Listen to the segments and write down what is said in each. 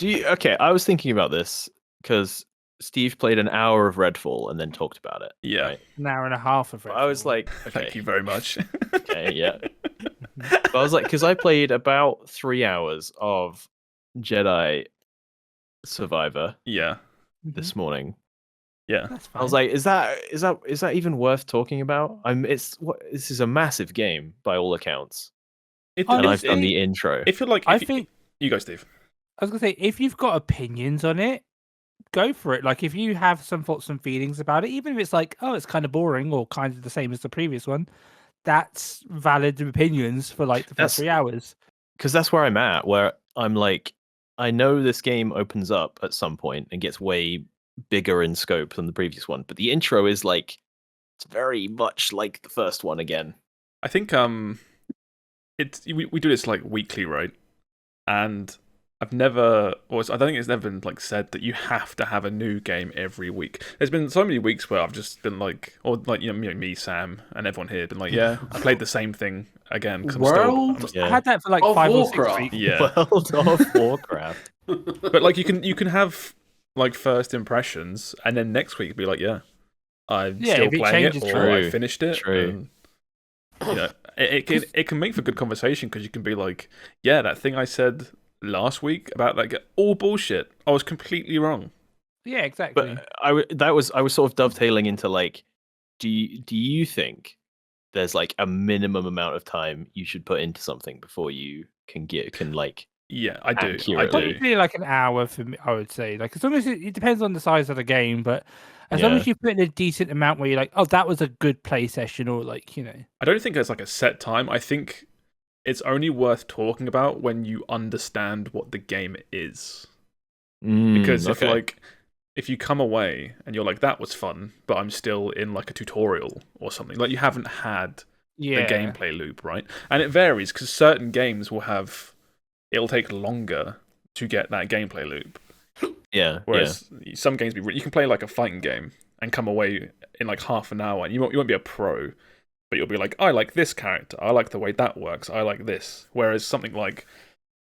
Okay, I was thinking about this because Steve played an hour of Redfall and then talked about it. Yeah. Right? An hour and a half of I was Redfall. like, okay, Thank you very much. okay, yeah. But I was like, because I played about 3 hours of Jedi Survivor Yeah. this morning. Yeah. That's fine. I was like, is that even worth talking about? This is a massive game by all accounts. It, And I've Honestly, done the intro. if you're like, I think you go, Steve. I was gonna say if you've got opinions on it, go for it. Like if you have some thoughts and feelings about it, even if it's like, oh, it's kind of boring or kind of the same as the previous one, that's valid opinions for like the first That's- 3 hours. Because that's where I'm at, where I'm like, I know this game opens up at some point and gets way bigger in scope than the previous one, but the intro is like, it's very much like the first one again. I think we do this like weekly, right? And I don't think it's never been like said that you have to have a new game every week. There's been so many weeks where I've just been like, or like me, Sam, and everyone here been like, yeah, I played the same thing again because I'm still. I had that for like of 5 or 6 Warcraft. weeks. Yeah, World of Warcraft. but like you can have like first impressions, and then next week be like, yeah, I'm Yeah, still if it playing it, changes, or I true. finished it. True. And, you know, it can make for good conversation because you can be like, yeah, that thing I said last week about that all bullshit. I was completely wrong. Yeah, exactly. But I was sort of dovetailing into like, do you think there's like a minimum amount of time you should put into something before you can like Yeah, I do. I accurately. do. Probably like an hour for me, I would say. Like as long as it depends on the size of the game, but as long Yeah. as you put in a decent amount where you're like, oh, that was a good play session, or like, you know. I don't think there's like a set time. I think it's only worth talking about when you understand what the game is. Because if you come away and you're like, that was fun, but I'm still in like a tutorial or something, like you haven't had the gameplay loop, right? And it varies because certain games it'll take longer to get that gameplay loop. Yeah. Whereas some games, you can play like a fighting game and come away in like half an hour, and you won't be a pro, but you'll be like, I like this character, I like the way that works, I like this. Whereas something like,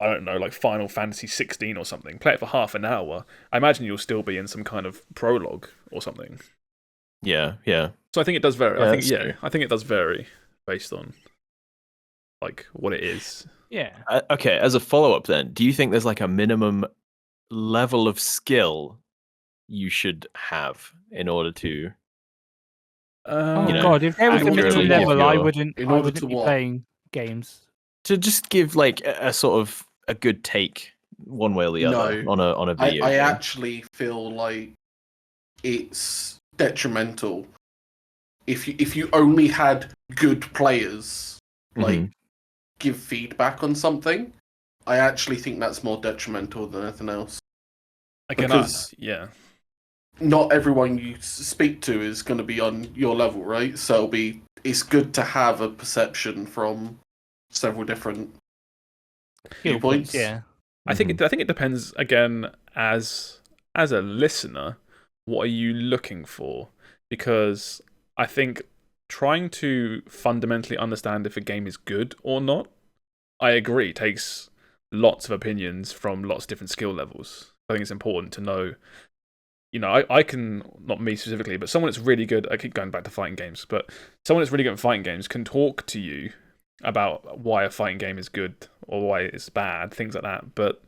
I don't know, like Final Fantasy 16 or something, play it for half an hour, I imagine you'll still be in some kind of prologue or something. Yeah. So I think it does vary. Yeah, I think it does vary based on like what it is. Yeah. Okay, as a follow-up then, do you think there's like a minimum level of skill you should have in order to God, if there was a accurately minimum give level, I your- wouldn't In I order wouldn't to be what? playing games. to just give like a sort of a good take one way or the other No. on a video I game? actually feel like it's detrimental if you only had good players like give feedback on something. I actually think that's more detrimental than anything else. Again, Because- yeah. Not everyone you speak to is going to be on your level, right? So it's good to have a perception from several different viewpoints. Yeah. I think it depends again as a listener, what are you looking for? Because I think trying to fundamentally understand if a game is good or not, I agree, takes lots of opinions from lots of different skill levels. I think it's important to know, you know, I can, not me specifically, but someone that's really good, I keep going back to fighting games, but someone that's really good at fighting games can talk to you about why a fighting game is good or why it's bad, things like that. But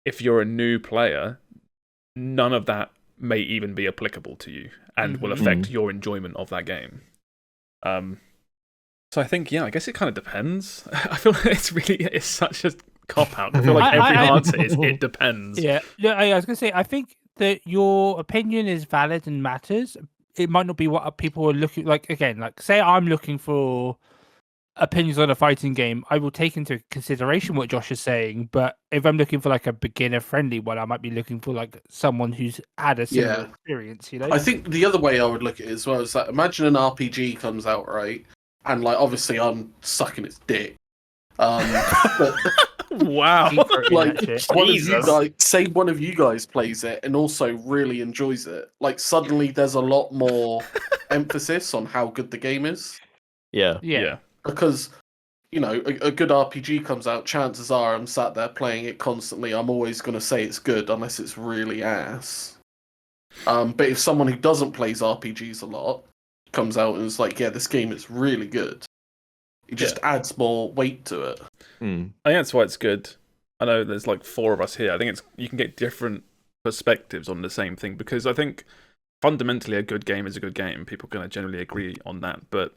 if you're a new player, none of that may even be applicable to you and will affect your enjoyment of that game. So I think, I guess it kind of depends. I feel like it's such a cop-out. I feel like every answer is it depends. Yeah. I was going to say, I think that your opinion is valid and matters. It might not be what people are looking like. Again, like say I'm looking for opinions on a fighting game, I will take into consideration what Josh is saying. But if I'm looking for like a beginner-friendly one, I might be looking for like someone who's had a similar experience. You know, I think the other way I would look at it as well is that imagine an RPG comes out, right? And like obviously I'm sucking its dick. But Wow. like one of you guys plays it and also really enjoys it. Like suddenly there's a lot more emphasis on how good the game is. Yeah. yeah. Because you know, a good RPG comes out, chances are I'm sat there playing it constantly. I'm always going to say it's good unless it's really ass. But if someone who doesn't plays RPGs a lot comes out and is like, yeah, this game is really good, it just adds more weight to it. I think that's why it's good. I know there's like 4 of us here. I think it's you can get different perspectives on the same thing, because I think fundamentally a good game is a good game. People are going to generally agree on that, but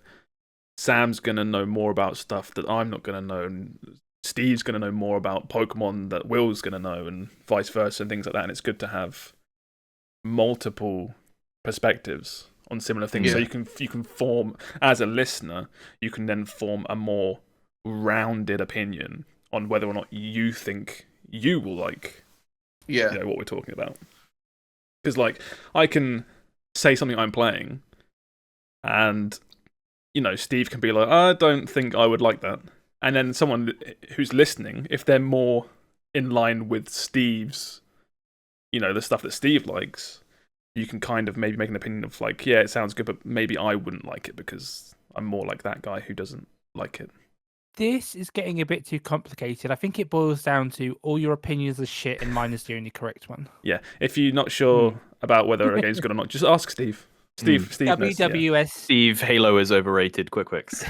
Sam's going to know more about stuff that I'm not going to know, and Steve's going to know more about Pokemon that Will's going to know, and vice versa, and things like that. And it's good to have multiple perspectives on similar things, so you can form, as a listener, you can then form a more rounded opinion on whether or not you think you will like what we're talking about. Because like, I can say something I'm playing, and Steve can be like, I don't think I would like that, and then someone who's listening, if they're more in line with Steve's, the stuff that Steve likes, you can kind of maybe make an opinion of like, yeah, it sounds good, but maybe I wouldn't like it because I'm more like that guy who doesn't like it. This is getting a bit too complicated. I think it boils down to all your opinions are shit and mine is the only correct one. Yeah, if you're not sure about whether a game's good or not, just ask Steve. Steve knows, WWS. Steve, Halo is overrated. Quikwix.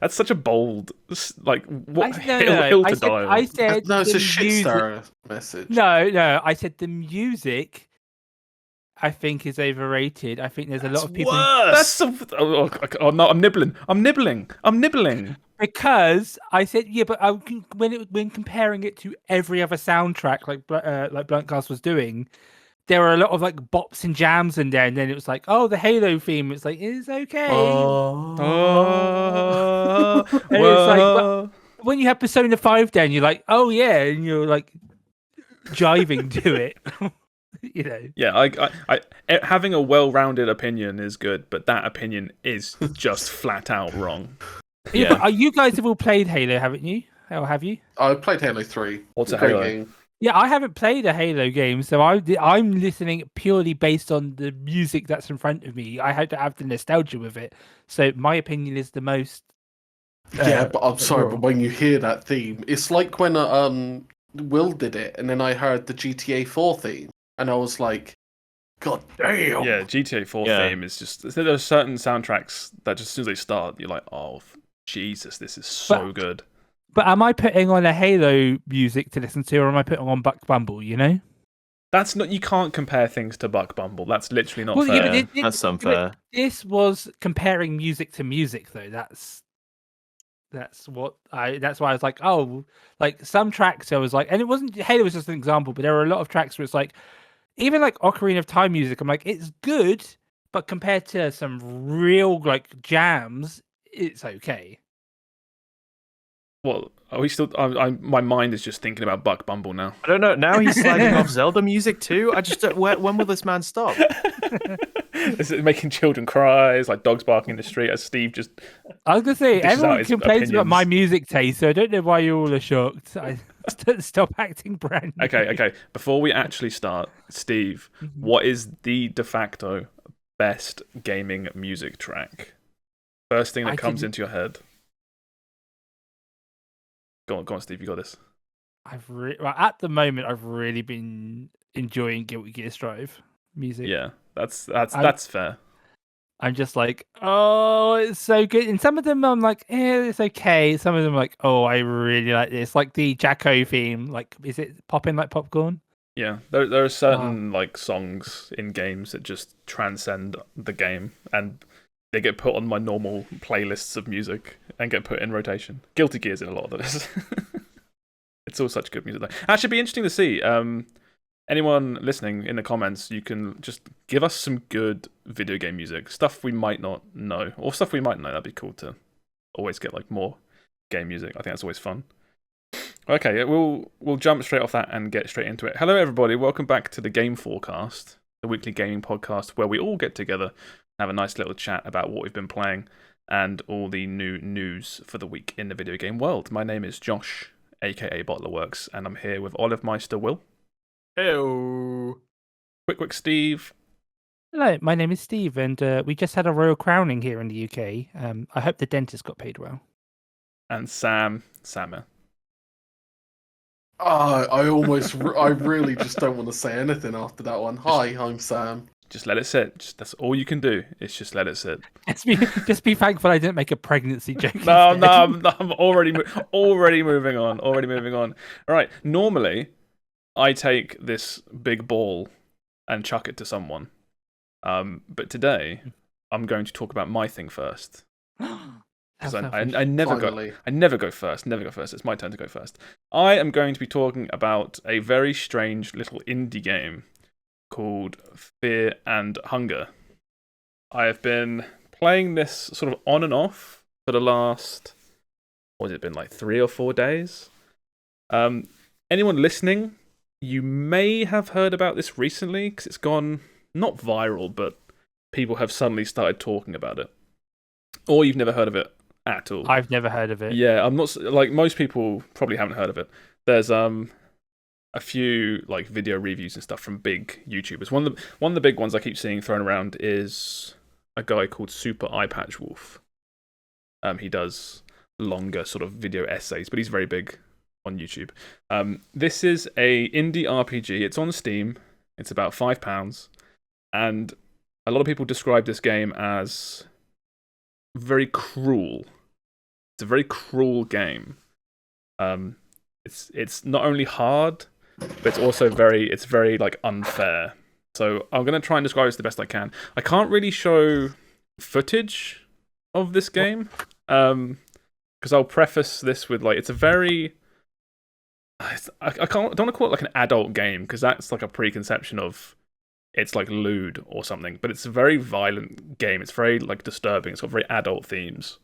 That's such a bold, like, what hill to die on. I said no, it's a shitstar message. No, I said the music, I think, is overrated. I think there's a lot of people. Worse. That's oh no, I'm nibbling. Because I said, yeah, but when comparing it to every other soundtrack, like Bluntcast was doing, there were a lot of like bops and jams in there, and then it was like, oh, the Halo theme. It's like, it's okay. And it's like, but when you have Persona 5 down, you're like, oh yeah, and you're like jiving to it. Yeah, I having a well-rounded opinion is good, but that opinion is just flat out wrong. Yeah, but you guys have all played Halo, haven't you? Or have you? I played Halo 3. What's a Halo? Game. Yeah, I haven't played a Halo game, so I'm listening purely based on the music that's in front of me. I have to have the nostalgia with it, so my opinion is the most. Yeah, but I'm sorry, but when you hear that theme, it's like when Will did it, and then I heard the GTA 4 theme, and I was like, God damn! Yeah, GTA 4 theme is just. There are certain soundtracks that just as soon as they start, you're like, oh Jesus, this is so good. But am I putting on a Halo music to listen to, or am I putting on Buck Bumble? That's not. You can't compare things to Buck Bumble. That's literally not fair. Yeah, that's unfair. This was comparing music to music, though. That's what That's why I was like, oh, like some tracks I was like, and it wasn't Halo was just an example, but there were a lot of tracks where it's like, even like Ocarina of Time music, I'm like, it's good, but compared to some real like jams, it's okay. Well, are we still? My mind is just thinking about Buck Bumble now. I don't know. Now he's slagging off Zelda music too. I just don't. When will this man stop? Is it making children cry? It's like dogs barking in the street as Steve just. I was gonna say everyone complains about my music taste, so I don't know why you all are shocked. Stop acting brand new. Okay. Before we actually start, Steve, what is the de facto best gaming music track? First thing that comes into your head. Go on, Steve. You got this. At the moment, I've really been enjoying Guilty Gear Strive music. Yeah, that's fair. I'm just like, oh, it's so good. And some of them I'm like, it's okay. Some of them I'm like, oh, I really like this. Like the Jacko theme. Like, is it popping like popcorn? Yeah, there are certain like songs in games that just transcend the game, and they get put on my normal playlists of music and get put in rotation. Guilty Gear's in a lot of this. It's all such good music, though. Actually, it'd be interesting to see. Anyone listening in the comments, you can just give us some good video game music. Stuff we might not know, or stuff we might know. That'd be cool to always get like more game music. I think that's always fun. Okay, we'll jump straight off that and get straight into it. Hello, everybody. Welcome back to the Game FourCast, the weekly gaming podcast where we all get together, have a nice little chat about what we've been playing and all the new news for the week in the video game world. My name is Josh, aka BottlerWorks, and I'm here with Olive Meister Will. Hello. Quikwix Steve. Hello, my name is Steve, and we just had a royal crowning here in the UK. I hope the dentist got paid well. And Sammeh. I really just don't want to say anything after that one. Hi, I'm Sam. Just let it sit. That's all you can do. Is just let it sit. Just be thankful I didn't make a pregnancy joke. No, instead. I'm already moving on. Already moving on. All right. Normally, I take this big ball and chuck it to someone. But today, I'm going to talk about my thing first. Because I never go first. Never go first. It's my turn to go first. I am going to be talking about a very strange little indie game called Fear and Hunger. I have been playing this sort of on and off for the last, what has it been, like 3 or 4 days? Anyone listening, you may have heard about this recently, because it's gone, not viral, but people have suddenly started talking about it. Or you've never heard of it at all. I've never heard of it. Yeah, I'm not, like, most people probably haven't heard of it. There's a few like video reviews and stuff from big YouTubers. One of the big ones I keep seeing thrown around is a guy called Super Eyepatch Wolf. He does longer sort of video essays, but he's very big on YouTube. This is a indie RPG. It's on Steam. It's about £5, and a lot of people describe this game as very cruel. It's a very cruel game. It's not only hard, but it's also very like unfair. So I'm gonna try and describe this the best I can. I can't really show footage of this game, because I'll preface this with like it's a very I don't want to call it like an adult game because that's like a preconception of it's like lewd or something. But it's a very violent game. It's very like disturbing. It's got very adult themes.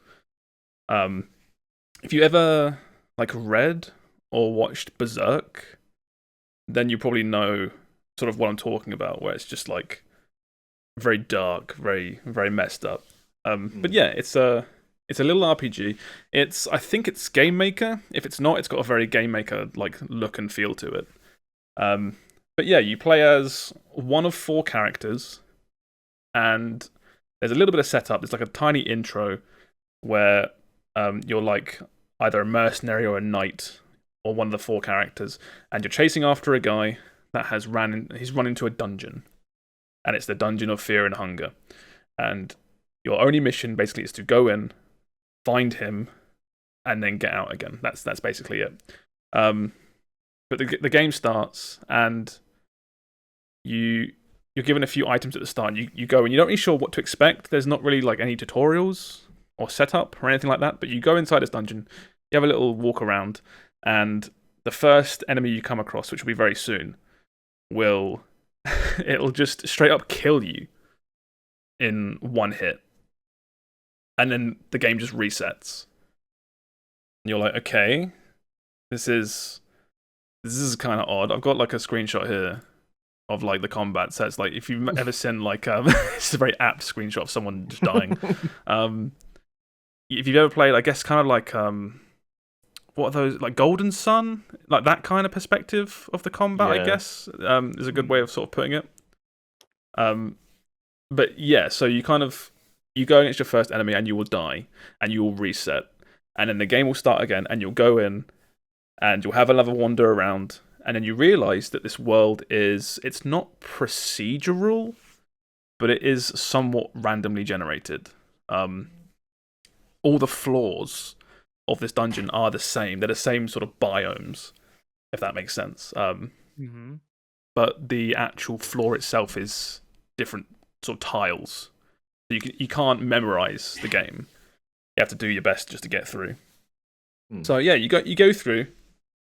If you ever like read or watched Berserk, then you probably know sort of what I'm talking about, where it's just like very dark, very very messed up. But yeah, it's a little RPG. I think it's Game Maker. If it's not, it's got a very Game Maker like look and feel to it. But yeah, you play as one of 4 characters, and there's a little bit of setup. There's like a tiny intro where you're like either a mercenary or a knight, or one of the 4 characters, and you're chasing after a guy that he's run into a dungeon, and it's the Dungeon of Fear and Hunger, and your only mission basically is to go in, find him, and then get out again. That's basically it. But the game starts, and you're given a few items at the start. And you go, and you're not really sure what to expect. There's not really like any tutorials or setup or anything like that. But you go inside this dungeon, you have a little walk around, and the first enemy you come across, which will be very soon, it'll just straight up kill you in one hit. And then the game just resets. And you're like, okay, this is kind of odd. I've got like a screenshot here of like the combat. So it's like if you've ever seen like it's a very apt screenshot of someone just dying. If you've ever played, I guess kind of like what are those, like Golden Sun, like that kind of perspective of the combat, I guess is a good way of sort of putting it. But yeah, so you go against your first enemy and you will die and you will reset, and then the game will start again and you'll go in and you'll have another wander around, and then you realize that this world it's not procedural, but it is somewhat randomly generated. All the floors of this dungeon are the same. They're the same sort of biomes, if that makes sense. But the actual floor itself is different sort of tiles. So you can't memorize the game. You have to do your best just to get through. So yeah, you go through,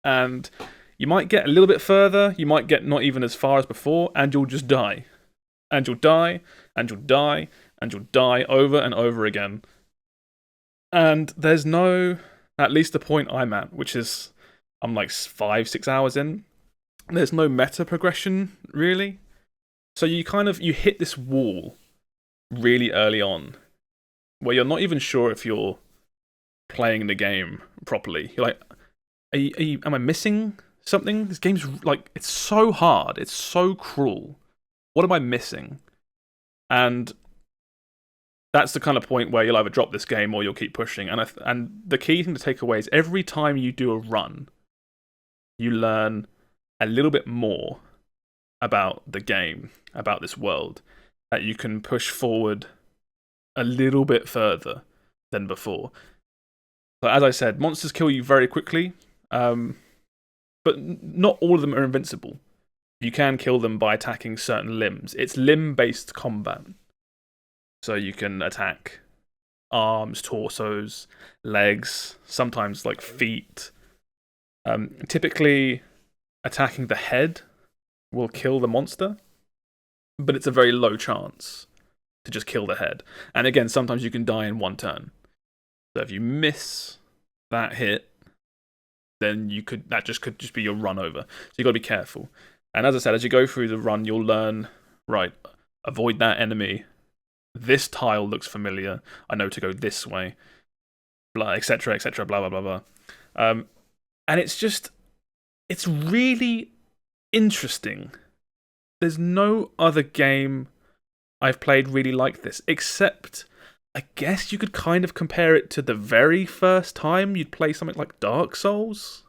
and you might get a little bit further. You might get not even as far as before, and you'll just die, and you'll die, and you'll die, and you'll die over and over again. And there's no, at least the point I'm at, which is I'm like 5-6 hours in. There's no meta progression really. So you hit this wall really early on, where you're not even sure if you're playing the game properly. You're like, am I missing something? This game's like, it's so hard, it's so cruel. What am I missing? And that's the kind of point where you'll either drop this game or you'll keep pushing. And the key thing to take away is every time you do a run, you learn a little bit more about the game, about this world, that you can push forward a little bit further than before. So as I said, monsters kill you very quickly, but not all of them are invincible. You can kill them by attacking certain limbs. It's limb-based combat. So you can attack arms, torsos, legs, sometimes like feet. Typically, attacking the head will kill the monster, but it's a very low chance to just kill the head. And again, sometimes you can die in one turn. So if you miss that hit, then that could just be your run over. So you got to be careful. And as I said, as you go through the run, you'll learn, right, avoid that enemy. This tile looks familiar. I know to go this way. Blah, etc., etc., blah, blah, blah, blah. And it's really interesting. There's no other game I've played really like this, except I guess you could kind of compare it to the very first time you'd play something like Dark Souls.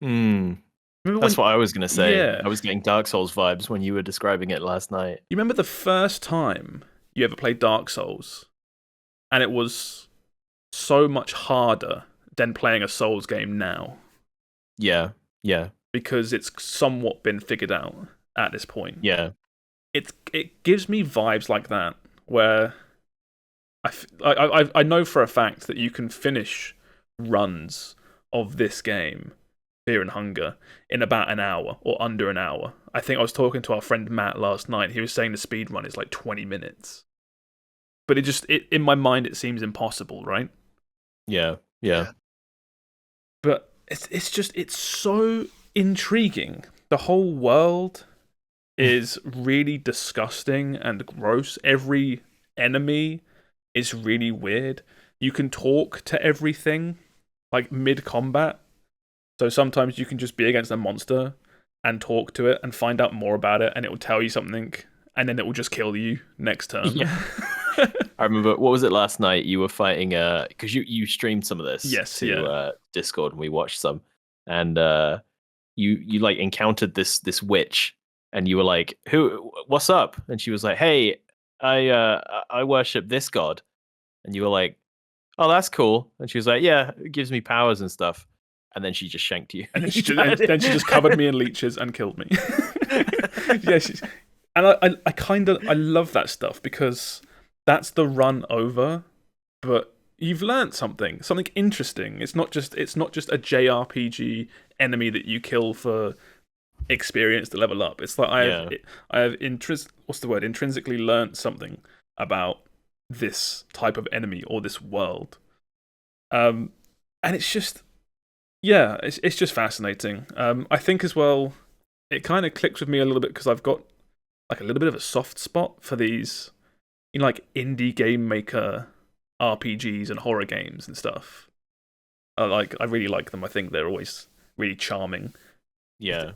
That's what I was going to say. Yeah. I was getting Dark Souls vibes when you were describing it last night. You remember the first time you ever played Dark Souls? And it was so much harder than playing a Souls game now. Yeah. Because it's somewhat been figured out at this point. Yeah. It gives me vibes like that, where I know for a fact that you can finish runs of this game, Fear and Hunger, in about an hour or under an hour. I think I was talking to our friend Matt last night. He was saying the speed run is like 20 minutes. But in my mind, it seems impossible, right? Yeah. But it's so intriguing. The whole world is really disgusting and gross. Every enemy is really weird. You can talk to everything, like mid-combat. So sometimes you can just be against a monster and talk to it and find out more about it, and it will tell you something, and then it will just kill you next turn. Yeah. I remember, what was it last night? You were fighting, because you streamed some of this to Discord, and we watched some, and you like encountered this witch, and you were like, what's up? And she was like, hey, I worship this god. And you were like, oh, that's cool. And she was like, yeah, it gives me powers and stuff. And then she just shanked you. And then she just covered me in leeches and killed me. Yeah, I love that stuff, because that's the run over, but you've learned something interesting. It's not just a JRPG enemy that you kill for experience to level up. It's like I have intrinsically learned something about this type of enemy or this world. And it's just it's just fascinating. I think as well, it kind of clicks with me a little bit because I've got like a little bit of a soft spot for these, like indie game maker RPGs and horror games and stuff. I really like them. I think they're always really charming. Yeah.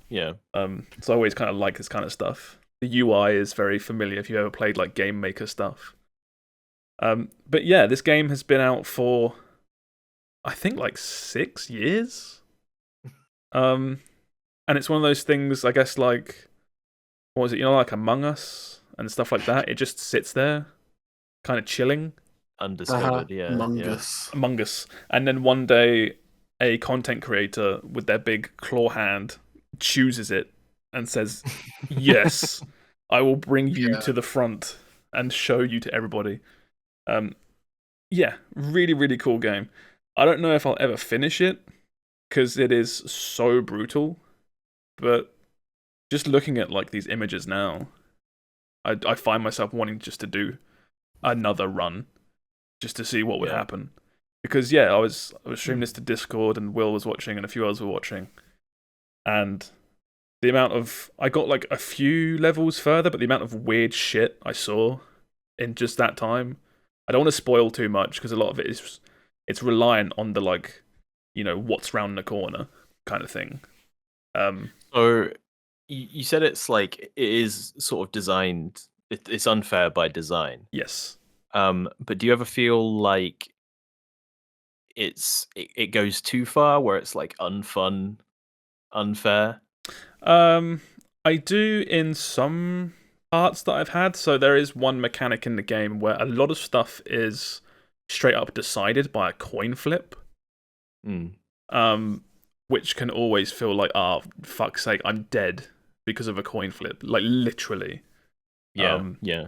So I always kind of like this kind of stuff. The UI is very familiar if you ever played like game maker stuff. But yeah, this game has been out for, I think, like 6 years. And it's one of those things, I guess, like, what was it? Like Among Us and stuff like that. It just sits there, kind of chilling. Undiscovered, Among Us. And then one day, a content creator with their big claw hand chooses it and says, yes, I will bring you to the front and show you to everybody. Really, really cool game. I don't know if I'll ever finish it, because it is so brutal, but just looking at like these images now, I find myself wanting just to do another run, just to see what would happen. Because I was streaming this to Discord, and Will was watching, and a few others were watching, and the amount of, I got like a few levels further, but the amount of weird shit I saw in just that time, I don't want to spoil too much, because a lot of it is, it's reliant on the like, what's round the corner kind of thing. So you said it's like, it is sort of designed, it's unfair by design. Yes. But do you ever feel like it goes too far, where it's like unfun, unfair? I do in some parts that I've had. So there is one mechanic in the game where a lot of stuff is straight up decided by a coin flip. Which can always feel like, fuck's sake, I'm dead because of a coin flip. Like, literally. Yeah.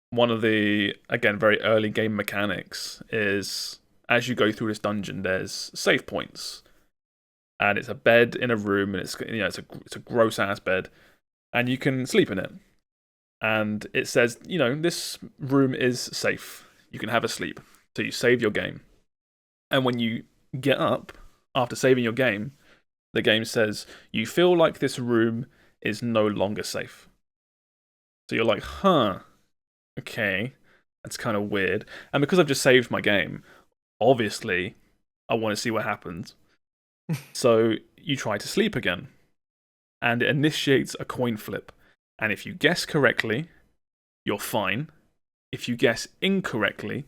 One of the, again, very early game mechanics is, as you go through this dungeon, there's save points. And it's a bed in a room, and it's a gross ass bed, and you can sleep in it. And it says, this room is safe. You can have a sleep. So you save your game. And when you get up after saving your game, the game says, you feel like this room is no longer safe. So you're like, okay, that's kind of weird. And because I've just saved my game, obviously, I want to see what happens. So you try to sleep again, and it initiates a coin flip. And if you guess correctly, you're fine. If you guess incorrectly,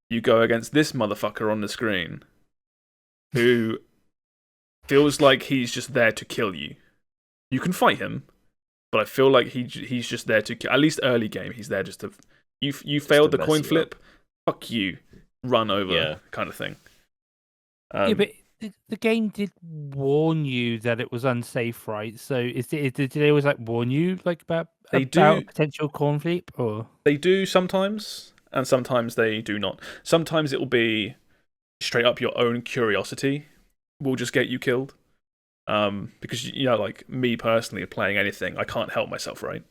you go against this motherfucker on the screen, who feels like he's just there to kill you. You can fight him, but I feel like he's just there to kill. At least early game, he's there just to. You failed the coin flip. Fuck you. Run over, kind of thing. But the game did warn you that it was unsafe, right? So did they always warn you about a potential coin flip, or they do sometimes, and sometimes they do not. Sometimes it will be straight up your own curiosity will just get you killed. Because like me personally playing anything, I can't help myself, right?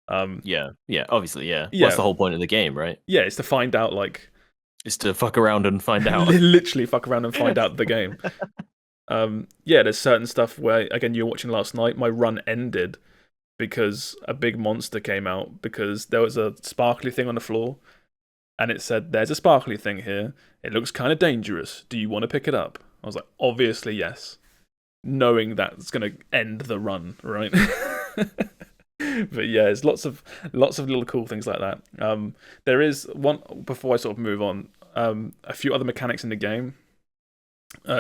Obviously, yeah. That's the whole point of the game, right? Yeah, it's to find out, it's to fuck around and find out. Literally fuck around and find out the game. There's certain stuff where, again, you were watching last night, my run ended because a big monster came out, because there was a sparkly thing on the floor, and it said, there's a sparkly thing here. It looks kind of dangerous. Do you want to pick it up? I was like, obviously, yes. Knowing that's going to end the run, right? But yeah, there's lots of little cool things like that. There is one, before I sort of move on, a few other mechanics in the game.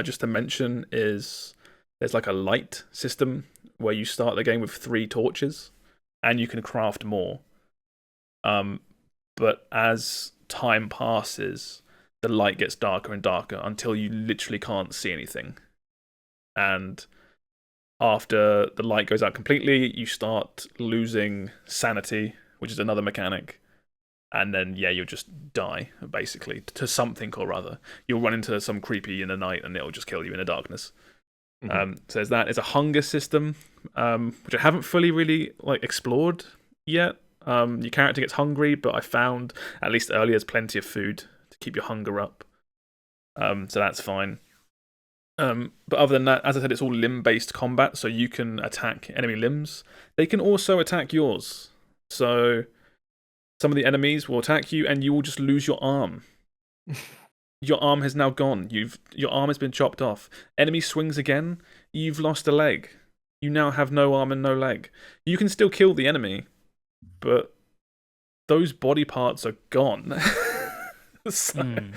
Just to mention is there's a light system where you start the game with 3 torches, and you can craft more. But as time passes, the light gets darker and darker until you literally can't see anything. And after the light goes out completely, you start losing sanity, which is another mechanic. And then, you'll just die, basically, to something or other. You'll run into some creepy in the night, and it'll just kill you in the darkness. So there's that. There's a hunger system, which I haven't fully really explored yet. Your character gets hungry, but I found, at least earlier, there's plenty of food to keep your hunger up. So that's fine. But other than that, as I said, it's all limb-based combat, so you can attack enemy limbs. They can also attack yours. So some of the enemies will attack you, and you will just lose your arm. Your arm has now gone. Your arm has been chopped off. Enemy swings again, you've lost a leg. You now have no arm and no leg. You can still kill the enemy, but those body parts are gone. Again,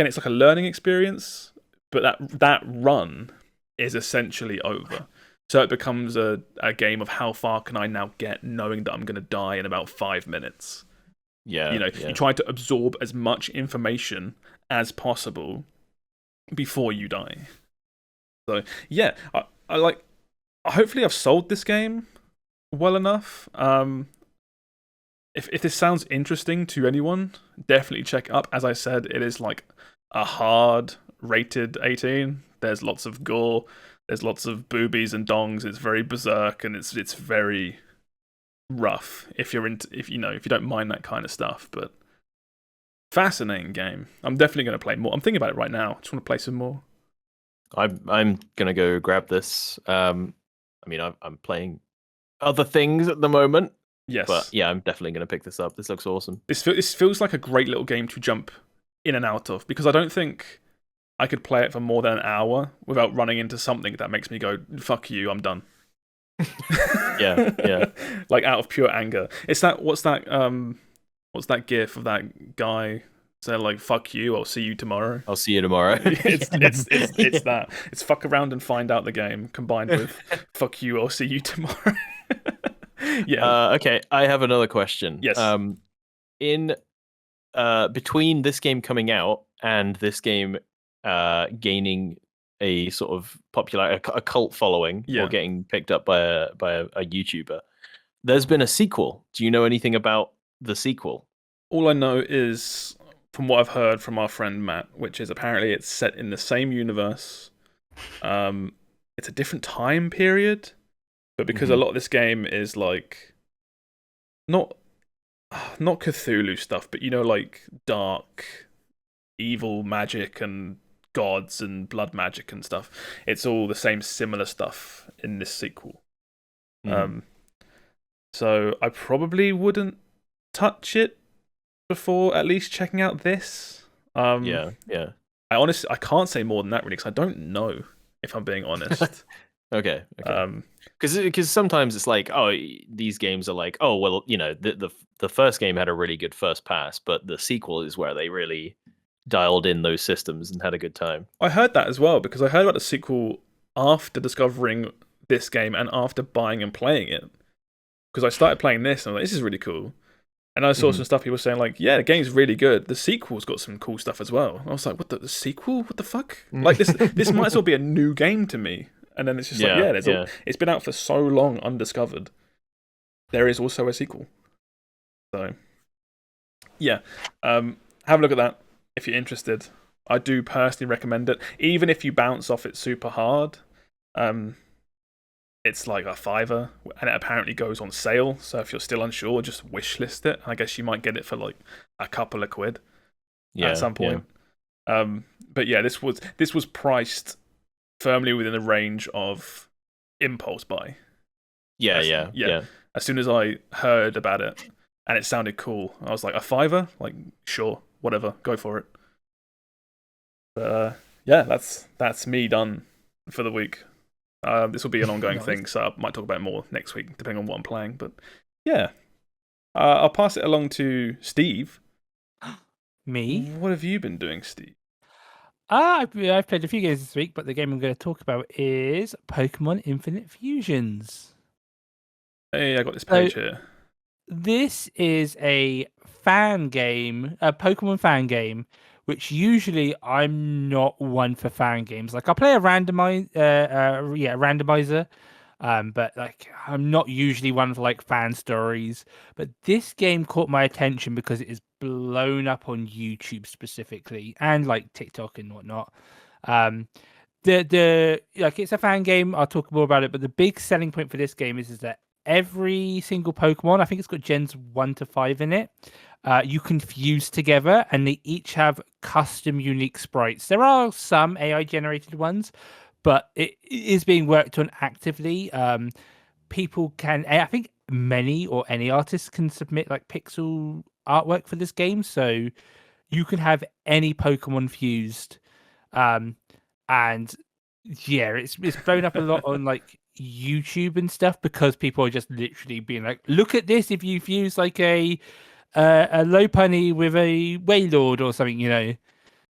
it's like a learning experience, but that run is essentially over. So it becomes a game of how far can I now get, knowing that I'm going to die in about 5 minutes. You try to absorb as much information as possible before you die. So yeah, I hopefully I've sold this game well enough. If this sounds interesting to anyone, definitely check it up. As I said, it is a hard rated 18. There's lots of gore. There's lots of boobies and dongs. It's very berserk, and it's very rough if you don't mind that kind of stuff. But fascinating game. I'm definitely going to play more. I'm thinking about it right now. I just want to play some more. I'm gonna go grab this. I'm playing other things at the moment. Yes, but yeah, I'm definitely gonna pick this up. This looks awesome. This feels like a great little game to jump in and out of, because I don't think I could play it for more than an hour without running into something that makes me go, "Fuck you, I'm done." Yeah. Like out of pure anger. It's that what's that gif of that guy saying like "fuck you, I'll see you tomorrow." I'll see you tomorrow. It's that. It's fuck around and find out the game combined with "fuck you, I'll see you tomorrow." Yeah. Okay, I have another question. Yes. In between this game coming out and this game gaining a sort of popular a cult following Yeah. or getting picked up by a YouTuber, there's been a sequel. Do you know anything about the sequel? All I know is from what I've heard from our friend Matt, which is apparently it's set in the same universe. It's a different time period, but because a lot of this game is like not Cthulhu stuff, but like dark, evil magic and gods and blood magic and stuff. It's all the same similar stuff in this sequel. So I probably wouldn't touch it before at least checking out this. Yeah. I can't say more than that really because I don't know, if I'm being honest. Okay. Because sometimes it's like, oh, these games are like, oh, well, the first game had a really good first pass, but the sequel is where they really dialed in those systems and had a good time. I heard that as well because I heard about the sequel after discovering this game and after buying and playing it. Because I started playing this and I'm like, this is really cool. And I saw some stuff people saying like, yeah, the game's really good. The sequel's got some cool stuff as well. I was like, what the sequel? What the fuck? Like this might as well be a new game to me. And then it's just it's been out for so long undiscovered. There is also a sequel. So yeah. Have a look at that if you're interested. I do personally recommend it. Even if you bounce off it super hard. It's like a $5, and it apparently goes on sale. So if you're still unsure, just wishlist it. I guess you might get it for like a couple of quid at some point. Yeah. But yeah, this was priced firmly within the range of impulse buy. Yeah. As soon as I heard about it and it sounded cool, I was like, a $5? Like, sure, whatever, go for it. But yeah, that's me done for the week. This will be an ongoing thing, so I might talk about it more next week, depending on what I'm playing. But yeah, I'll pass it along to Steve. Me? What have you been doing, Steve? I've played a few games this week, but the game I'm going to talk about is Pokémon Infinite Fusions. Hey, I got this page here. This is a fan game, a Pokemon fan game, which usually I'm not one for fan games. Like I play a randomizer, but like I'm not usually one for like fan stories. But this game caught my attention because it is blown up on YouTube specifically and like TikTok and whatnot. The like it's a fan game. I'll talk more about it. But the big selling point for this game is that every single Pokemon, I think it's got gens 1 to 5 in it. You can fuse together, and they each have custom, unique sprites. There are some AI-generated ones, but it is being worked on actively. People can, I think, many or any artists can submit like pixel artwork for this game, so you can have any Pokemon fused. And yeah, it's blown up a lot on like YouTube and stuff because people are just literally being like, "Look at this! If you fuse like a Lopunny with a Wailord or something,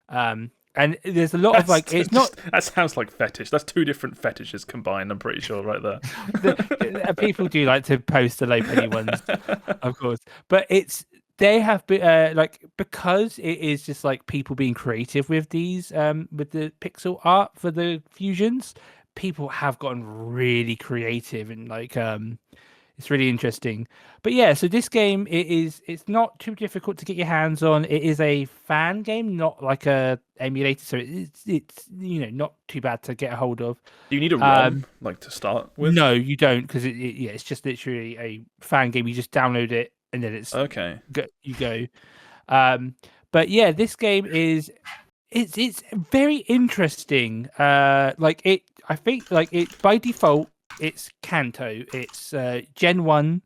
and there's a lot of like it's not that sounds like fetish. That's two different fetishes combined, I'm pretty sure, right there. People do like to post the Lopunny ones, of course, but they have been like, because it is just like people being creative with these with the pixel art for the fusions. People have gotten really creative and like it's really interesting. But yeah, so this game it's not too difficult to get your hands on. It is a fan game, not like a emulator, so it's not too bad to get a hold of. Do you need a ROM like to start with? No, you don't, because it's just literally a fan game. You just download it and then it's okay. You go. But yeah, this game is it's very interesting. I think like it by default it's Kanto. It's Gen 1.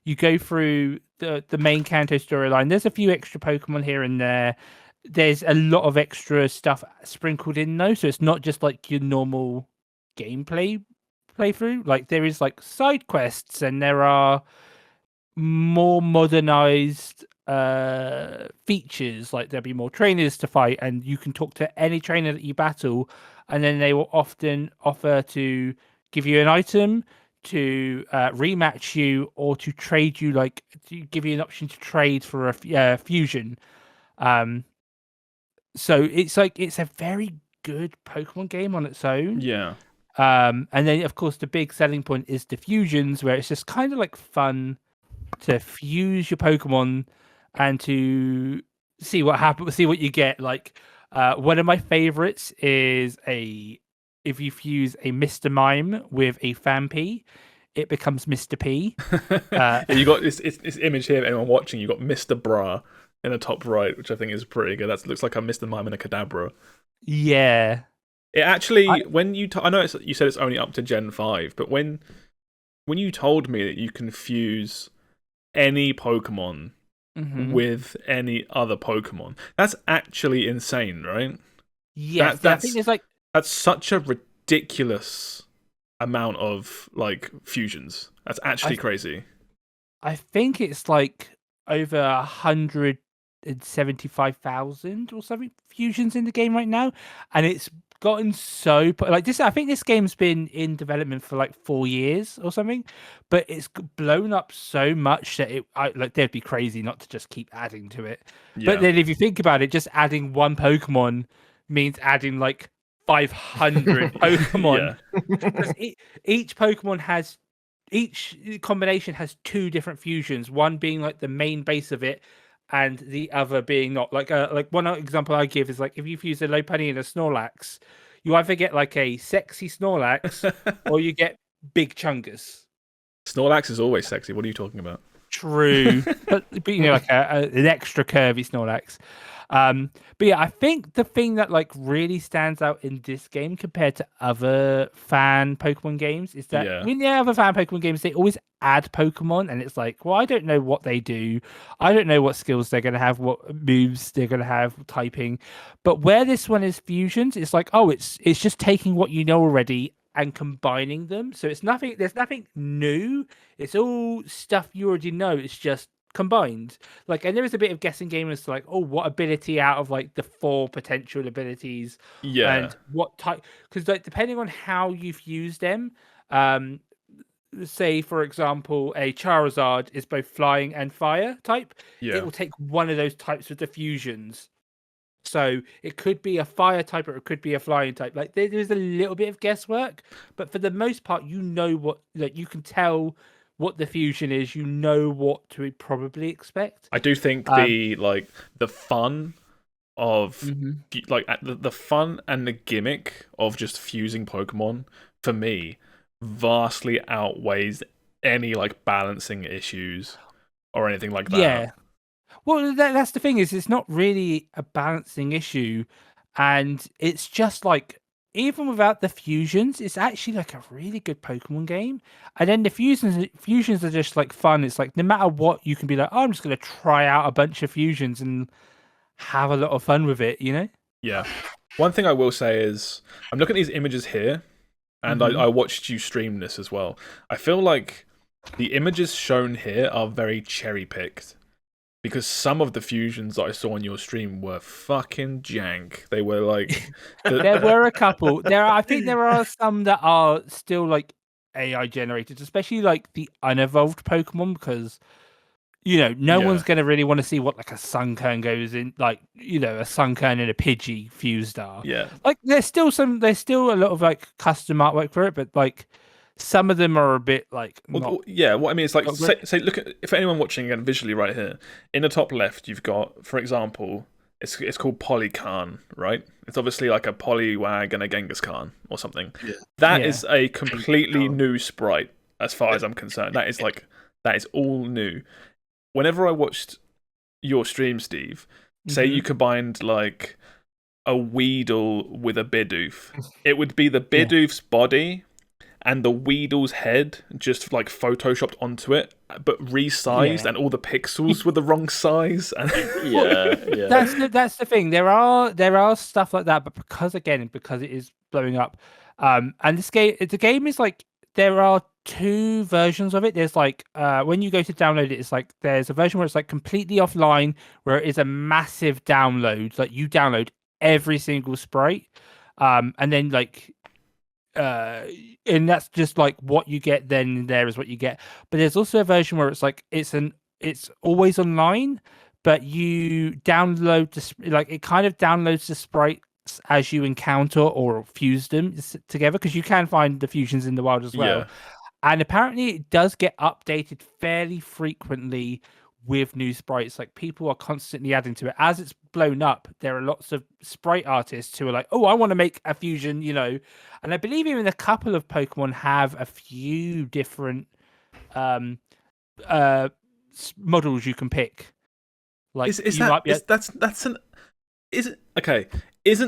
You go through the main Kanto storyline. There's a few extra Pokemon here and there. There's a lot of extra stuff sprinkled in though, so it's not just like your normal gameplay playthrough. Like there is like side quests, and there are more modernized features. Like there'll be more trainers to fight, and you can talk to any trainer that you battle, and then they will often offer to give you an item, to rematch you, or to trade you, like to give you an option to trade for a fusion. So it's a very good Pokemon game on its own. Yeah. And then of course the big selling point is the fusions, where it's just kind of like fun to fuse your Pokemon and to see what happens, see what you get. Like one of my favorites is if you fuse a Mr. Mime with a Phanpy, it becomes Mr. P. Yeah, you got this image here. Anyone watching, you got Mr. Bra in the top right, which I think is pretty good. That looks like a Mr. Mime and a Kadabra. Yeah. It actually, when you, I know you said it's only up to Gen 5, but when you told me that you can fuse any Pokemon with any other Pokemon, that's actually insane, right? Yeah, I think it's like that's such a ridiculous amount of like fusions. That's actually crazy. I think it's like over 175,000 or something fusions in the game right now, and it's gotten so like this. I think this game's been in development for like 4 years or something, but it's blown up so much that like they'd be crazy not to just keep adding to it. Yeah. But then if you think about it, just adding one Pokemon means adding like 500 Pokemon. Each Pokemon has, each combination has 2 different fusions, one being like the main base of it and the other being not. Like one example I give is like if you fuse a Lopunny and a Snorlax, you either get like a sexy Snorlax or you get big Chungus. Snorlax is always sexy. What are you talking about? True, but you know, like an extra curvy Snorlax. But yeah, I think the thing that like really stands out in this game compared to other fan Pokemon games is that other fan Pokemon games, they always add Pokemon, and it's like, well, I don't know what they do, I don't know what skills they're gonna have, what moves they're gonna have, typing. But where this one is fusions, it's like, oh, it's just taking what you know already and combining them. So it's nothing. There's nothing new. It's all stuff you already know. It's just combined. Like, and there is a bit of guessing game as to like, oh, what ability out of like the 4 potential abilities, and what type? Because like depending on how you've used them, say for example, a Charizard is both flying and fire type. It will take one of those types with the fusions. So it could be a fire type or it could be a flying type. Like there's a little bit of guesswork, but for the most part, you know what, like you can tell what the fusion is. You know what to probably expect. I do think the fun of like the fun and the gimmick of just fusing Pokemon for me vastly outweighs any like balancing issues or anything like that. Yeah. Well, that's the thing, is it's not really a balancing issue, and it's just like, even without the fusions, it's actually like a really good Pokemon game. And then the fusions are just like fun. It's like no matter what, you can be like, oh, I'm just going to try out a bunch of fusions and have a lot of fun with it, you know? Yeah. One thing I will say is, I'm looking at these images here, and I watched you stream this as well. I feel like the images shown here are very cherry-picked, because some of the fusions that I saw on your stream were fucking jank. They were like... There were a couple. I think there are some that are still like AI generated, especially like the unevolved Pokemon, because, you know, no one's going to really want to see what like a Sunkern goes in, like, you know, a Sunkern and a Pidgey fused are. Yeah. Like there's still a lot of like custom artwork for it, but like some of them are a bit like what I mean is like, say look at, if anyone watching again visually right here, in the top left you've got, for example, it's called Polycarn, right? It's obviously like a Poliwag and a Genghis-Khan or something. Yeah. That is a completely new sprite as far as I'm concerned. That is all new. Whenever I watched your stream, Steve, say you combined like a Weedle with a Bidoof, it would be the Bidoof's body and the Weedle's head just like photoshopped onto it, but resized, and all the pixels were the wrong size. And That's the thing. There are stuff like that, but because it is blowing up, and the game is like, there are two versions of it. There's like when you go to download it, it's like there's a version where it's like completely offline, where it is a massive download. Like you download every single sprite, and then like and that's just like what you get. Then there is what you get. But there's also a version where it's like it's always online, but you download like it kind of downloads the sprites as you encounter or fuse them together, because you can find the fusions in the wild as well. Yeah. And apparently it does get updated fairly frequently with new sprites. Like people are constantly adding to it as it's blown up. There are lots of sprite artists who are like, oh, I want to make a fusion, and I believe even a couple of Pokemon have a few different models you can pick. Like isn't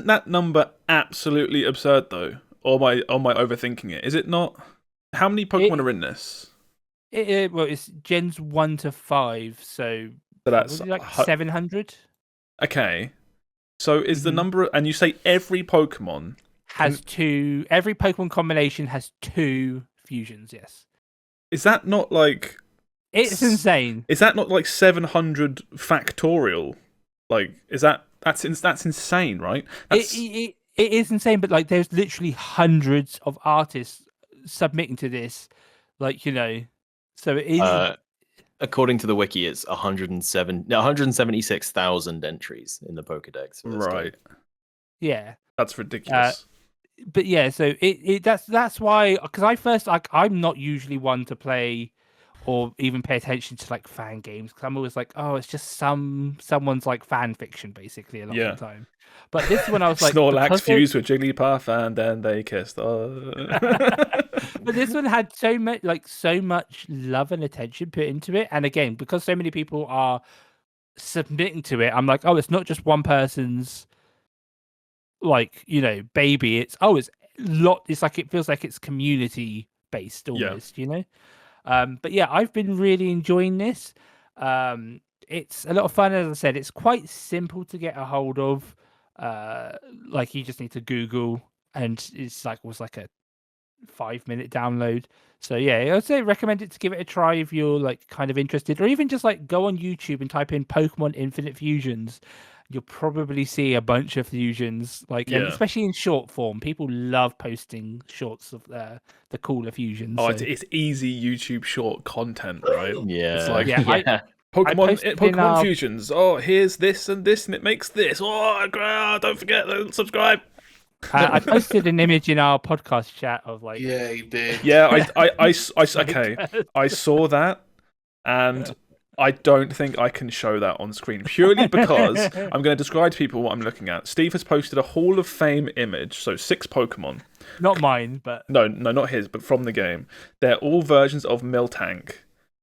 that number absolutely absurd though? Or am I overthinking it? Is it not? How many Pokemon are in this? Well, it's gens 1 to 5, so that's like 700. Okay, so is the number, and you say every Pokemon has two. Every Pokemon combination has 2 fusions. Yes. Is that not like? It's insane. Is that not like 700 factorial? Like, that's insane, right? It is insane, but like, there's literally hundreds of artists submitting to this, like, so it is. According to the wiki, it's 176,000 entries in the Pokedex. Right. Yeah. That's ridiculous. But yeah, so that's why, because I'm not usually one to play or even pay attention to like fan games, because I'm always like, oh, it's just someone's like fan fiction basically a lot of the time. But this one I was like, Snorlax fused with Jigglypuff and then they kissed. Oh. But this one had so much love and attention put into it, and again, because so many people are submitting to it, I'm like, oh, it's not just one person's like baby. It's like it feels like it's community based almost, But yeah, I've been really enjoying this. It's a lot of fun. As I said, it's quite simple to get a hold of. Like you just need to Google, and it's like was like a 5-minute download. So yeah, I'd say recommend it to give it a try if you're like kind of interested, or even just like go on YouTube and type in Pokemon Infinite Fusions. You'll probably see a bunch of fusions, and especially in short form. People love posting shorts of the cooler fusions. Oh, so. It's easy YouTube short content, right? Yeah. It's like, Pokemon fusions. Oh, here's this and this, and it makes this. Oh, don't forget to subscribe. I posted an image in our podcast chat of like. Yeah, you did. Yeah, I saw that, and I don't think I can show that on screen, purely because I'm going to describe to people what I'm looking at. Steve has posted a Hall of Fame image, so 6 Pokemon. Not mine, but... No, not his, but from the game. They're all versions of Miltank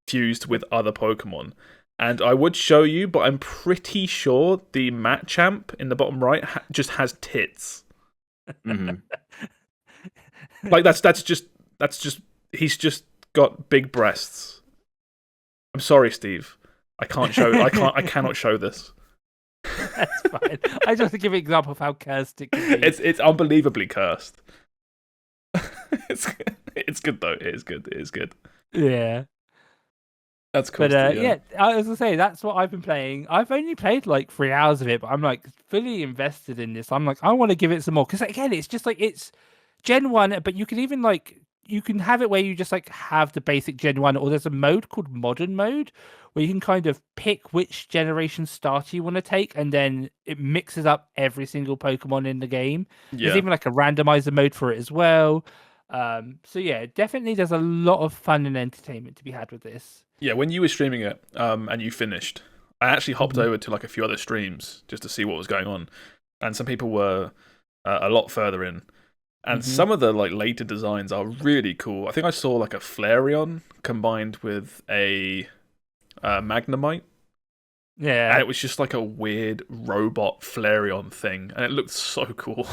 fused with other Pokemon. And I would show you, but I'm pretty sure the Machamp in the bottom right just has tits. Mm-hmm. Like, that's just... He's just got big breasts. I'm sorry, Steve. I cannot show this. That's fine. I just want to give an example of how cursed it can be. It's unbelievably cursed. It's good though. It is good. Yeah. That's cool. But yeah, I was gonna say that's what I've been playing. I've only played like 3 hours of it, but I'm like fully invested in this. I'm like, I want to give it some more, because again, it's just like it's Gen 1, but you can even like you can have it where you just like have the basic Gen 1, or there's a mode called Modern Mode where you can kind of pick which generation starter you want to take, and then it mixes up every single Pokemon in the game. Yeah. There's even like a randomizer mode for it as well. So yeah, definitely there's a lot of fun and entertainment to be had with this. Yeah, when you were streaming it, and you finished, I actually hopped over to like a few other streams just to see what was going on, and some people were a lot further in. And some of the like later designs are really cool. I think I saw like a Flareon combined with a Magnemite. Yeah. And it was just like a weird robot Flareon thing. And it looked so cool.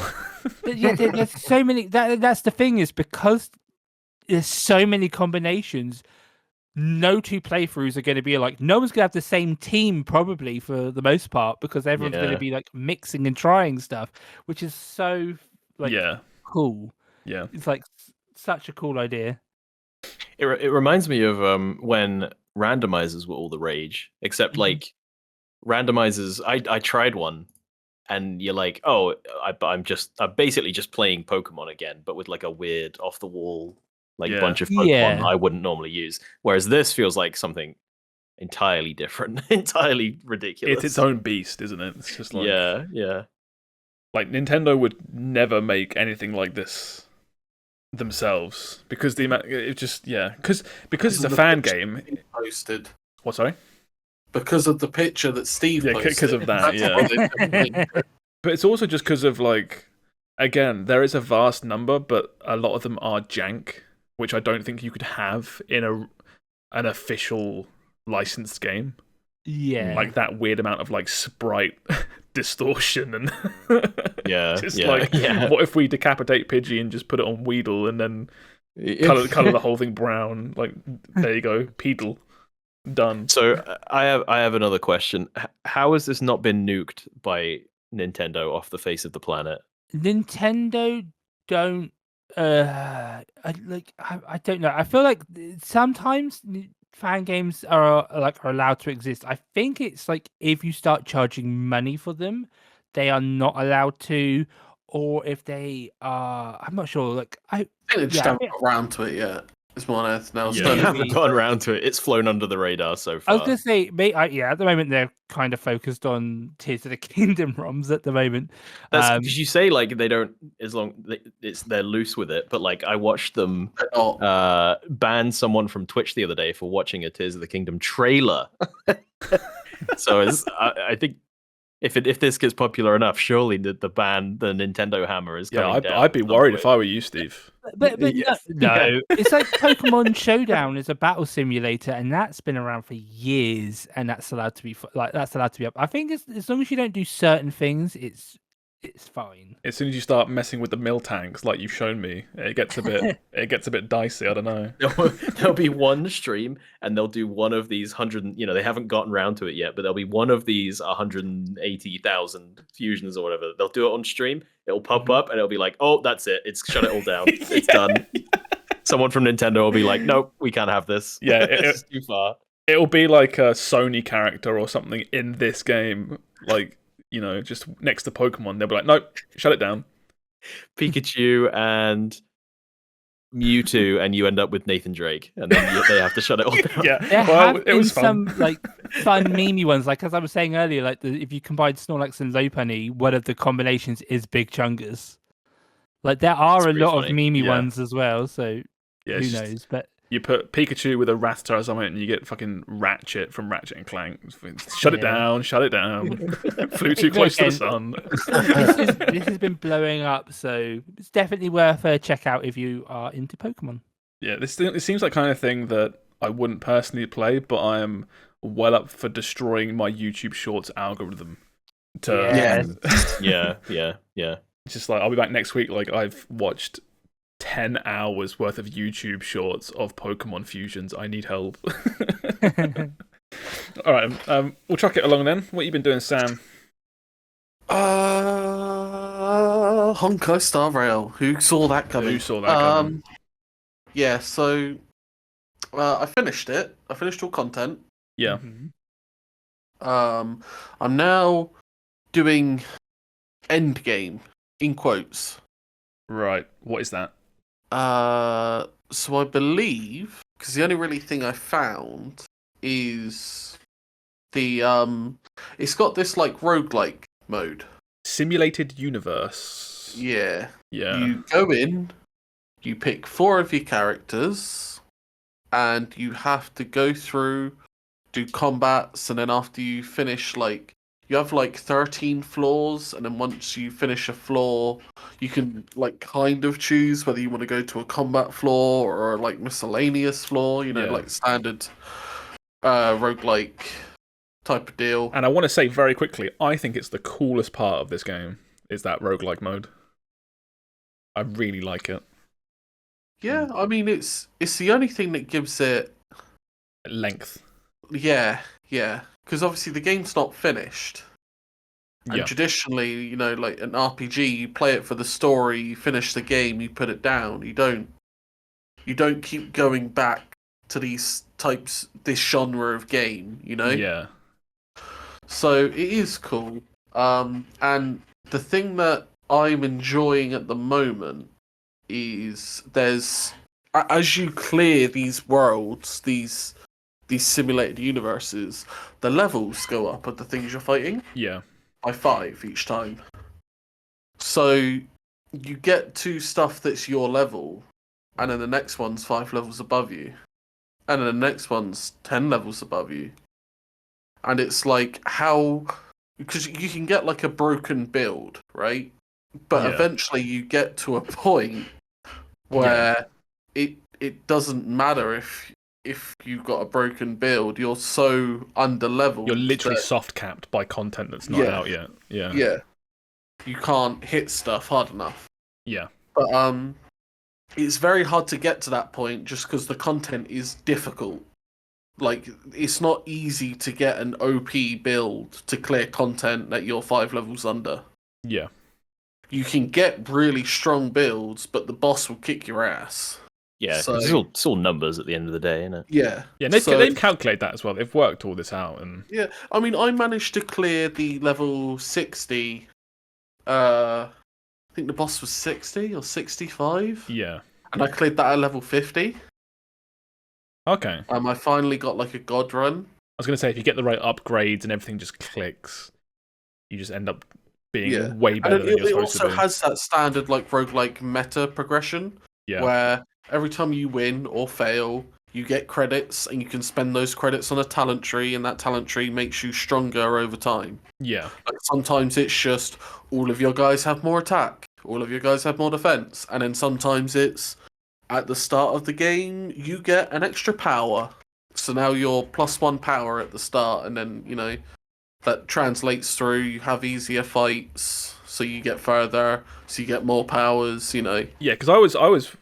Yeah, there's so many. That's the thing, is because there's so many combinations, no 2 playthroughs are going to be like, no one's going to have the same team probably for the most part, because everyone's going to be like mixing and trying stuff, which is so like... cool. Yeah, it's like such a cool idea. It reminds me of when randomizers were all the rage, except like randomizers. I tried one, and you're like, oh, I'm basically just playing Pokemon again, but with like a weird off the wall like Yeah. bunch of Pokemon Yeah. I wouldn't normally use. Whereas this feels like something entirely different, entirely ridiculous. It's its own beast, isn't it? It's just like yeah. like Nintendo would never make anything like this themselves because the amount it just because it's a fan game. Posted. What? Sorry. Because of the picture that Steve Yeah, posted. because of that. That's Yeah. why they didn't make it. But it's also just because of like, again, there is a vast number, but a lot of them are jank, which I don't think you could have in an official licensed game. Yeah. Like that weird amount of like sprite distortion and just what if we decapitate Pidgey and just put it on Weedle and then color the whole thing brown? Like there you go, Peedle. Done. So I have another question. How has this not been nuked by Nintendo off the face of the planet? Nintendo don't I don't know. I feel like sometimes fan games are allowed to exist. I think it's like if you start charging money for them, they are not allowed to, or if they are, I'm not sure. Like I think they just haven't got around to it yet. It's more on Earth now. Yeah, you haven't gotten around to it. It's flown under the radar so far. I was gonna say, at the moment they're kind of focused on Tears of the Kingdom ROMs at the moment. That's because you say like they don't, as long they're loose with it. But like I watched them ban someone from Twitch the other day for watching a Tears of the Kingdom trailer. So I think if this gets popular enough, surely the Nintendo hammer is coming down. I'd be worried if I were you, Steve. But no, it's like Pokemon Showdown is a battle simulator, and that's been around for years, and that's allowed to be up. I think as long as you don't do certain things, it's fine. As soon as you start messing with the mill tanks, like you've shown me, it gets a bit dicey. I don't know. There'll be one stream, and they'll do one of these 100. They haven't gotten around to it yet, but there'll be one of these 180,000 fusions or whatever. They'll do it on stream. It'll pop up, and it'll be like, "Oh, that's it. It's shut it all down. It's done." Someone from Nintendo will be like, "Nope, we can't have this. Yeah, it's too far." It'll be like a Sony character or something in this game, like. Just next to Pokemon, they'll be like, nope, shut it down. Pikachu and Mewtwo, and you end up with Nathan Drake, and then they have to shut it all down. Yeah, there have been some like fun memey ones, like as I was saying earlier, like if you combine Snorlax and Lopunny, one of the combinations is Big Chungus. Like there are a lot of memey ones as well, so who knows? But you put Pikachu with a Rattata or something, and you get fucking Ratchet from Ratchet and Clank. Shut it down, shut it down. Flew too close to the sun. This has been blowing up, so it's definitely worth a check out if you are into Pokemon. Yeah, it seems like kind of thing that I wouldn't personally play, but I am well up for destroying my YouTube Shorts algorithm. Yeah. It's just like I'll be back next week. Like I've watched 10 hours worth of YouTube Shorts of Pokemon fusions. I need help. All right, we'll chuck it along then. What you been doing, Sam? Honkai Star Rail. Who saw that coming? Yeah, so I finished it. I finished all content. Yeah. I'm now doing endgame in quotes. Right. What is that? So I believe, because the only really thing I found is the it's got this like roguelike mode. Simulated universe. Yeah. Yeah. You go in, you pick 4 of your characters, and you have to go through, do combats, and then after you finish, like, you have like 13 floors, and then once you finish a floor, you can like kind of choose whether you want to go to a combat floor or like miscellaneous floor, like standard roguelike type of deal. And I want to say very quickly, I think it's the coolest part of this game is that roguelike mode. I really like it. Yeah, I mean it's the only thing that gives it length. Yeah. Because obviously the game's not finished. And traditionally, like an RPG, you play it for the story, you finish the game, you put it down. You don't you don't keep going back to this genre of game, you know? Yeah. So it is cool. And the thing that I'm enjoying at the moment is as you clear these worlds, these simulated universes, the levels go up of the things you're fighting. Yeah. By 5 each time. So you get to stuff that's your level, and then the next one's 5 levels above you, and then the next one's 10 levels above you. And it's like because you can get like a broken build, right? But Yeah. eventually you get to a point where it doesn't matter if you've got a broken build. You're so under leveled. You're literally soft capped by content that's not out yet. Yeah. Yeah. You can't hit stuff hard enough. Yeah. But it's very hard to get to that point just because the content is difficult. Like, it's not easy to get an OP build to clear content that you're 5 levels under. Yeah. You can get really strong builds, but the boss will kick your ass. Yeah, So- it's all numbers at the end of the day, isn't it? Yeah. Yeah, they've So- calculated that as well. They've worked all this out, and Yeah, I mean, I managed to clear the level 60. I think the boss was 60 or 65. yeah. And I cleared that at level 50. Okay. I finally got like a god run. I was gonna say if you get the right upgrades and everything just clicks, you just end up being Yeah. way better And than you're it supposed to also be. has that standard like roguelike meta progression Yeah. where every time you win or fail, you get credits and you can spend those credits on a talent tree, and that talent tree makes you stronger over time. Yeah. Like sometimes it's just all of your guys have more attack, all of your guys have more defense, and then sometimes it's at the start of the game you get an extra power. So now you're +1 power at the start, and then, you know, that translates through. You have easier fights, so you get further, so you get more powers, you know. Yeah, because I was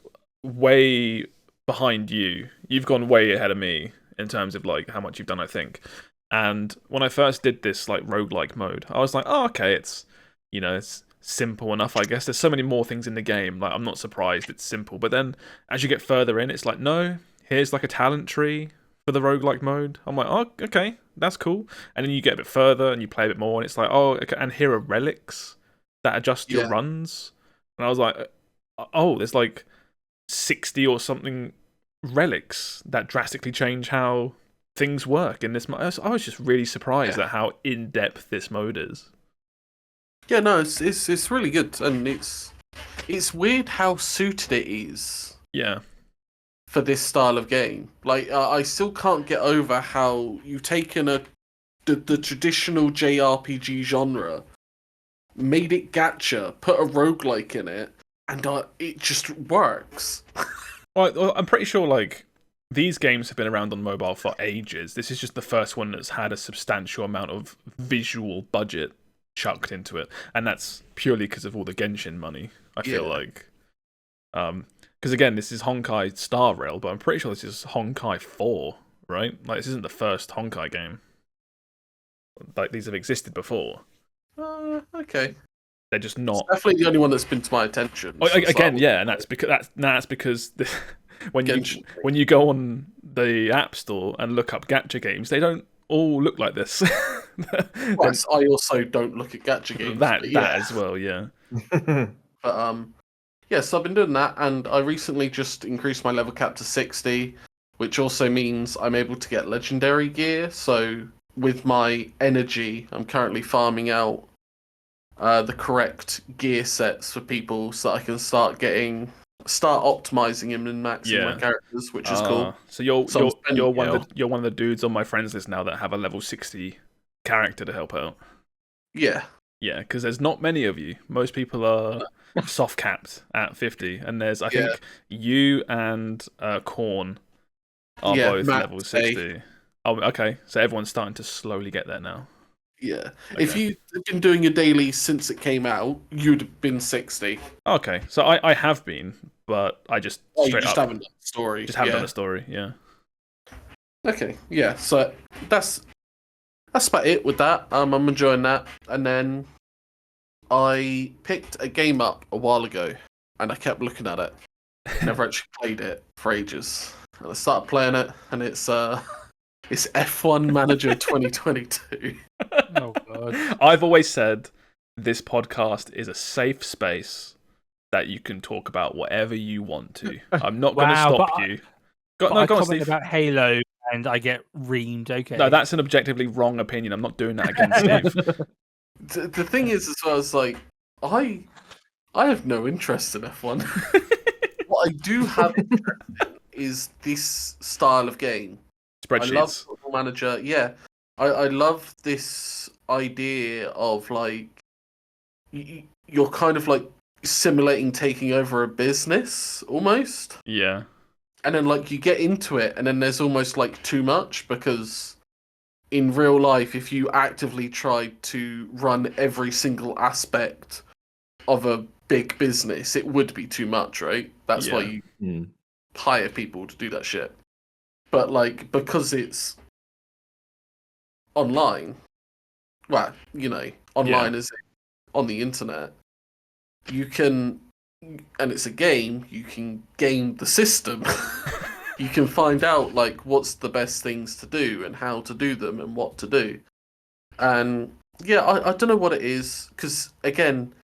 way behind you. You've gone way ahead of me in terms of like how much you've done, I think. And when I first did this like roguelike mode, I was like, oh, okay, it's simple enough, I guess. There's so many more things in the game. Like, I'm not surprised it's simple. But then as you get further in, it's like, no, here's like a talent tree for the roguelike mode. I'm like, oh, okay, that's cool. And then you get a bit further and you play a bit more, and it's like, oh, okay, and here are relics that adjust your runs. And I was like, oh, there's like 60 or something relics that drastically change how things work in this mode. I was just really surprised at how in-depth this mode is. Yeah, no, it's really good, and it's weird how suited it is. Yeah. For this style of game, like I still can't get over how you've taken the traditional JRPG genre, made it gacha, put a roguelike in it, and it just works. Well, I'm pretty sure like these games have been around on mobile for ages. This is just the first one that's had a substantial amount of visual budget chucked into it, and that's purely because of all the Genshin money. I feel like, because again, this is Honkai Star Rail, but I'm pretty sure this is Honkai 4, right? Like, this isn't the first Honkai game. Like, these have existed before. Okay. They're just not. It's definitely the only one that's been to my attention. Again, yeah, and that's because when you go on the App Store and look up gacha games, they don't all look like this. Yes, I also don't look at gacha games. That as well, yeah. But yeah, so I've been doing that, and I recently just increased my level cap to 60, which also means I'm able to get legendary gear. So with my energy, I'm currently farming out the correct gear sets for people, so that I can start optimizing them and maxing my characters, which is cool. So you're one of the dudes on my friends list now that have a level 60 character to help out. Yeah. Yeah, because there's not many of you. Most people are soft capped at 50, and there's I think you and Korn are both level 60. Oh, okay. So everyone's starting to slowly get there now. Yeah. Okay. If you've been doing your daily since it came out, you'd have been 60. Okay. So I have been, but I just straight just up haven't done the story. Just haven't done the story, yeah. Okay, yeah. So that's about it with that. I'm enjoying that. And then I picked a game up a while ago, and I kept looking at it. Never actually played it for ages. And I started playing it, and it's F1 Manager 2022. Oh god. I've always said this podcast is a safe space that you can talk about whatever you want to. I'm not going to Wow, stop but you. But No, I go on, comment Steve. about Halo and I get reamed. Okay. No, that's an objectively wrong opinion. I'm not doing that against Steve. The thing is, as well, is like I have no interest in F1. What I do have interest in is this style of game. Spreadsheets. I love Football Manager. Yeah, I love this idea of like you're kind of like simulating taking over a business almost. Yeah. And then like you get into it, and then there's almost like too much, because in real life, if you actively tried to run every single aspect of a big business, it would be too much, right? That's why you hire people to do that shit. But like, because it's online, well, online is on the internet, you can, and it's a game, you can game the system. You can find out like what's the best things to do and how to do them and what to do. And yeah, I don't know what it is, because again,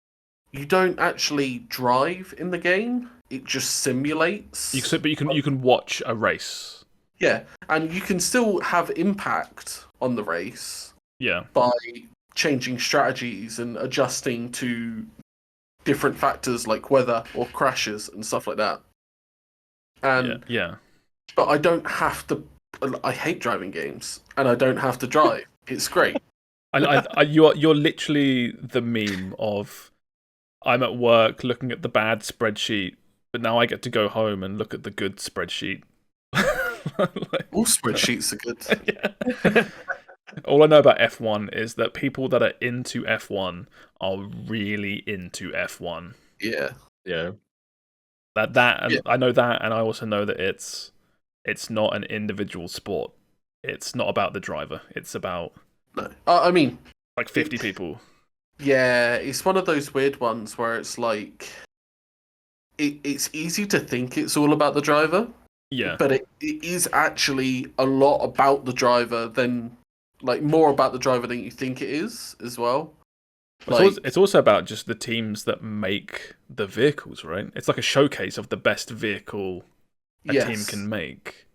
you don't actually drive in the game. It just simulates. But you can watch a race. Yeah, and you can still have impact on the race. Yeah. By changing strategies and adjusting to different factors like weather or crashes and stuff like that. And yeah. But I don't have to. I hate driving games, and I don't have to drive. It's great. You're literally the meme of I'm at work looking at the bad spreadsheet, but now I get to go home and look at the good spreadsheet. All spreadsheets are good. Yeah. All I know about F1 is that people that are into F1 are really into F1. Yeah. I know that, and I also know that it's not an individual sport. It's not about the driver. It's about I mean, like 50 people. Yeah, it's one of those weird ones where it's like it's easy to think it's all about the driver. Yeah. But it is actually a lot about the driver than more about the driver than you think it is as well. It's also about just the teams that make the vehicles, right? It's like a showcase of the best vehicle a team can make.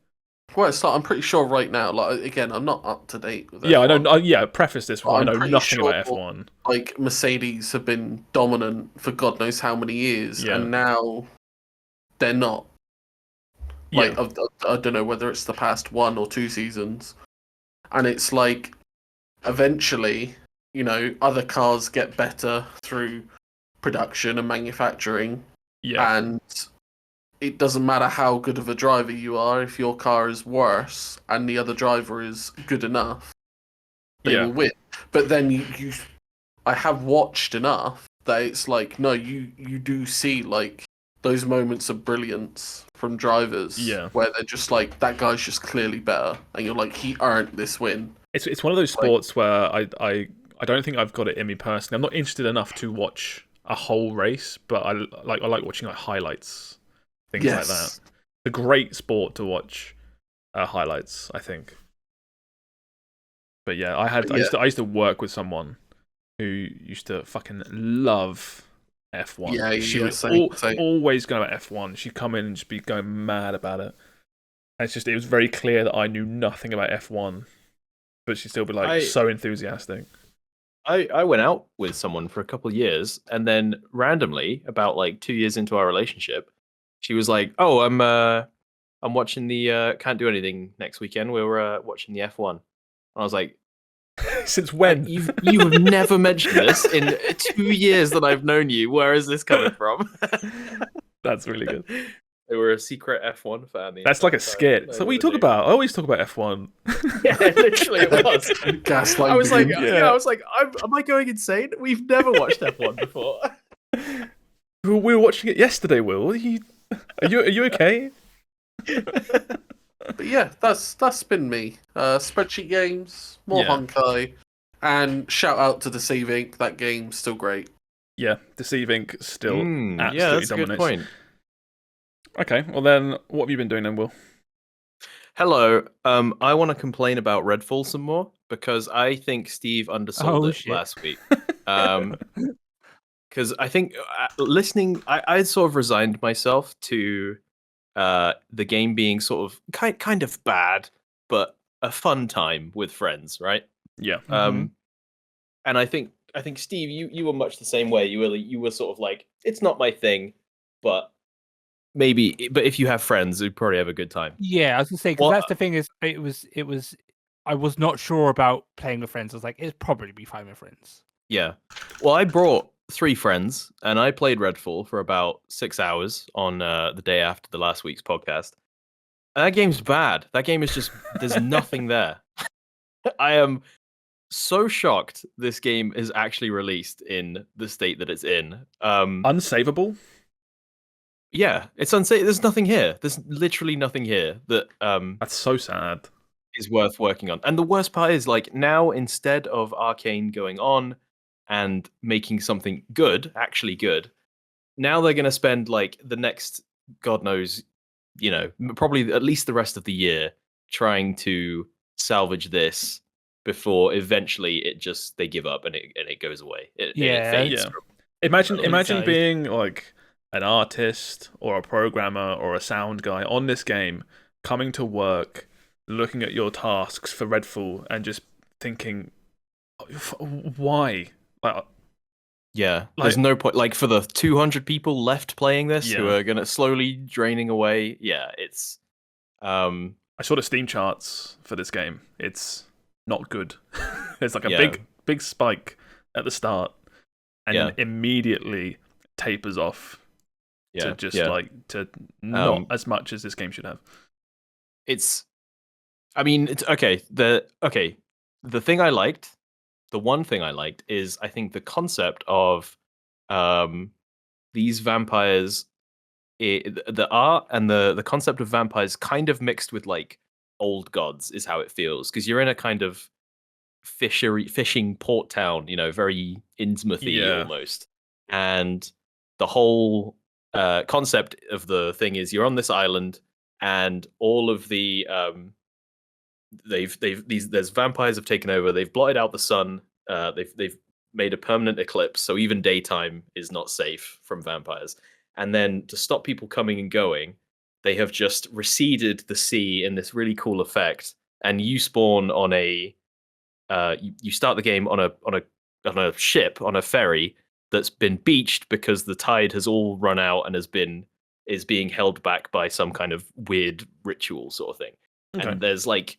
Well, I'm pretty sure right now, again, I'm not up to date with F1. Yeah, I know. Preface this with I know nothing about F1. Like Mercedes have been dominant for God knows how many years, and now they're not. I don't know whether it's the past 1 or 2 seasons, and it's like eventually, other cars get better through production and manufacturing, and it doesn't matter how good of a driver you are. If your car is worse and the other driver is good enough, they will win. But then I have watched enough that it's like, no, you do see like those moments of brilliance from drivers where they're just like, that guy's just clearly better, and you're like, he earned this win. It's one of those sports where I don't think I've got it in me personally. I'm not interested enough to watch a whole race, but I like watching highlights, things like that. It's a great sport to watch highlights, I think. But yeah, I used to work with someone who used to fucking love F1. Yeah, she was always going about F1. She'd come in and just be going mad about it. And it was very clear that I knew nothing about F1, but she'd still be like so enthusiastic. I went out with someone for a couple of years, and then randomly, about 2 years into our relationship, she was like, "Oh, I'm watching the can't do anything next weekend. We're watching the F1." And I was like, "Since when? You have never mentioned this in 2 years that I've known you. Where is this coming from?" That's really good. They were a secret F1 fan. That's like a skit. So what you talk about? I always talk about F1. Yeah, literally it was. Gaslighting. I was like, I was like, am I going insane? We've never watched F1 before. We were watching it yesterday, Will. Are you okay? But yeah, that's been me. Spreadsheet games, more Honkai, and shout out to Deceive Inc. That game's still great. Yeah, Deceive Inc. still absolutely that's dominates. a good point. Okay, well then, what have you been doing then, Will? Hello. I want to complain about Redfall some more because I think Steve undersold Oh, it shit. last week. Because I think listening, I sort of resigned myself to the game being sort of kind of bad, but a fun time with friends, right? Yeah. And I think Steve, you were much the same way. You were sort of like, it's not my thing, but but if you have friends, you'd probably have a good time. Yeah, I was gonna say because Well, that's the thing is it was I was not sure about playing with friends. I was like, it'd probably be fine with friends. yeah. Well, I brought 3 friends and I played Redfall for about 6 hours on the day after the last week's podcast. And that game's bad. That game is just there's nothing there. I am so shocked this game is actually released in the state that it's in. Unsavable? Yeah, it's unsafe. There's nothing here. There's literally nothing here that That's so sad. is worth working on. And the worst part is, like, now instead of Arcane going on and making something good, actually good, now they're going to spend like the next, God knows, probably at least the rest of the year trying to salvage this before eventually they give up and it goes away. It fades. Yeah. Imagine dies. being like an artist or a programmer or a sound guy on this game, coming to work, looking at your tasks for Redfall, and just thinking, why? Yeah, there's no point. Like, for the 200 people left playing this who are gonna slowly draining away. Yeah, it's. I saw the Steam charts for this game. It's not good. There's like a big spike at the start, and then immediately tapers off to just to not as much as this game should have. It's. I mean, it's okay. The thing I liked. The one thing I liked is I think the concept of these vampires, the art and the concept of vampires kind of mixed with like old gods is how it feels, because you're in a kind of fishing port town, very Innsmouthy almost, and the whole concept of the thing is you're on this island and all of the there's vampires have taken over. They've blotted out the sun. They've made a permanent eclipse, so even daytime is not safe from vampires. And then to stop people coming and going, they have just receded the sea in this really cool effect. And you spawn on a you start the game on a ship, on a ferry that's been beached because the tide has all run out and is being held back by some kind of weird ritual sort of thing. Okay. And there's like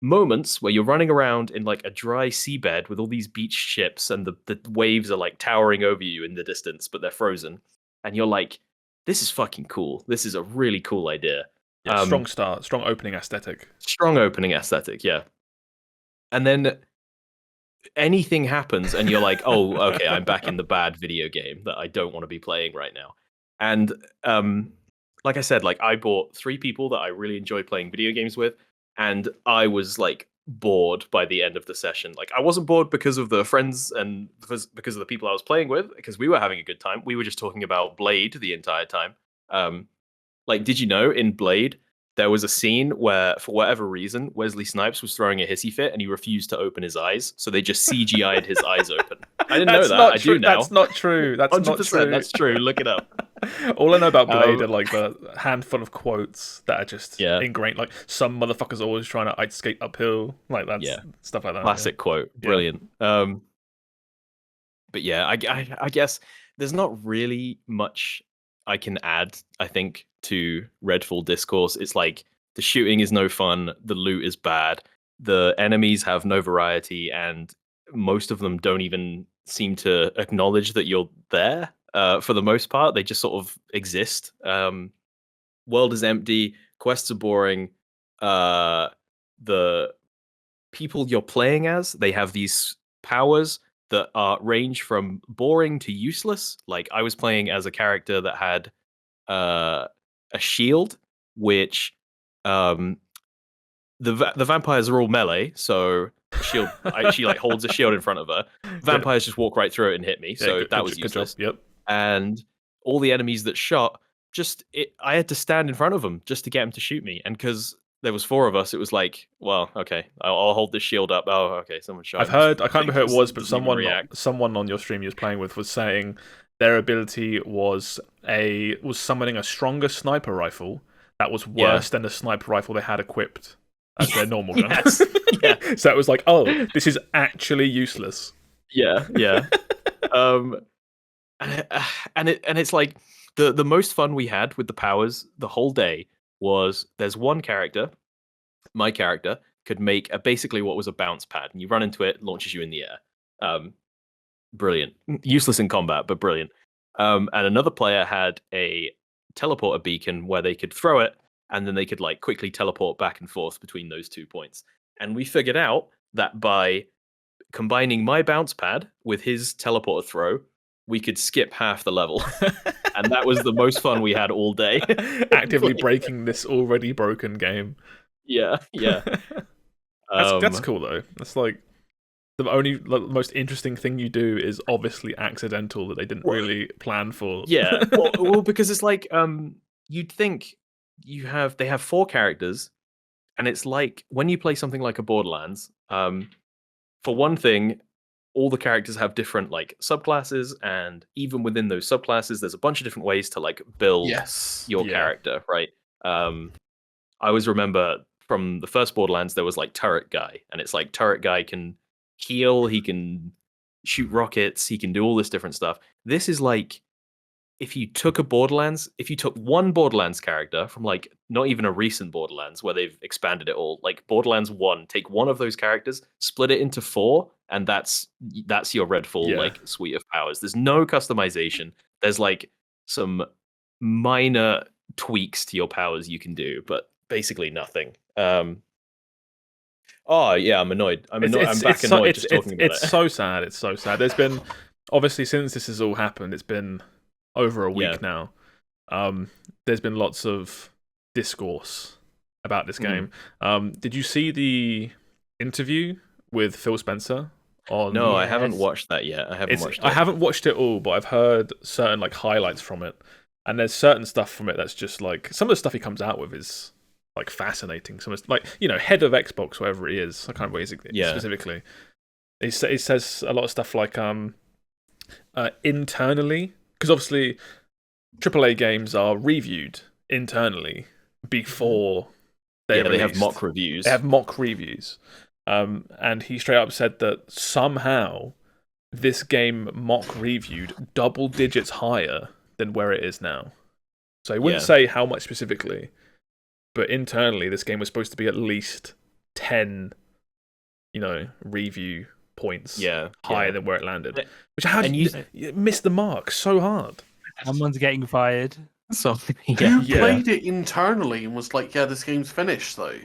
moments where you're running around in like a dry seabed with all these beach ships and the waves are like towering over you in the distance, but they're frozen. And you're like, this is fucking cool. This is a really cool idea. Yeah, strong start, strong opening aesthetic. Strong opening aesthetic, yeah. And then anything happens and you're like, oh, okay, I'm back in the bad video game that I don't want to be playing right now. And like I said, like I bought 3 people that I really enjoy playing video games with. And I was like bored by the end of the session. Like I wasn't bored because of the friends and because of the people I was playing with, because we were having a good time. We were just talking about Blade the entire time. Like, did you know in Blade there was a scene where, for whatever reason, Wesley Snipes was throwing a hissy fit and he refused to open his eyes, so they just CGI'd his eyes open. I didn't know that. I do now. That's not true. That's 100%. Not true. That's true. Look it up. All I know about Blade are like the handful of quotes that are just ingrained. Like, some motherfucker's always trying to ice skate uphill. Like, that's stuff like that. Classic quote. Brilliant. But yeah, I guess there's not really much I can add, I think, to Redfall discourse. It's like the shooting is no fun, the loot is bad, the enemies have no variety, and most of them don't even seem to acknowledge that you're there. For the most part, they just sort of exist. World is empty, quests are boring. The people you're playing as, they have these powers that range from boring to useless. Like, I was playing as a character that had a shield, which the vampires are all melee, so the shield she like holds a shield in front of her. Vampires just walk right through it and hit me, so that was useless. Yep. And all the enemies that shot I had to stand in front of him just to get him to shoot me, and because there was 4 of us, it was like, well, okay, I'll hold this shield up. Oh, okay, someone shot. I've heard, I can't remember who it was, but Doesn't even react. someone on your stream you was playing with was saying their ability was summoning a stronger sniper rifle that was worse than the sniper rifle they had equipped as their normal gun. Yes. Yeah. So it was like, oh, this is actually useless. Yeah. And it's like the most fun we had with the powers the whole day was there's one character, my character, could make basically what was a bounce pad, and you run into it, launches you in the air. Brilliant. Useless in combat, but brilliant. And another player had a teleporter beacon where they could throw it, and then they could like quickly teleport back and forth between those 2 points. And we figured out that by combining my bounce pad with his teleporter throw, we could skip half the level. And that was the most fun we had all day. Actively breaking this already broken game. Yeah. That's cool though. That's like the only most interesting thing you do is obviously accidental that they didn't really plan for. Yeah. Well, because it's like you'd think they have 4 characters, and it's like when you play something like a Borderlands, for one thing, all the characters have different like subclasses, and even within those subclasses, there's a bunch of different ways to like build your character, right? I always remember from the first Borderlands, there was like Turret Guy, and it's like Turret Guy can heal, he can shoot rockets, he can do all this different stuff. This is like if you took one Borderlands character from like not even a recent Borderlands where they've expanded it all, like Borderlands 1, take one of those characters, split it into 4, and that's your Redfall like suite of powers. There's no customization. There's like some minor tweaks to your powers you can do, but basically nothing. Oh yeah, I'm annoyed. I'm annoyed. I'm back annoyed just talking about it. It's so sad. It's so sad. There's been obviously since this has all happened, it's been over a week now. There's been lots of discourse about this game. Did you see the interview with Phil Spencer? No, I haven't watched that yet. I haven't watched it all, but I've heard certain like highlights from it, and there's certain stuff from it that's just like some of the stuff he comes out with is like fascinating. Some of like head of Xbox, whatever it is. I can't remember specifically. He says a lot of stuff like internally. Because obviously, AAA games are reviewed internally before they have mock reviews. They have mock reviews. And he straight up said that somehow this game mock reviewed double digits higher than where it is now. So he wouldn't say how much specifically, but internally this game was supposed to be at least 10, review points higher than where it landed. Which you missed the mark so hard. Someone's getting fired. Who played it internally and was like, "Yeah, this game's finished," though?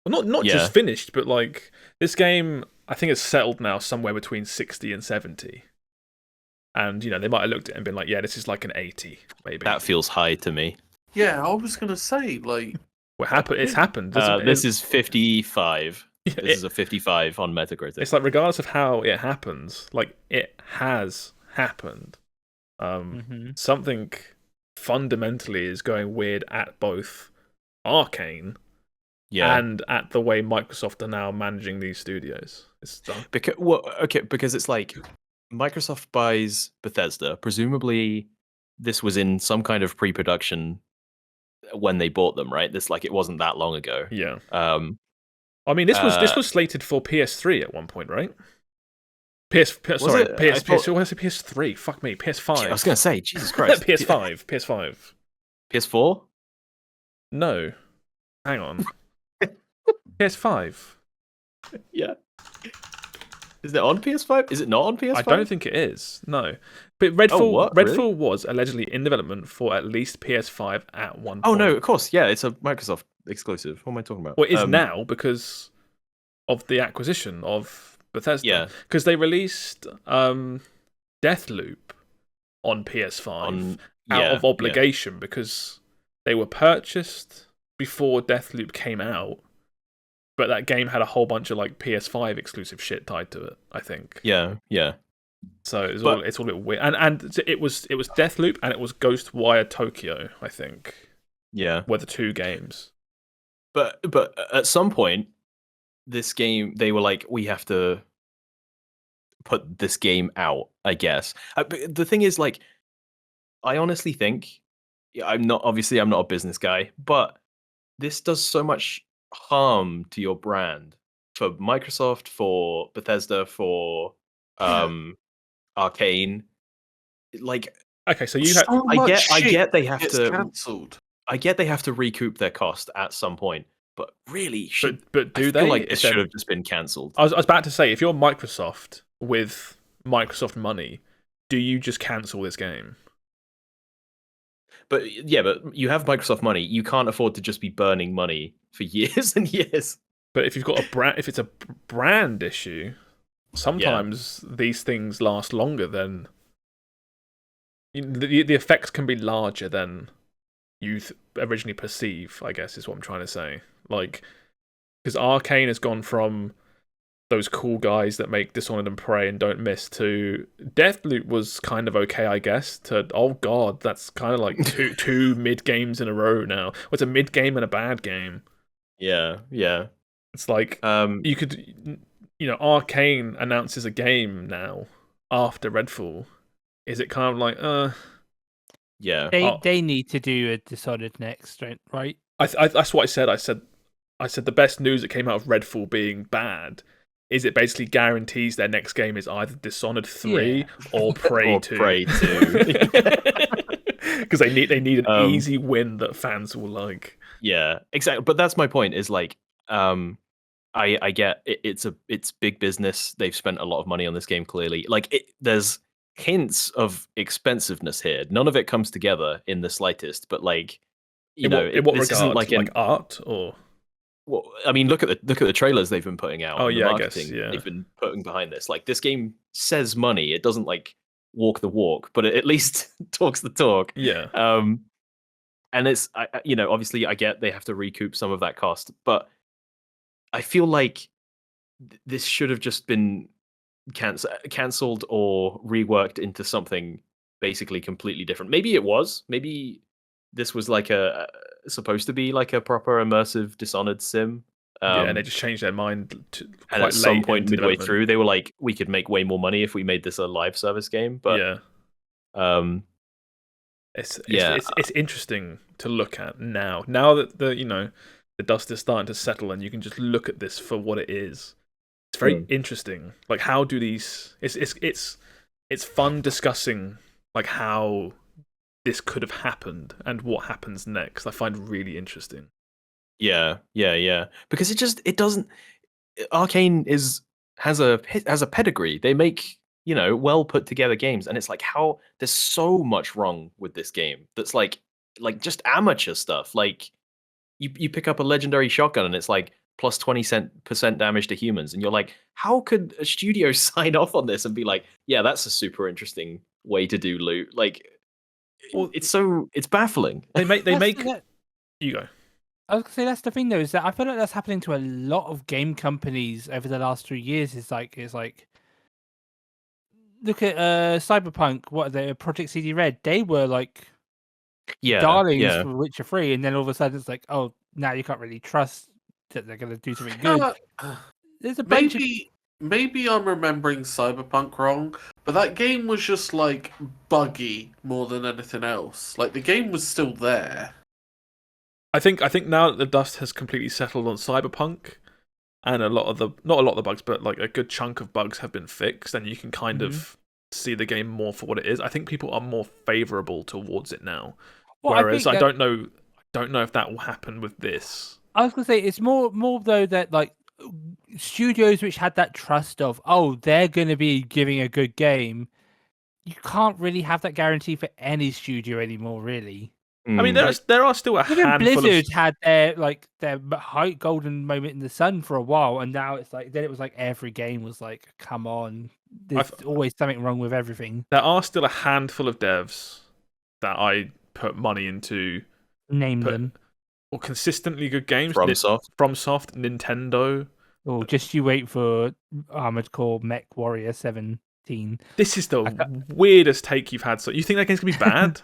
Well, not just finished, but like this game, I think it's settled now somewhere between 60 and 70. And they might have looked at it and been like, "Yeah, this is like an 80, maybe." That feels high to me. Yeah, I was gonna say like, it's happened. This is 55. This is a 55 on Metacritic. It's like regardless of how it happens, like it has happened. Something fundamentally is going weird at both Arcane and at the way Microsoft are now managing these studios. It's done. Because it's like Microsoft buys Bethesda. Presumably, this was in some kind of pre-production when they bought them, right? It wasn't that long ago. Yeah. I mean, this was slated for PS3 at one point, right? PS3. Fuck me, PS5. I was gonna say, Jesus Christ. PS5. PS4? No. Hang on. PS5. Yeah. Is it on PS5? Is it not on PS5? I don't think it is. No. But Redfall was allegedly in development for at least PS5 at one point. Oh no, of course. Yeah, it's a Microsoft exclusive. What am I talking about? Well, it is now because of the acquisition of Bethesda. Yeah. Because they released Deathloop on PS5 out of obligation because they were purchased before Deathloop came out. But that game had a whole bunch of like PS5 exclusive shit tied to it, I think. Yeah. So it's all a bit weird. And it was Deathloop and it was Ghostwire Tokyo, I think. Yeah. Were the two games. But at some point, this game, they were like, we have to put this game out, I guess. But the thing is, like, I honestly think, I'm not a business guy, but this does so much harm to your brand for Microsoft, for Bethesda, for Arcane. Like, okay, so you I get they have to cancelled. I get they have to recoup their cost at some point, but really, but do I they? feel like this should have just been cancelled. I was about to say, if you're Microsoft with Microsoft money, do you just cancel this game? But yeah, but you have Microsoft money. You can't afford to just be burning money for years and years. But if you've got a brand, if it's a brand issue, sometimes these things last longer than the effects can be larger than you originally perceive, I guess is what I'm trying to say. Like, because Arcane has gone from those cool guys that make Dishonored and Prey and Don't Miss to Deathloop was kind of okay, I guess, to, oh god, that's kind of like two mid games in a row now. It's a mid game and a bad game. Yeah. It's like, you could, Arcane announces a game now after Redfall. Is it kind of like, yeah. They need to do a Dishonored next, right? That's what I said. I said the best news that came out of Redfall being bad is it basically guarantees their next game is either Dishonored 3 or Prey 2. Prey 2. Because they need an easy win that fans will like. Yeah, exactly. But that's my point. Is like, I get it's big business. They've spent a lot of money on this game. Clearly, like there's hints of expensiveness here. None of it comes together in the slightest. But like, in what regard? Isn't like art or. Well, I mean, look at the trailers they've been putting out. Oh yeah, I guess they've been putting behind this. Like, this game says money. It doesn't like walk the walk, but it at least talks the talk. Yeah. And it's obviously I get they have to recoup some of that cost, but I feel like this should have just been cancelled or reworked into something basically completely different. Maybe it was. Maybe this was like supposed to be like a proper immersive Dishonored sim. And they just changed their mind. And at some point midway through, they were like, "We could make way more money if we made this a live service game." But it's interesting to look at now. Now that the dust is starting to settle, and you can just look at this for what it is. It's very interesting. Like, how do these? It's fun discussing like how this could have happened and what happens next. I find really interesting. Yeah. Because it doesn't. Arcane has a pedigree. They make well put together games, and it's like, how there's so much wrong with this game. That's like just amateur stuff. Like you pick up a legendary shotgun, and it's like plus 20% damage to humans, and you're like, how could a studio sign off on this and be like, yeah, that's a super interesting way to do loot? Like. Well, it's baffling. They make you go. I was gonna say that's the thing though, is that I feel like that's happening to a lot of game companies over the last 3 years. It's like look at Cyberpunk, what are they, Project CD Red, they were like darlings for Witcher 3, and then all of a sudden it's like, oh, now you can't really trust that they're gonna do something good. There's a bunch Maybe I'm remembering Cyberpunk wrong, but that game was just like buggy more than anything else. Like, the game was still there. I think now that the dust has completely settled on Cyberpunk, and not a lot of the bugs, but like a good chunk of bugs have been fixed, and you can kind of see the game more for what it is. I think people are more favorable towards it now. Whereas I don't know if that will happen with this. I was gonna say it's more though that like studios which had that trust of, oh, they're going to be giving a good game, you can't really have that guarantee for any studio anymore, really. I mean, there are still a handful. Blizzard had their high golden moment in the sun for a while, and now it's like, then it was like every game was like, come on, there's always something wrong with everything. There are still a handful of devs that I put money into. Name them. Or consistently good games. FromSoft, Nintendo. Or just you wait for Armored Core Mech Warrior 7 2016. This is the weirdest take you've had. So you think that game's gonna be bad?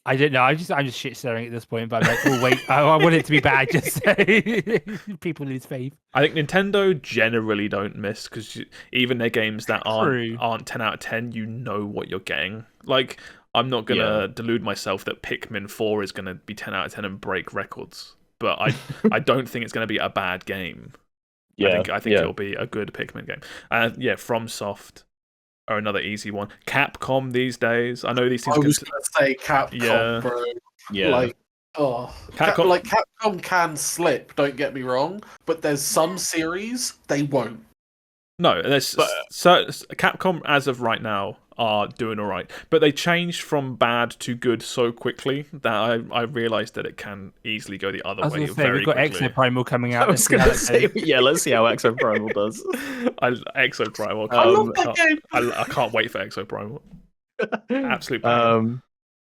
I don't know. I'm just shit staring at this point. But I'm like, oh wait, I want it to be bad. Just so people lose faith. I think Nintendo generally don't miss because even their games that aren't 10 out of 10, you know what you're getting. Like, I'm not gonna delude myself that Pikmin 4 is gonna be 10 out of 10 and break records, but I don't think it's gonna be a bad game. I think it'll be a good Pikmin game. FromSoft are another easy one. Capcom these days. I know these things. I was going to say Capcom, bro. Yeah. Capcom can slip. Don't get me wrong, but there's some series they won't. No, Capcom as of right now are doing all right, but they changed from bad to good so quickly that I realised that it can easily go the other way very we've got quickly. Exoprimal coming out. Let's say, let's see how Exoprimal does. Exoprimal. I love that game. I can't wait for Exoprimal. Absolute pain.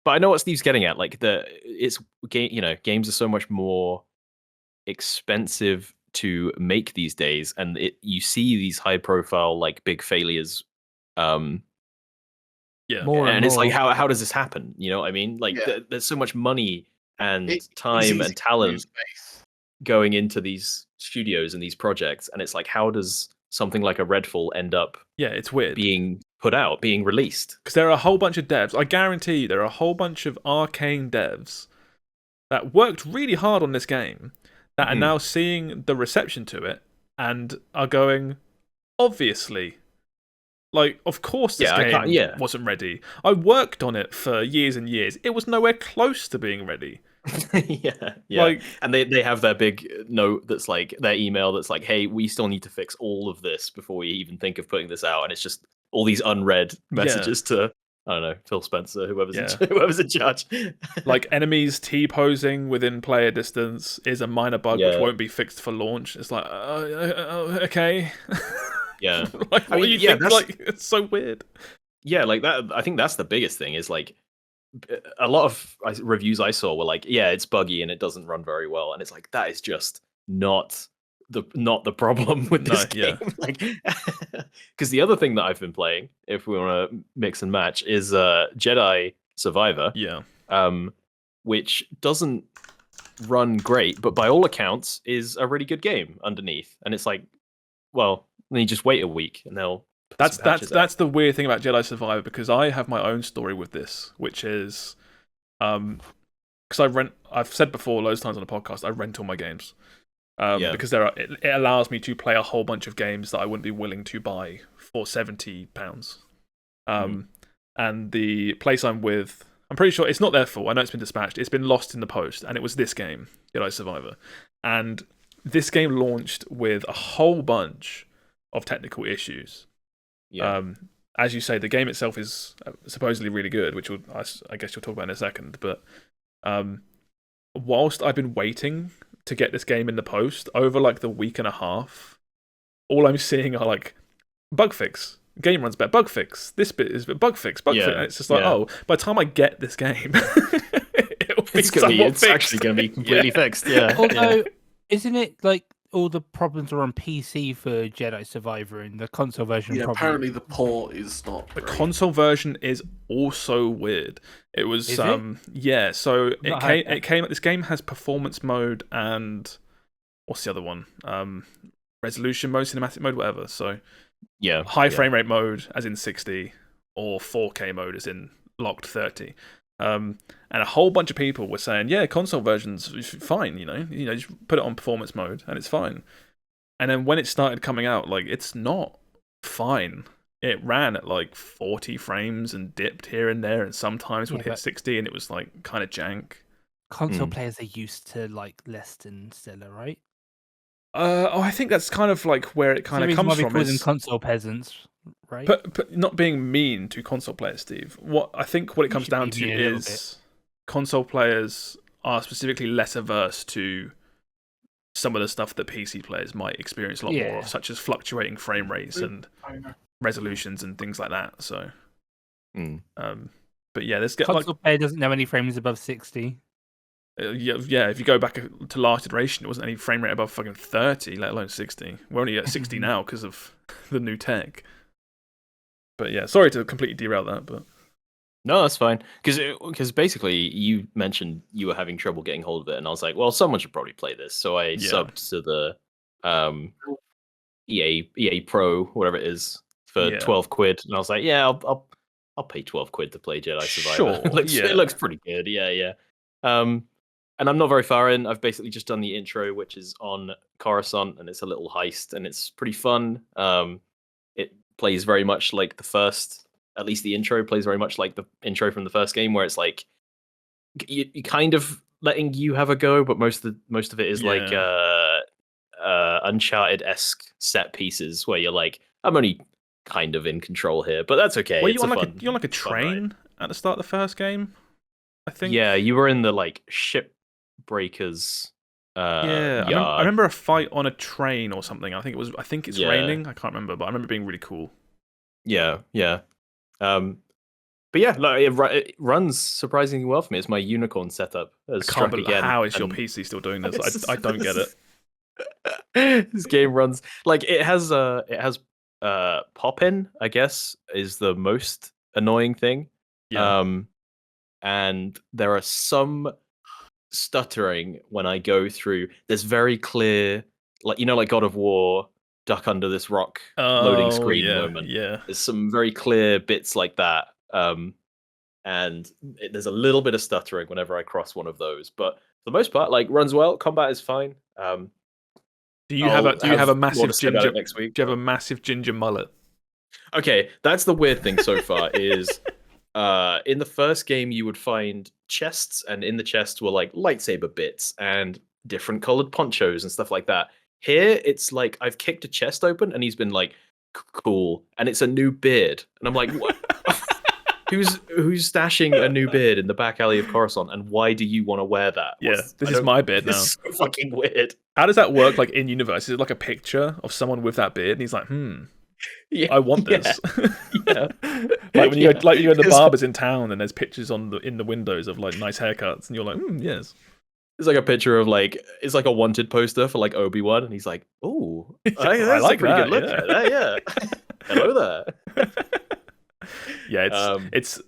But I know what Steve's getting at. Like games are so much more expensive to make these days, and you see these high-profile, like, big failures. It's like, how does this happen? You know what I mean? Like, there's so much money and time and talent going into these studios and these projects, and it's like, how does something like a Redfall end up? Yeah, it's weird being put out, being released. Because there are a whole bunch of devs. I guarantee you, there are a whole bunch of Arcane devs that worked really hard on this game that are now seeing the reception to it and are going, obviously. Like, of course this game wasn't ready. I worked on it for years and years. It was nowhere close to being ready. Yeah. Like, and they have their big note that's like, their email that's like, hey, we still need to fix all of this before we even think of putting this out. And it's just all these unread messages to, I don't know, Phil Spencer, whoever's in charge. Like, enemies T-posing within player distance is a minor bug which won't be fixed for launch. It's like, okay. Yeah. Like, what do you think? Like, it's so weird. Yeah, like that. I think that's the biggest thing is like a lot of reviews I saw were like, yeah, it's buggy and it doesn't run very well. And it's like, that is just not the problem with this game. Like, because the other thing that I've been playing, if we want to mix and match, is Jedi Survivor. Yeah. Which doesn't run great, but by all accounts is a really good game underneath. And it's like, well, then you just wait a week and they'll. That's the weird thing about Jedi Survivor, because I have my own story with this, which is, because I've said before loads of times on the podcast, I rent all my games, because it allows me to play a whole bunch of games that I wouldn't be willing to buy for £70. And the place I'm with, I'm pretty sure it's not their fault. I know it's been dispatched. It's been lost in the post, and it was this game, Jedi Survivor, and this game launched with a whole bunch of technical issues. Yeah. As you say, the game itself is supposedly really good, which I guess you'll talk about in a second. But whilst I've been waiting to get this game in the post over like the week and a half, all I'm seeing are like bug fix, game runs better, bug fix, this bit is bug fix, bug fix. And it's just like, oh, by the time I get this game, it's actually going to be completely fixed. Yeah. Although, isn't it like all the problems are on PC for Jedi Survivor and the console version? Yeah, apparently the port is not. The console version is also weird. It was yeah. So it came. This game has performance mode and what's the other one? Resolution mode, cinematic mode, whatever. So high frame rate mode as in 60, or 4K mode as in locked 30. And a whole bunch of people were saying, yeah, console version's fine, you know, just put it on performance mode and it's fine. And then when it started coming out, like, it's not fine. It ran at like 40 frames and dipped here and there, and sometimes would hit 60, and it was like kind of jank. Console players are used to like less than stellar, right? I think that's kind of like where it kind of comes from. Is console peasants, right? But not being mean to console players, Steve. What it comes down to is console players are specifically less averse to some of the stuff that PC players might experience a lot more of, such as fluctuating frame rates and resolutions and things like that. So, but yeah, this console player doesn't know any frames above 60. Yeah, if you go back to last iteration, it wasn't any frame rate above fucking 30, let alone 60. We're only at 60 now because of the new tech. But yeah, sorry to completely derail that, but No, that's fine. Because basically you mentioned you were having trouble getting hold of it, and I was like, well, someone should probably play this. So I subbed to the EA Pro, whatever it is, for £12, and I was like, yeah, I'll pay £12 to play Jedi Survivor. Sure, It looks pretty good. Yeah. And I'm not very far in. I've basically just done the intro, which is on Coruscant, and it's a little heist, and it's pretty fun. It plays very much like the first, at least the intro plays very much like the intro from the first game, where it's like you kind of letting you have a go, but most of it is like Uncharted-esque set pieces where you're like, I'm only kind of in control here, but that's okay. Well, you're on like a train at the start of the first game, I think. Yeah, you were in the like shipbreakers. I remember a fight on a train or something. I think it's raining. I can't remember, but I remember being really cool. Yeah. But yeah, like, it runs surprisingly well for me. It's my unicorn setup. I can't believe how is your PC still doing this? I don't get it. This game runs like it has pop-in, I guess, is the most annoying thing. Yeah. And there are some stuttering when I go through. There's very clear, like like God of War, duck under this rock loading screen moment. Yeah. There's some very clear bits like that. And there's a little bit of stuttering whenever I cross one of those, but for the most part, like, runs well. Combat is fine. Do you have a massive ginger next week? Do you have a massive ginger mullet? Okay, that's the weird thing so far. Is in the first game you would find chests, and in the chests were like lightsaber bits and different colored ponchos and stuff like that. Here it's like I've kicked a chest open and he's been like, cool, and it's a new beard, and I'm like, what? Who's stashing a new beard in the back alley of Coruscant, and why do you want to wear that? This is my beard now. This is so fucking weird. How does that work, like, in universe? Is it like a picture of someone with that beard, and he's like, I want this. Yeah. Like when you go in the barbers in town, and there's pictures in the windows of like nice haircuts, and you're like, yes. It's like a picture of like, it's like a wanted poster for like Obi-Wan, and he's like, oh, I like a pretty that. Good look. Yeah. Hello there. Yeah, it's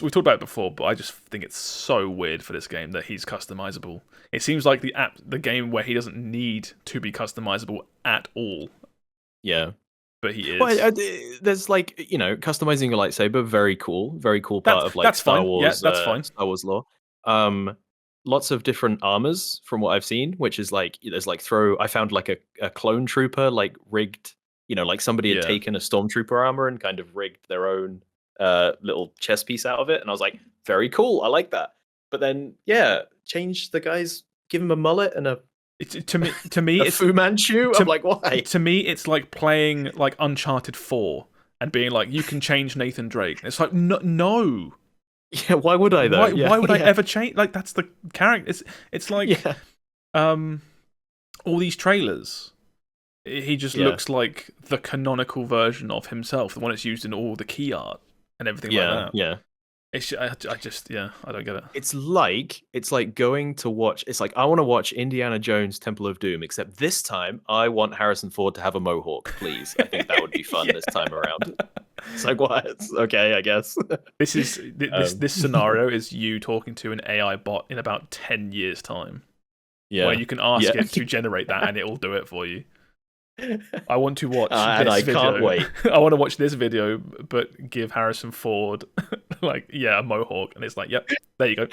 we've talked about it before, but I just think it's so weird for this game that he's customizable. It seems like the game where he doesn't need to be customizable at all. Yeah. But he is. Well, there's like, customizing your lightsaber, very cool part of like Star Wars. Yeah, that's fine. Star Wars lore. Lots of different armors from what I've seen, which is like, there's like I found like a clone trooper like rigged, like somebody had taken a stormtrooper armor and kind of rigged their own little chest piece out of it, and I was like, very cool, I like that. But then change the guys, give him a mullet and to me it's Fu Manchu. I'm like, why? To me it's like playing like Uncharted 4 and being like, you can change Nathan Drake. It's like, no. Yeah, why would I though? Why would I ever change? Like, that's the character. It's like all these trailers. He just looks like the canonical version of himself, the one that's used in all the key art and everything like that. Yeah. I don't get it. It's like going to watch. It's like, I want to watch Indiana Jones Temple of Doom, except this time I want Harrison Ford to have a mohawk, please. I think that would be fun this time around. It's like, what? Okay, I guess. This scenario is you talking to an AI bot in about 10 years' time. Yeah. Where you can ask it to generate that and it will do it for you. I want to watch this and I video. can't wait. I want to watch this video, but give Harrison Ford a mohawk, and it's like, yep, there you go.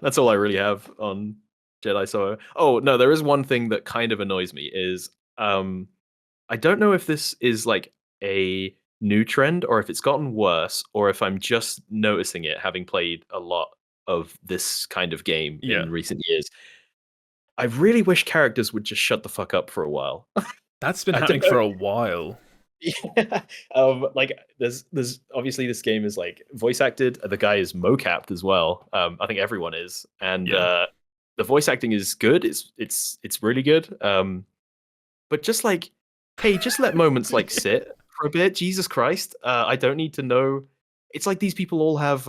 That's all I really have on Jedi Solo. Oh no, there is one thing that kind of annoys me is I don't know if this is like a new trend or if it's gotten worse or if I'm just noticing it having played a lot of this kind of game in recent years. I really wish characters would just shut the fuck up for a while. That's been happening for a while. Yeah. Like there's obviously this game is like voice acted. The guy is mocapped as well. I think everyone is, and the voice acting is good. It's really good. But just like, hey, just let moments like sit for a bit. Jesus Christ. I don't need to know. It's like these people all have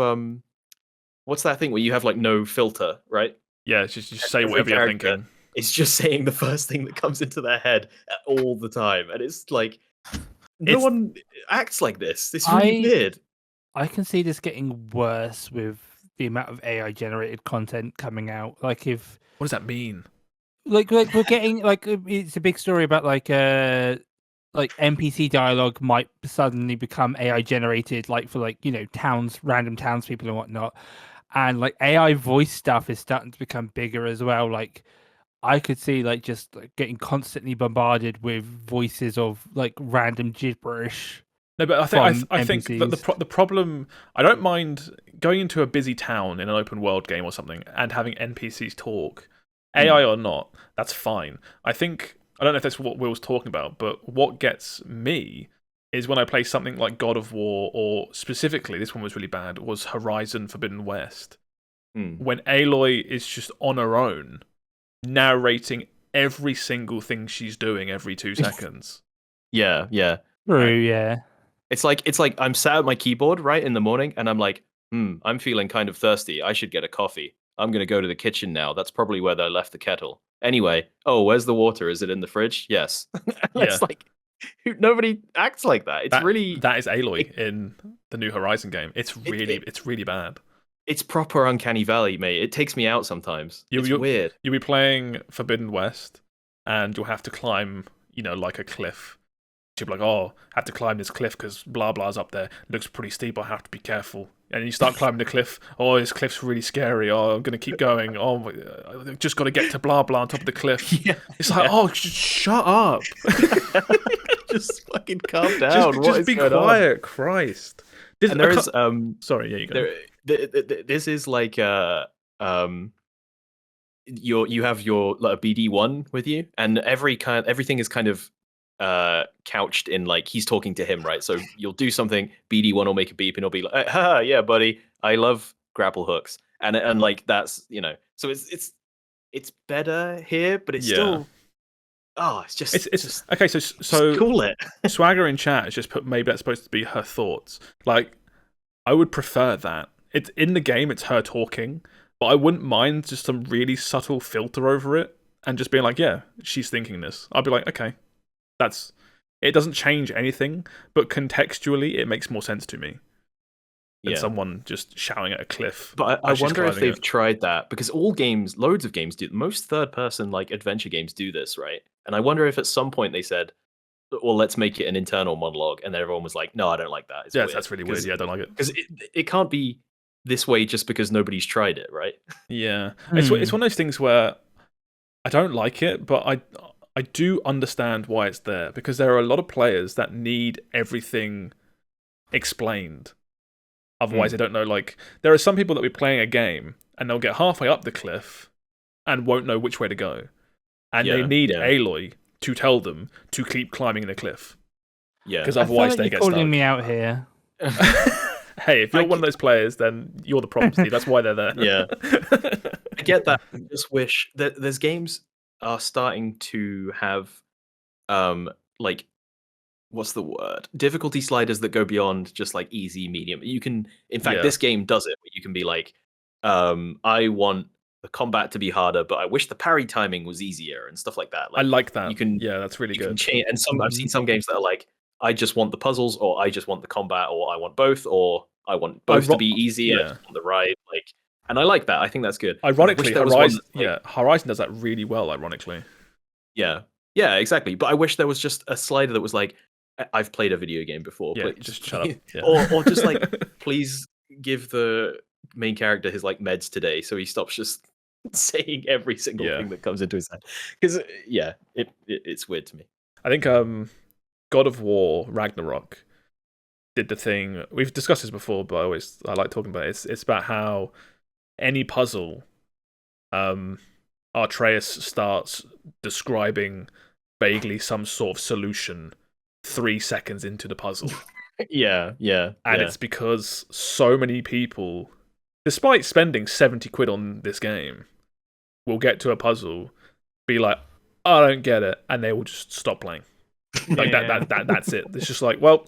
what's that thing where you have like no filter, right? Yeah, just say whatever you're thinking. It's just saying the first thing that comes into their head all the time, and it's like, no It's- one acts like this. It's really weird. I can see this getting worse with the amount of AI generated content coming out. Like if What does that mean? like we're getting like it's a big story about like NPC dialogue might suddenly become AI generated, like for like random townspeople and whatnot, and like AI voice stuff is starting to become bigger as well. Like I could see like just like getting constantly bombarded with voices of like random gibberish. No, but I think that NPCs. the problem. I don't mind going into a busy town in an open world game or something and having NPCs talk, AI or not. That's fine. I don't know if that's what Will's talking about, but what gets me is when I play something like God of War, or specifically this one was really bad, was Horizon Forbidden West, when Aloy is just on her own, narrating every single thing she's doing every 2 seconds. Yeah. True, yeah. It's like I'm sat at my keyboard right in the morning, and I'm like, I'm feeling kind of thirsty. I should get a coffee. I'm gonna go to the kitchen now. That's probably where they left the kettle. Anyway, where's the water? Is it in the fridge? Yes. It's like nobody acts like that. It's that is Aloy in the new Horizon game. It's really bad. It's proper Uncanny Valley, mate. It takes me out sometimes. It's weird. You'll be playing Forbidden West, and you'll have to climb, like a cliff. You'll be like, I have to climb this cliff because blah blah's up there. It looks pretty steep. I have to be careful. And you start climbing the cliff. Oh, this cliff's really scary. Oh, I'm gonna keep going. Oh, I've just got to get to blah blah on top of the cliff. Yeah. It's like, shut up. Just fucking calm down. Just be quiet, Christ. And there is sorry, yeah, you go. This is like you have your like, BD1 with you, and everything is kind of couched in like he's talking to him, right? So you'll do something, BD1 will make a beep, and he'll be like, "Ha, yeah, buddy, I love grapple hooks," and like that's so it's better here, but it's still. Oh, it's just okay. So cool it. Swagger in chat has just put maybe that's supposed to be her thoughts. Like, I would prefer that. It's in the game, it's her talking, but I wouldn't mind just some really subtle filter over it and just being like, yeah, she's thinking this. I'd be like, okay, it doesn't change anything, but contextually, it makes more sense to me than someone just shouting at a cliff. But I wonder if they've tried that, because loads of games do. Most third-person like adventure games do this, right? And I wonder if at some point they said, well, let's make it an internal monologue, and then everyone was like, no, I don't like that. It's weird. That's really weird. Yeah, I don't like it. Because it can't be this way just because nobody's tried it, right? Yeah. It's one of those things where I don't like it, but I do understand why it's there, because there are a lot of players that need everything explained. Otherwise, they don't know. Like, there are some people that will be playing a game, and they'll get halfway up the cliff and won't know which way to go. And they need Aloy to tell them to keep climbing the cliff. Yeah. Because otherwise they get stuck. Calling me out here. Hey, if you're one of those players, then you're the problem, Steve. That's why they're there. Yeah. I get that. I just wish that there's games are starting to have like, what's the word? Difficulty sliders that go beyond just like easy, medium. You can, in fact, this game does it. You can be like, I want the combat to be harder, but I wish the parry timing was easier and stuff like that. Like, I like that. You can, that's really good. Change, and I've seen some games that are like, I just want the puzzles, or I just want the combat, or I want both, or I want both to be easy. I just want the right, like, and I like that. I think that's good. Ironically, Horizon does that really well. Ironically, yeah, exactly. But I wish there was just a slider that was like, I've played a video game before. Yeah, just shut up. Yeah. Or just like, please give the main character his like meds today, so he stops just saying every single thing that comes into his head. Because it's weird to me. I think God of War Ragnarok did the thing. We've discussed this before, but I like talking about it. It's about how any puzzle, Atreus starts describing vaguely some sort of solution 3 seconds into the puzzle. And it's because so many people, despite spending 70 quid on this game, will get to a puzzle, be like, I don't get it, and they will just stop playing. Like that's it. It's just like, well,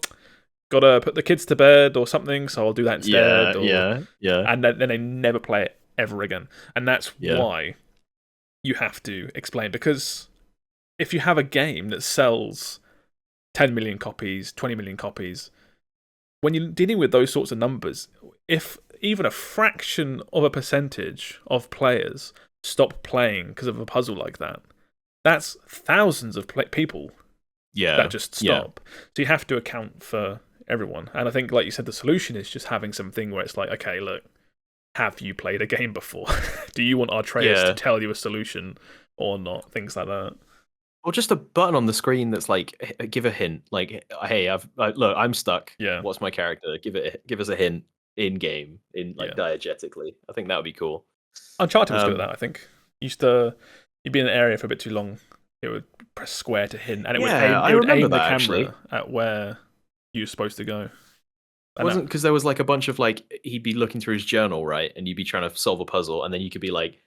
gotta put the kids to bed or something, so I'll do that instead. And then they never play it ever again. And that's why you have to explain, because if you have a game that sells 10 million copies, 20 million copies. When you're dealing with those sorts of numbers, if even a fraction of a percentage of players stop playing because of a puzzle like that, that's thousands of people that just stop. So you have to account for everyone. And I think, like you said, the solution is just having something where it's like, okay, look, have you played a game before? Do you want our traders to tell you a solution or not? Things like that. Or just a button on the screen that's like, give a hint. Like, hey, look, I'm stuck. Yeah. What's my character? Give us a hint in game, diegetically. I think that would be cool. Uncharted was good at that. I think you'd be in an area for a bit too long. It would press square to hint, and it would aim the camera at where you were supposed to go. It wasn't because there was like a bunch of like he'd be looking through his journal, right, and you'd be trying to solve a puzzle, and then you could be like,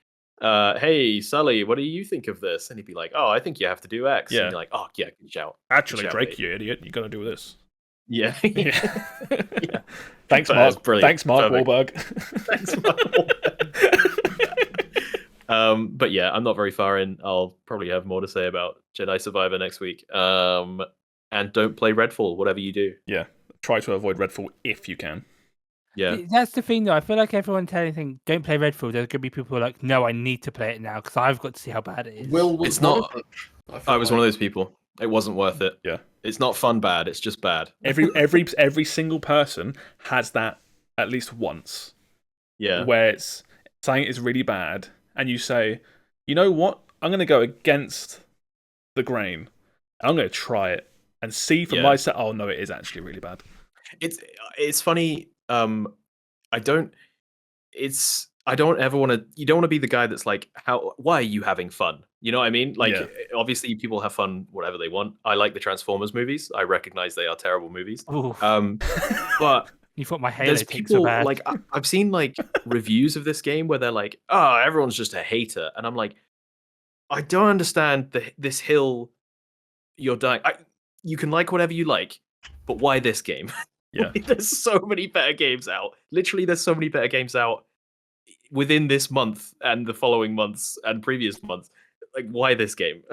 hey, Sully, what do you think of this? And he'd be like, oh, I think you have to do X. Yeah. And you're like, oh, yeah, good shout. Actually, good shout, Drake, mate. you idiot, you got to do this. Yeah. Yeah. Thanks, Mark. Brilliant. Thanks, Mark Wahlberg. Thanks, Mark Wahlberg. But yeah, I'm not very far in. I'll probably have more to say about Jedi Survivor next week. And don't play Redfall, whatever you do. Yeah. Try to avoid Redfall if you can. Yeah. That's the thing, though. I feel like everyone telling anything, don't play Redfall. There's going to be people who are like, no, I need to play it now because I've got to see how bad it is. It's not. I was one of those people. It wasn't worth it. Yeah. It's not fun bad. It's just bad. Every single person has that at least once. Yeah. Where it's something is really bad, and you say, you know what? I'm going to go against the grain. I'm going to try it and see for myself. Oh no, it is actually really bad. It's funny. I don't ever want to. You don't want to be the guy that's like, why are you having fun? You know what I mean? Like, obviously, people have fun whatever they want. I like the Transformers movies. I recognize they are terrible movies. But you thought my Halo there's takes people so bad. like I've seen like reviews of this game where they're like, oh, everyone's just a hater, and I'm like, I don't understand this hill you're dying. You can like whatever you like, but why this game? Yeah. There's so many better games out. Literally, there's so many better games out within this month and the following months and previous months. Like, why this game?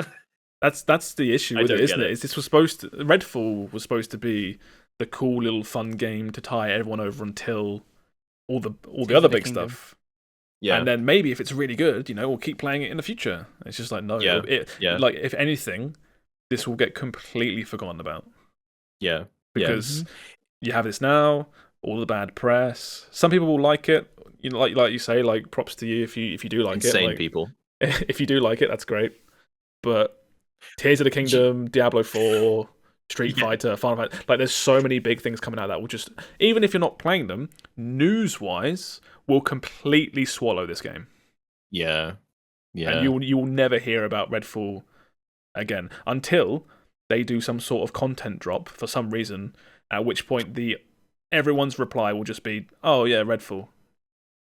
That's the issue with it, isn't it? Redfall was supposed to be the cool little fun game to tie everyone over until all the other big stuff. Yeah. And then maybe if it's really good, we'll keep playing it in the future. It's just like, no. Like, if anything, this will get completely forgotten about. Yeah. Because you have this now, all the bad press. Some people will like it. Like you say, like, props to you if you do like it. Insane people. If you do like it, that's great. But Tears of the Kingdom, Diablo 4, Street Fighter, Final Fantasy, like, there's so many big things coming out that will just, even if you're not playing them, news-wise, will completely swallow this game. Yeah. And you will never hear about Redfall again until they do some sort of content drop for some reason, at which point everyone's reply will just be, oh yeah, Redfall.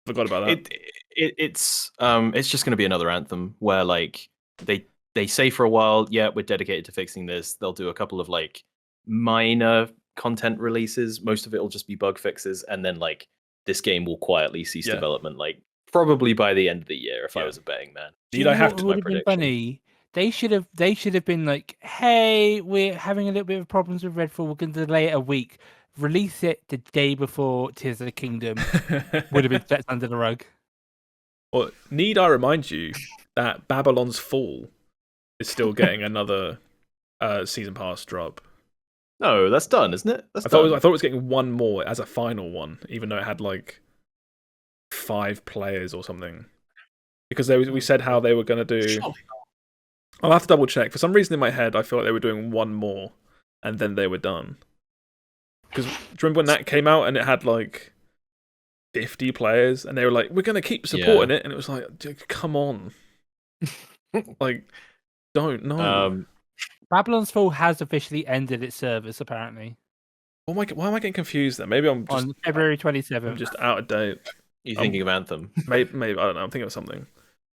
Forgot about that. It's just going to be another Anthem where like they say for a while, yeah, we're dedicated to fixing this. They'll do a couple of like minor content releases. Most of it will just be bug fixes, and then like this game will quietly cease development, like probably by the end of the year. If I was a betting man, I have to. Would have been funny. They should have been like, hey, we're having a little bit of problems with Redfall. We're going to delay it a week. Release it the day before Tears of the Kingdom. Would have been swept under the rug. Well, need I remind you that Babylon's Fall is still getting another season pass drop? No, that's done, isn't it? I thought it was getting one more as a final one, even though it had like 5 players or something. Because we said how they were going to do. I'll have to double check. For some reason in my head, I feel like they were doing one more, and then they were done. Because do you remember when that came out and it had like 50 players, and they were like, "We're going to keep supporting it," and it was like, "Come on, like, don't no." Babylon's Fall has officially ended its service, apparently. Why am I getting confused then? Maybe I'm just on February 27th. I'm just out of date. You thinking of Anthem? Maybe I don't know. I'm thinking of something.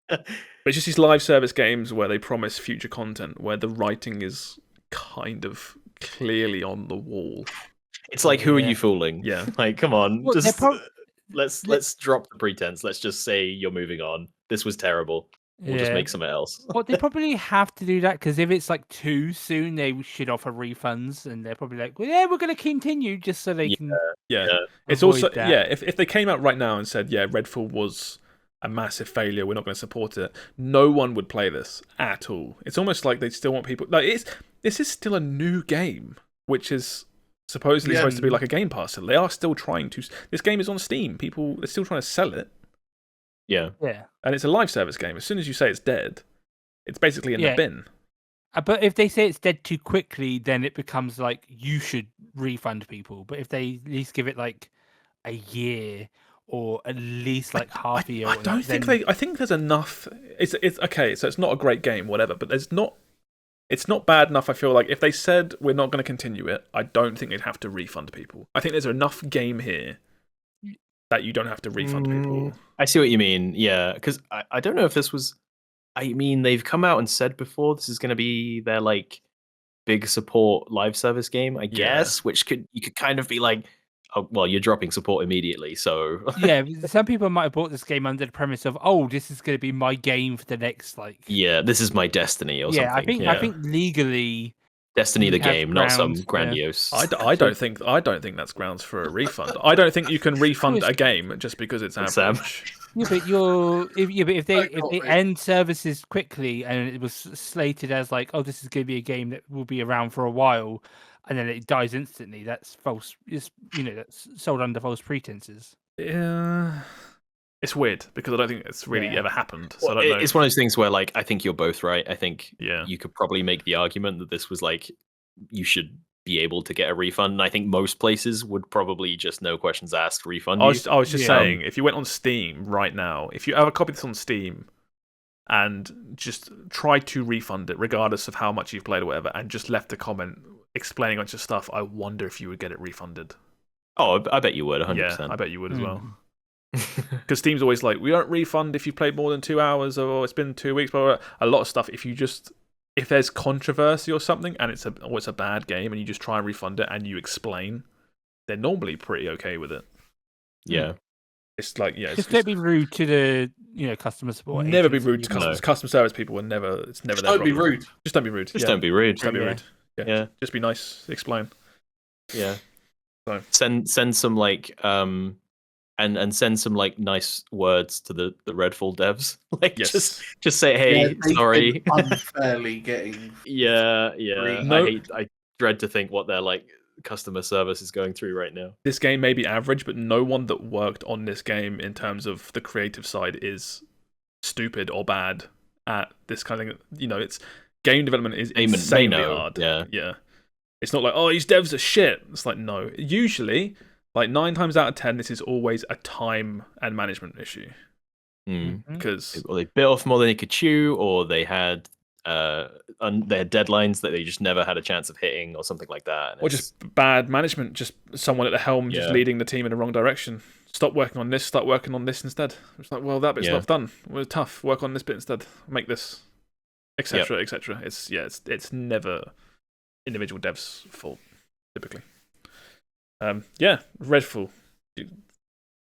But it's just these live service games where they promise future content, where the writing is kind of clearly on the wall. It's like, who are you fooling? Yeah, like, come on, just let's drop the pretense. Let's just say you're moving on. This was terrible. We'll just make something else. Well, they probably have to do that because if it's like too soon, they should offer refunds, and they're probably like, "Well, yeah, we're going to continue just so they can." Yeah. Yeah. It's avoid also that. if they came out right now and said, yeah, Redfall was a massive failure, we're not going to support it, no one would play this at all. It's almost like they still want people like this is still a new game, which is supposedly supposed to be like a Game Pass. So they are still trying to. This game is on Steam. They're still trying to sell it. Yeah. Yeah. And it's a live service game. As soon as you say it's dead, it's basically in the bin. But if they say it's dead too quickly, then it becomes like you should refund people. But if they at least give it like a year or at least like half a year, I don't think they. I think there's enough. It's okay. So it's not a great game, whatever. But there's not. It's not bad enough. I feel like if they said we're not going to continue it, I don't think they'd have to refund people. I think there's enough game here that you don't have to refund people. I see what you mean. Yeah, because I don't know if this was. I mean, they've come out and said before this is going to be their like big support live service game, I guess, which you could kind of be like, oh, well, you're dropping support immediately, so yeah, some people might have bought this game under the premise of, oh, this is going to be my game for the next like. Yeah, this is my Destiny or something. I think legally. Destiny the game, not some grounds, grandiose. I don't think that's grounds for a refund. I don't think you can refund a game just because it's average. Yeah, but if they end services quickly and it was slated as like, oh, this is going to be a game that will be around for a while, and then it dies instantly, that's false. It's that's sold under false pretenses. Yeah. It's weird because I don't think it's really ever happened. So Well, I don't know. It's one of those things where, like, I think you're both right. I think Yeah. you could probably make the argument that this was like you should be able to get a refund. And I think most places would probably just no questions asked refund you. I was just saying, if you went on Steam right now, if you have a copy of this on Steam and just tried to refund it, regardless of how much you've played or whatever, and just left a comment explaining a bunch of stuff, I wonder if you would get it refunded. Oh, I bet you would, 100%. Yeah, I bet you would as well. Because Steam's always like, we don't refund if you played more than 2 hours or it's been 2 weeks. Blah, blah, blah. A lot of stuff. If there's controversy or something and it's a bad game and you just try and refund it and you explain, they're normally pretty okay with it. Yeah, it's like Just don't be rude to the customer support. Never be rude to customers. Customer service people are never. It's never. Don't be rude. Just don't be rude. Just don't be rude. Just don't be rude. Yeah. Just be nice. Explain. Yeah. So. Send some like and send some like nice words to the Redfall devs. Like just say, hey, sorry. Unfairly getting. Yeah. No. I dread to think what their like customer service is going through right now. This game may be average, but no one that worked on this game in terms of the creative side is stupid or bad at this kind of thing. It's game development is insanely hard. Yeah. It's not like, oh, these devs are shit. It's like, no. Usually, like 9 times out of 10, this is always a time and management issue. Because they bit off more than they could chew, or they had deadlines that they just never had a chance of hitting, or something like that. Or just bad management, just someone at the helm just leading the team in the wrong direction. Stop working on this, start working on this instead. It's like, well, that bit's not done. We're tough. Work on this bit instead. Make this, etc., etc. It's never individual devs' fault, typically. Redfall.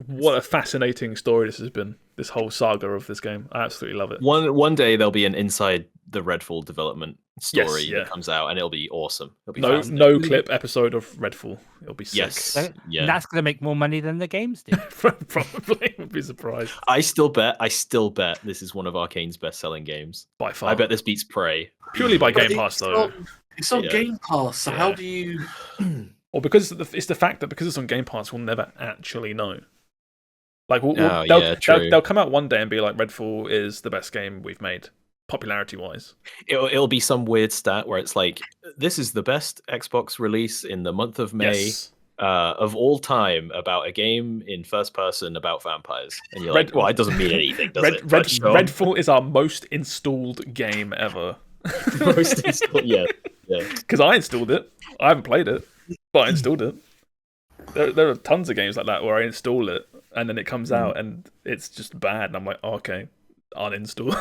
What a fascinating story this has been. This whole saga of this game. I absolutely love it. One day there'll be an inside the Redfall development story that comes out, and it'll be awesome. It'll be no clip episode of Redfall. It'll be sick. Yes. That's going to make more money than the games did. Probably. Would be surprised. I still bet this is one of Arcane's best-selling games. By far. I bet this beats Prey. Purely by Game Pass, though. It's on Game Pass, so how do you... Or because it's the fact that because it's on Game Pass, we'll never actually know. Like they'll come out one day and be like, Redfall is the best game we've made, popularity-wise. It'll be some weird stat where it's like, this is the best Xbox release in the month of May of all time about a game in first person about vampires, and you're like, well, it doesn't mean anything, does it? Redfall is our most installed game ever. Most installed, yeah. Because I installed it. I haven't played it, but I installed it. There are tons of games like that where I install it and then it comes out and it's just bad, and I'm like, oh, okay, uninstall.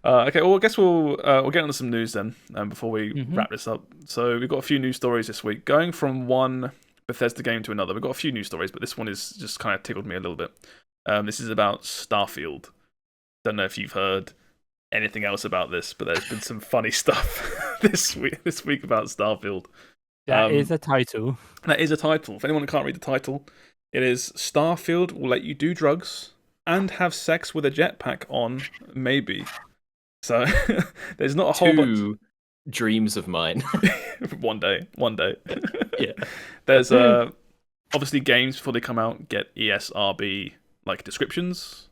Okay, well, I guess we'll get on to some news then before we wrap this up. So we've got a few news stories this week. Going from one Bethesda game to another, we've got a few news stories, but this one is just kind of tickled me a little bit. This is about Starfield. Don't know if you've heard anything else about this, but there's been some funny stuff this week about Starfield. That is a title. That is a title. If anyone can't read the title, it is Starfield will let you do drugs and have sex with a jetpack on, maybe. So there's not a whole bunch. Dreams of mine. One day. Yeah. There's obviously games before they come out get ESRB like descriptions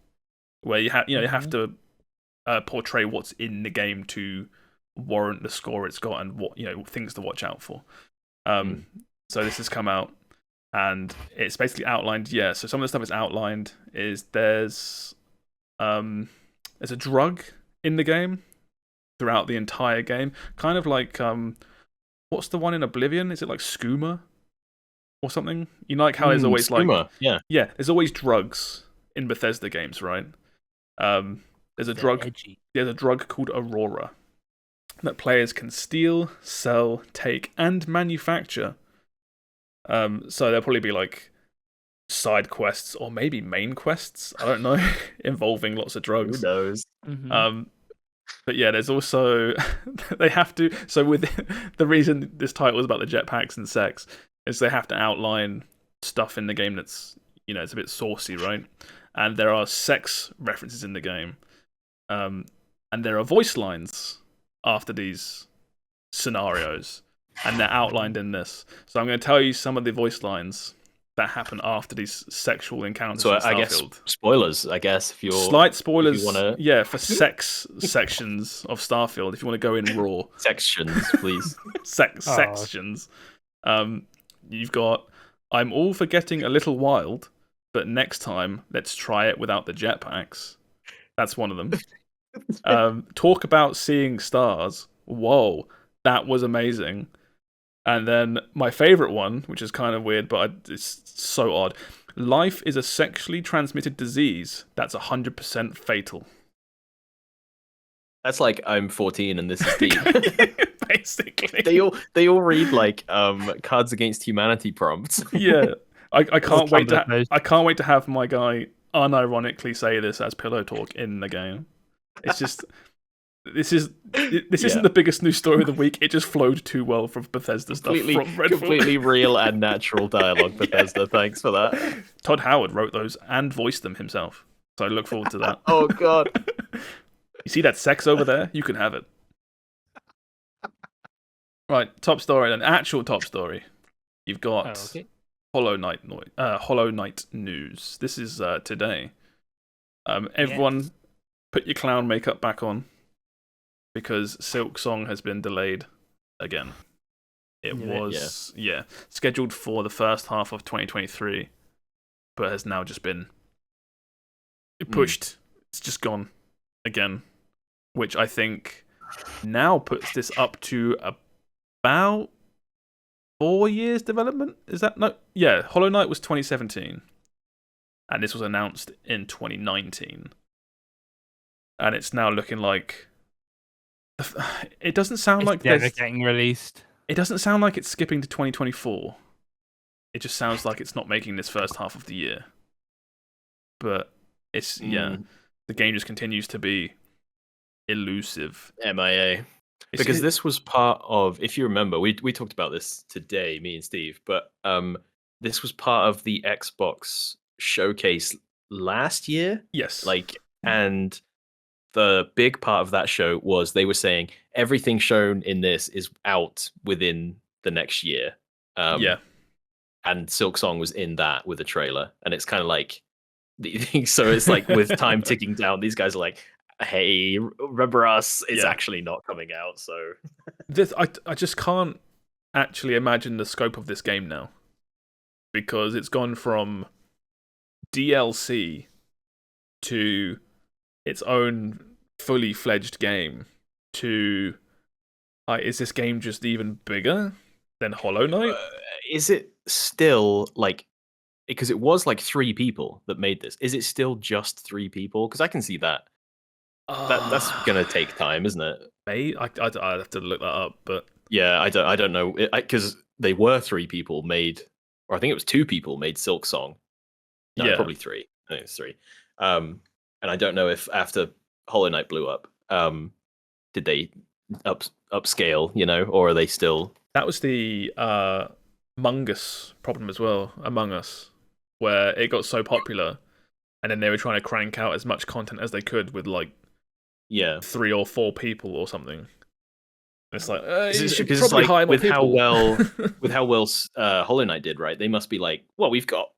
where you have to portray what's in the game to warrant the score it's got and what things to watch out for. So this has come out and it's basically outlined. Yeah, so some of the stuff it's outlined is there's a drug in the game throughout the entire game, kind of like what's the one in Oblivion? Is it like skooma or something? You know, like how there's always skooma, like there's always drugs in Bethesda games, right? There's a drug. Edgy. There's a drug called Aurora that players can steal, sell, take, and manufacture. So there'll probably be like side quests or maybe main quests. I don't know, involving lots of drugs. Who knows? But yeah, there's also they have to. So with the reason this title is about the jetpacks and sex is they have to outline stuff in the game that's it's a bit saucy, right? And there are sex references in the game, and there are voice lines after these scenarios, and they're outlined in this. So I'm going to tell you some of the voice lines that happen after these sexual encounters. So in I guess Starfield. spoilers. I guess if you're slight spoilers, if you wanna... yeah, for sex sections of Starfield. If you want to go in raw sections, please. Sections. You've got. I'm all for getting a little wild, but next time let's try it without the jetpacks. That's one of them. Talk about seeing stars. Whoa, that was amazing. And then my favorite one, which is kind of weird, but it's so odd. Life is a sexually transmitted disease that's 100% fatal. That's like I'm 14 and this is deep. Basically, they all read like Cards Against Humanity prompts. Yeah, I can't wait to have my guy unironically say this as pillow talk in the game. It's just. This isn't the biggest news story of the week. It just flowed too well from Bethesda stuff. From Redfall. Completely real and natural dialogue, Bethesda. Yeah. Thanks for that. Todd Howard wrote those and voiced them himself. So I look forward to that. Oh, God. You see that sex over there? You can have it. Right, top story then. Actual top story. You've got Hollow Knight news. This is today. Everyone, put your clown makeup back on. Because Silksong has been delayed again. It was scheduled for the first half of 2023, but has now just been pushed. It's just gone again, which I think now puts this up to about 4 years development. Is that no? Yeah, Hollow Knight was 2017, and this was announced in 2019, and it's now looking like. It doesn't sound like never getting released. It doesn't sound like it's skipping to 2024. It just sounds like it's not making this first half of the year. But it's the game just continues to be elusive. MIA. Because this was part of, if you remember, we talked about this today, me and Steve, but this was part of the Xbox showcase last year. Yes. And the big part of that show was they were saying everything shown in this is out within the next year. And Silksong was in that with a trailer. And it's kind of like, so it's like with time ticking down, these guys are like, hey, remember us? It's actually not coming out. So I just can't actually imagine the scope of this game now. Because it's gone from DLC to its own fully fledged game to is this game just even bigger than Hollow Knight? Is it still like, because it was like 3 people that made this, is it still just 3 people? Because I can see that that's gonna take time, isn't it? I'd have to look that up, but yeah, I don't know, because they were 3 people made, or I think it was 2 people made Silksong. No, probably 3. I think it's 3. And I don't know if after Hollow Knight blew up, did they upscale, or are they still? That was the Among Us problem as well, Among Us, where it got so popular, and then they were trying to crank out as much content as they could with like 3 or 4 people or something. It's like you should probably hire more people. With how well Hollow Knight did, right? They must be like, well, we've got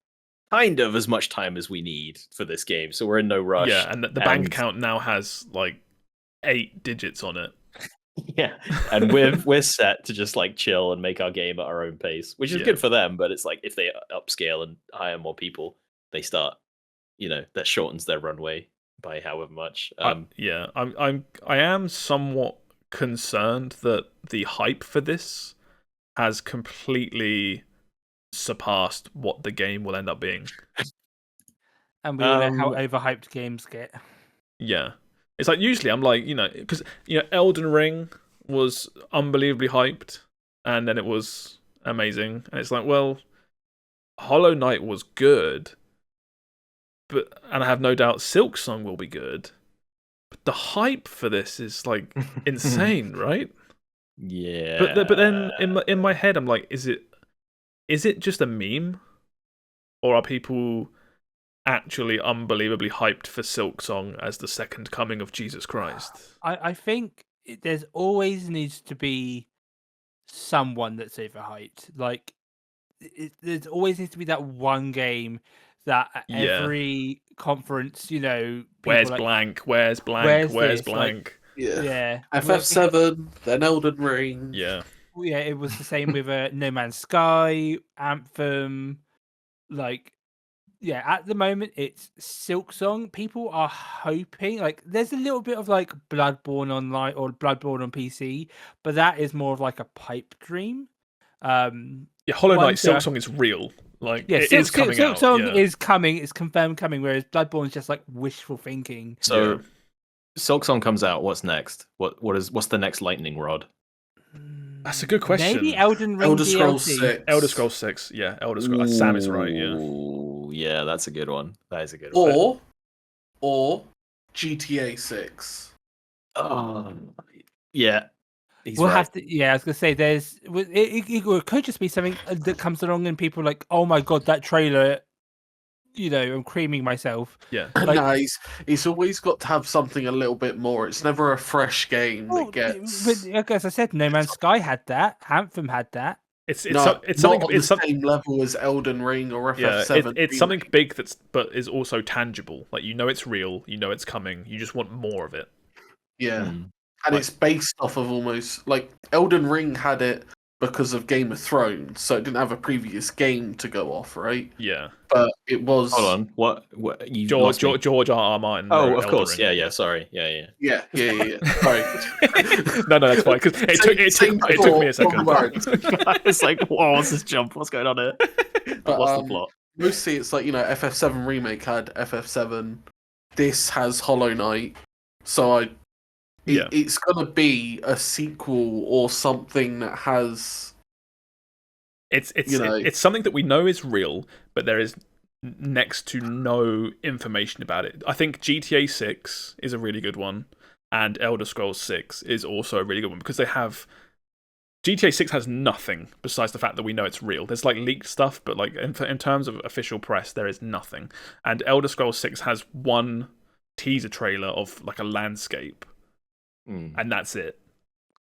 kind of as much time as we need for this game, so we're in no rush. Yeah, and the bank account now has like 8 digits on it. Yeah, and we're set to just like chill and make our game at our own pace, which is good for them. But it's like if they upscale and hire more people, they start, that shortens their runway by however much. I am somewhat concerned that the hype for this has completely surpassed what the game will end up being. And we all know how overhyped games get. Yeah. It's like usually I'm like, because Elden Ring was unbelievably hyped and then it was amazing. And it's like, well, Hollow Knight was good, and I have no doubt Silksong will be good. But the hype for this is like insane, right? Yeah. But then in my head I'm like, is it just a meme? Or are people actually unbelievably hyped for Silksong as the second coming of Jesus Christ? I think there's always needs to be someone that's overhyped. Like, there's always needs to be that one game that at every conference, where's like, blank? Where's blank? Where's blank? Yeah. FF7, then Elden Ring. Yeah. Yeah, it was the same with No Man's Sky, Anthem, like. Yeah, at the moment it's Silksong. People are hoping, like, there's a little bit of like Bloodborne online or Bloodborne on PC, but that is more of like a pipe dream. Hollow Knight Silksong is real. Like, it is coming out. Silksong is coming. It's confirmed coming. Whereas Bloodborne is just like wishful thinking. So, Silksong comes out. What's next? What's the next lightning rod? That's a good question. Maybe Elden Ring Elder Scrolls DLC. 6. Elder Scrolls 6. Yeah, Elder Scrolls. Sam is right. Yeah. Yeah, that's a good one. That is a good one. Or GTA 6. Oh, yeah. We'll have to. Yeah, I was gonna say it could just be something that comes along and people are like, oh my god, that trailer. I'm creaming myself. Yeah. Like, no, he's always got to have something a little bit more. It's never a fresh game that gets. But as I said, No Man's Sky had that. Anthem had that. It's not something. On the same level as Elden Ring or FF7. It's something big but is also tangible. Like, it's real. It's coming. You just want more of it. Yeah, and it's based off of almost like Elden Ring had it because of Game of Thrones, so it didn't have a previous game to go off, right? Yeah, but it was. Hold on, what? George R.R. Martin. Oh, of course, yeah. Sorry, yeah. Sorry. no, that's fine. Because it took me a second. It's like, whoa, what's this jump? What's going on here? But, what's the plot? Mostly, it's like FF7 remake had FF7. This has Hollow Knight, so it's gonna be a sequel or something that has. It's something that we know is real, but there is next to no information about it. I think GTA 6 is a really good one, and Elder Scrolls 6 is also a really good one because they have. GTA 6 has nothing besides the fact that we know it's real. There's like leaked stuff, but like in terms of official press, there is nothing. And Elder Scrolls 6 has one teaser trailer of like a landscape. And that's it.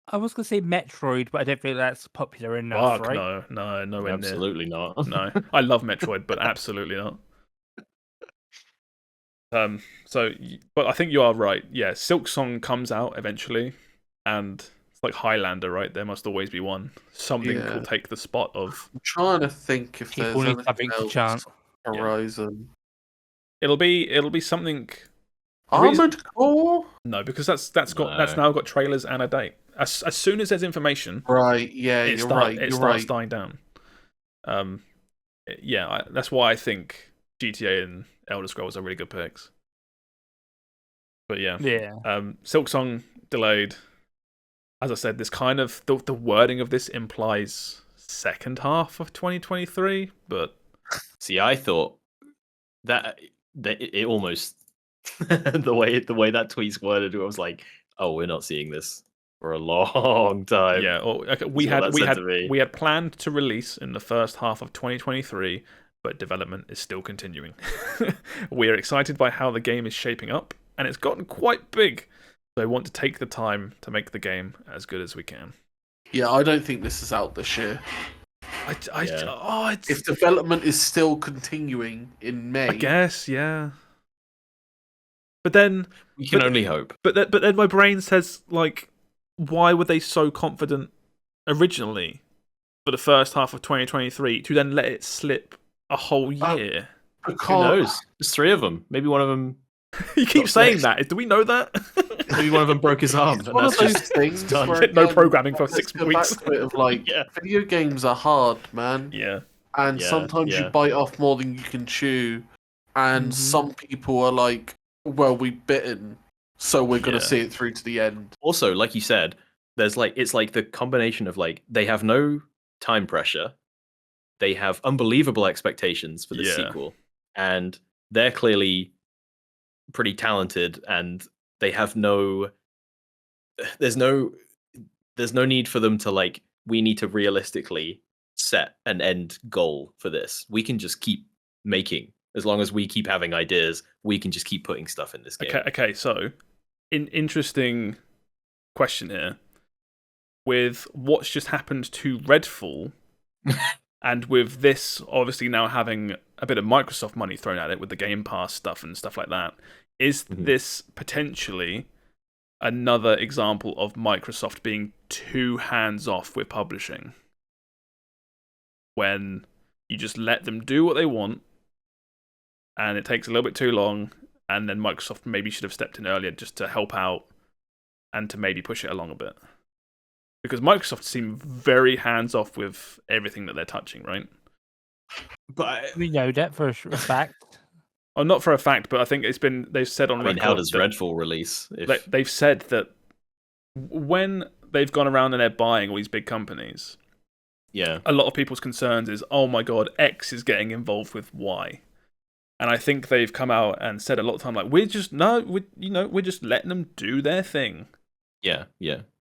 I was going to say Metroid, but I don't think that's popular enough, right? No, nowhere near. Absolutely not. No, I love Metroid, but absolutely not. But I think you are right. Yeah, Silksong comes out eventually, and it's like Highlander, right? There must always be one. Something will take the spot of. I'm trying to think if people there's need something to chant. Horizon. It'll be something. Armored Core? No, because that's now got trailers and a date. As soon as there's information, right? Yeah, it starts dying down. That's why I think GTA and Elder Scrolls are really good picks. But yeah. Silksong delayed. As I said, this kind of the wording of this implies second half of 2023, but see, I thought that it almost the way that tweet's worded, I was like, oh, we're not seeing this for a long time. Yeah, okay, we had planned to release in the first half of 2023, but development is still continuing. We are excited by how the game is shaping up, and it's gotten quite big. So I want to take the time to make the game as good as we can. Yeah, I don't think this is out this year. If development is still continuing in May, I guess, yeah. But then we can only hope. But then my brain says, like, why were they so confident originally for the first half of 2023 to then let it slip a whole year? Who knows? There's 3 of them. Maybe one of them. You keep saying that. Do we know that? Maybe one of them broke his arm. It's one of those things done. where No programming for 6 weeks. Of like, video games are hard, man. Yeah. And sometimes you bite off more than you can chew. And some people are like, well, we've bitten, so we're going to see it through to the end. Also, like you said, there's like, it's like the combination of like, they have no time pressure. They have unbelievable expectations for the sequel. And they're clearly pretty talented, and they have there's no need for them to like, we need to realistically set an end goal for this. We can just keep making. As long as we keep having ideas, we can just keep putting stuff in this game. Okay, so interesting question here. With what's just happened to Redfall, and with this obviously now having a bit of Microsoft money thrown at it with the Game Pass stuff and stuff like that, is this potentially another example of Microsoft being too hands-off with publishing? When you just let them do what they want, and it takes a little bit too long, and then Microsoft maybe should have stepped in earlier just to help out and to maybe push it along a bit. Because Microsoft seem very hands-off with everything that they're touching, right? But we know that for a fact. Oh, not for a fact, but I think they've said on record. How does Redfall release? They've said that when they've gone around and they're buying all these big companies, a lot of people's concerns is, oh my god, X is getting involved with Y. And I think they've come out and said a lot of time, like, we're just letting them do their thing. Yeah.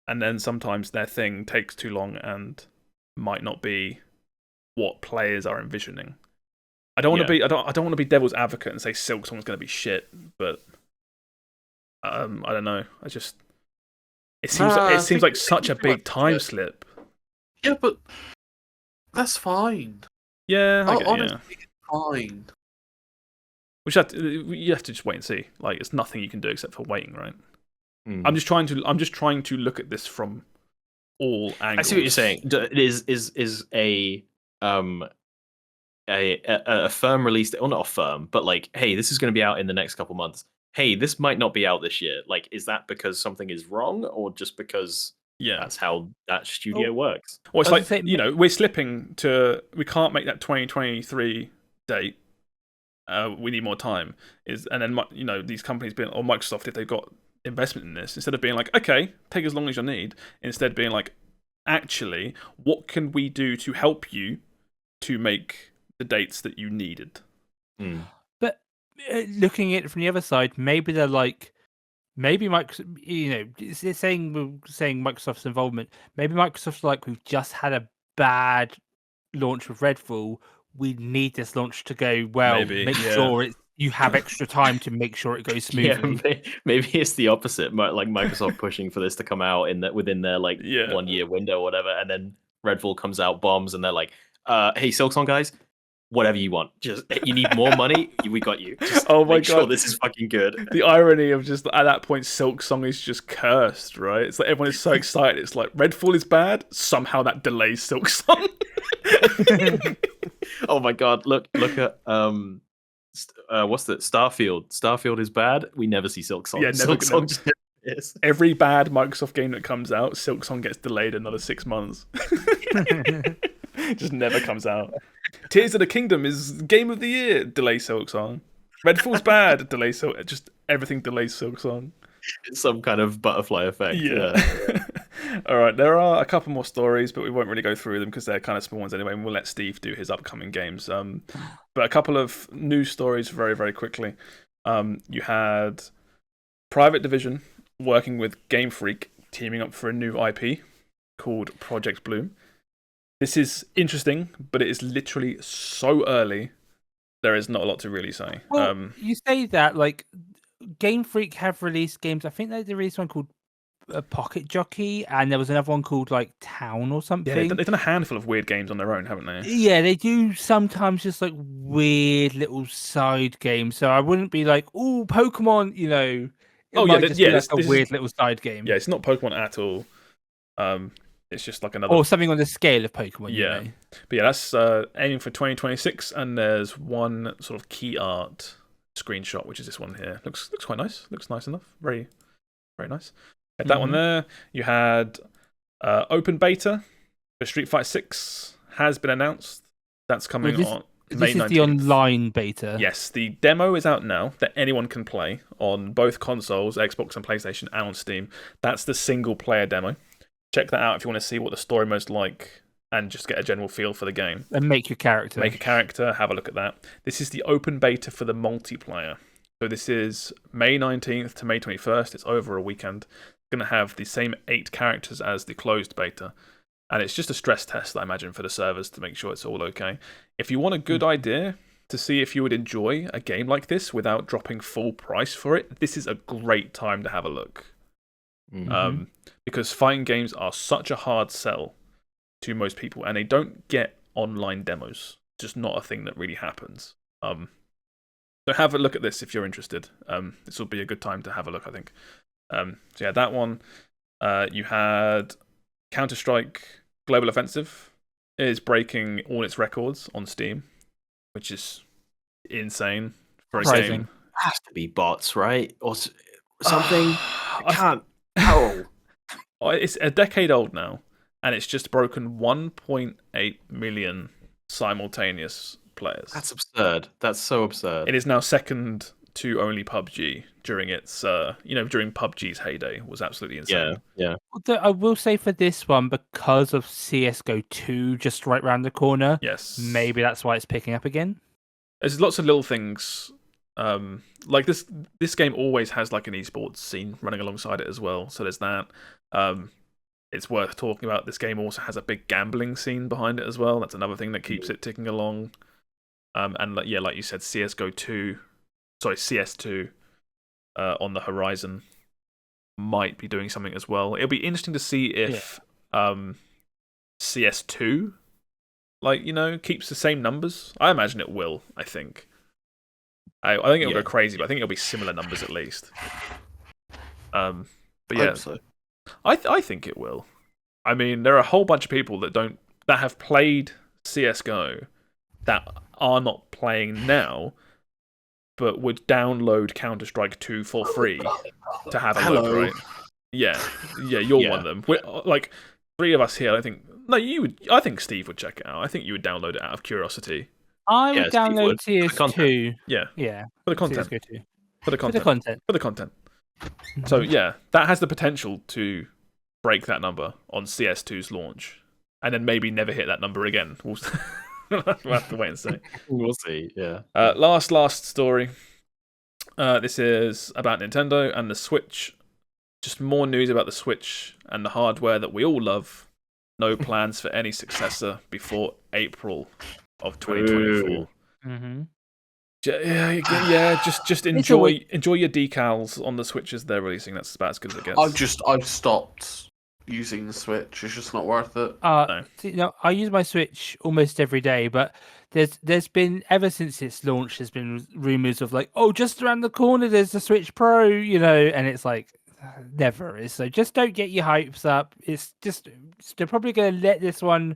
And then sometimes their thing takes too long and might not be what players are envisioning. I don't want to be devil's advocate and say Silksong's going to be shit, but I don't know. It seems like such a big time slip. Yeah, but that's fine. Yeah, honestly, it's fine. You have to just wait and see. Like, it's nothing you can do except for waiting, right? I'm just trying to look at this from all angles. I see what you're saying. Is a firm release, or not a firm, but like, hey, this is going to be out in the next couple months. Hey, this might not be out this year. Like, is that because something is wrong, or just because that's how that studio works? Well, it's like, we're slipping to, we can't make that 2023 date. We need more time. And then these companies or Microsoft, if they've got investment in this, instead of being like, okay, take as long as you need, instead being like, actually, what can we do to help you to make the dates that you needed? But looking at it from the other side, maybe they're like, maybe Microsoft, it's saying Microsoft's involvement. Maybe Microsoft's like, we've just had a bad launch with Redfall. We need this launch to go well. Make sure you have extra time to make sure it goes smoothly. Yeah, maybe it's the opposite. Like Microsoft pushing for this to come out within their 1 year window or whatever, and then Redfall comes out, bombs, and they're like, "Hey, Silksong guys, whatever you want. Just you need more money, we got you. Just make sure this is fucking good." The irony of just at that point, Silksong is just cursed, right? It's like everyone is so excited. It's like Redfall is bad. Somehow that delays Silksong. Oh my god! Look at what's that? Starfield. Starfield is bad. We never see Silksong. Yeah, Silksong is. Every bad Microsoft game that comes out, Silksong gets delayed another 6 months. Just never comes out. Tears of the Kingdom is game of the year. Delay Silksong. Redfall's bad. Delay Silksong. Just everything delays Silksong. It's some kind of butterfly effect. Yeah. All right, there are a couple more stories, but we won't really go through them because they're kind of small ones anyway, and we'll let Steve do his upcoming games. But a couple of news stories very, very quickly. You had Private Division working with Game Freak teaming up for a new IP called Project Bloom. This is interesting, but it is literally so early. There is not a lot to really say. Well, you say that, like, Game Freak have released games. I think they released one called Pocket Jockey, and there was another one called, like, Town or something. Yeah, they've done a handful of weird games on their own, haven't they? Yeah, they do sometimes just, like, weird little side games. So I wouldn't be like, oh, Pokemon, you know. It might just be like a weird little side game. Yeah, it's not Pokemon at all. It's just like another... Or something on the scale of Pokemon, you know. But yeah, that's aiming for 2026, and there's one sort of key art screenshot, which is this one here. Looks quite nice. Looks nice enough. Very, very nice. Had that one there. You had open beta for Street Fighter 6 has been announced. That's coming on May 19th. This is the online beta. Yes, the demo is out now that anyone can play on both consoles, Xbox and PlayStation, and on Steam. That's the single player demo. Check that out if you want to see what the story mode's like and just get a general feel for the game. And make your character. Make a character, have a look at that. This is the open beta for the multiplayer. So this is May 19th to May 21st. It's over a weekend. It's going to have the same 8 characters as the closed beta. And it's just a stress test, I imagine, for the servers to make sure it's all okay. If you want a good idea to see if you would enjoy a game like this without dropping full price for it, this is a great time to have a look. Because fighting games are such a hard sell to most people, and they don't get online demos. Just not a thing that really happens. So have a look at this if you're interested. This will be a good time to have a look, I think. So yeah, that one. You had Counter-Strike Global Offensive is breaking all its records on Steam, which is insane for a game. It has to be bots, right? Or something. I can't. How? It's a decade old now, and it's just broken 1.8 million simultaneous players. That's absurd. That's so absurd. It is now second to only PUBG during its, during PUBG's heyday. Was absolutely insane. Yeah. I will say for this one, because of CSGO 2 just right around the corner, yes, maybe that's why it's picking up again. There's lots of little things. Like this game always has like an esports scene running alongside it as well. So there's that. It's worth talking about. This game also has a big gambling scene behind it as well. That's another thing that keeps it ticking along. And like you said, CS2 on the horizon might be doing something as well. It'll be interesting to see if CS2 keeps the same numbers. I imagine it will. I think it'll go crazy, but I think it'll be similar numbers at least. But yeah, I think it will. I mean, there are a whole bunch of people that have played CSGO that are not playing now, but would download Counter-Strike 2 for free to have a look, right? Yeah, you're one of them. We're, like 3 of us here. I think I think Steve would check it out. I think you would download it out of curiosity. I would download CS2. Yeah. For the content. CS2. For the content. So yeah, that has the potential to break that number on CS2's launch, and then maybe never hit that number again. We'll have to wait and see. We'll see. Yeah. Last story. This is about Nintendo and the Switch. Just more news about the Switch and the hardware that we all love. No plans for any successor before April of 2024. Just enjoy your decals on the Switches they're releasing. That's about as good as it gets. I've stopped using the Switch. It's just not worth it. No. I use my Switch almost every day, but there's been, ever since its launch, there's been rumors of like, oh, just around the corner there's the Switch Pro, and it's like never is. So just don't get your hopes up. It's just they're probably going to let this one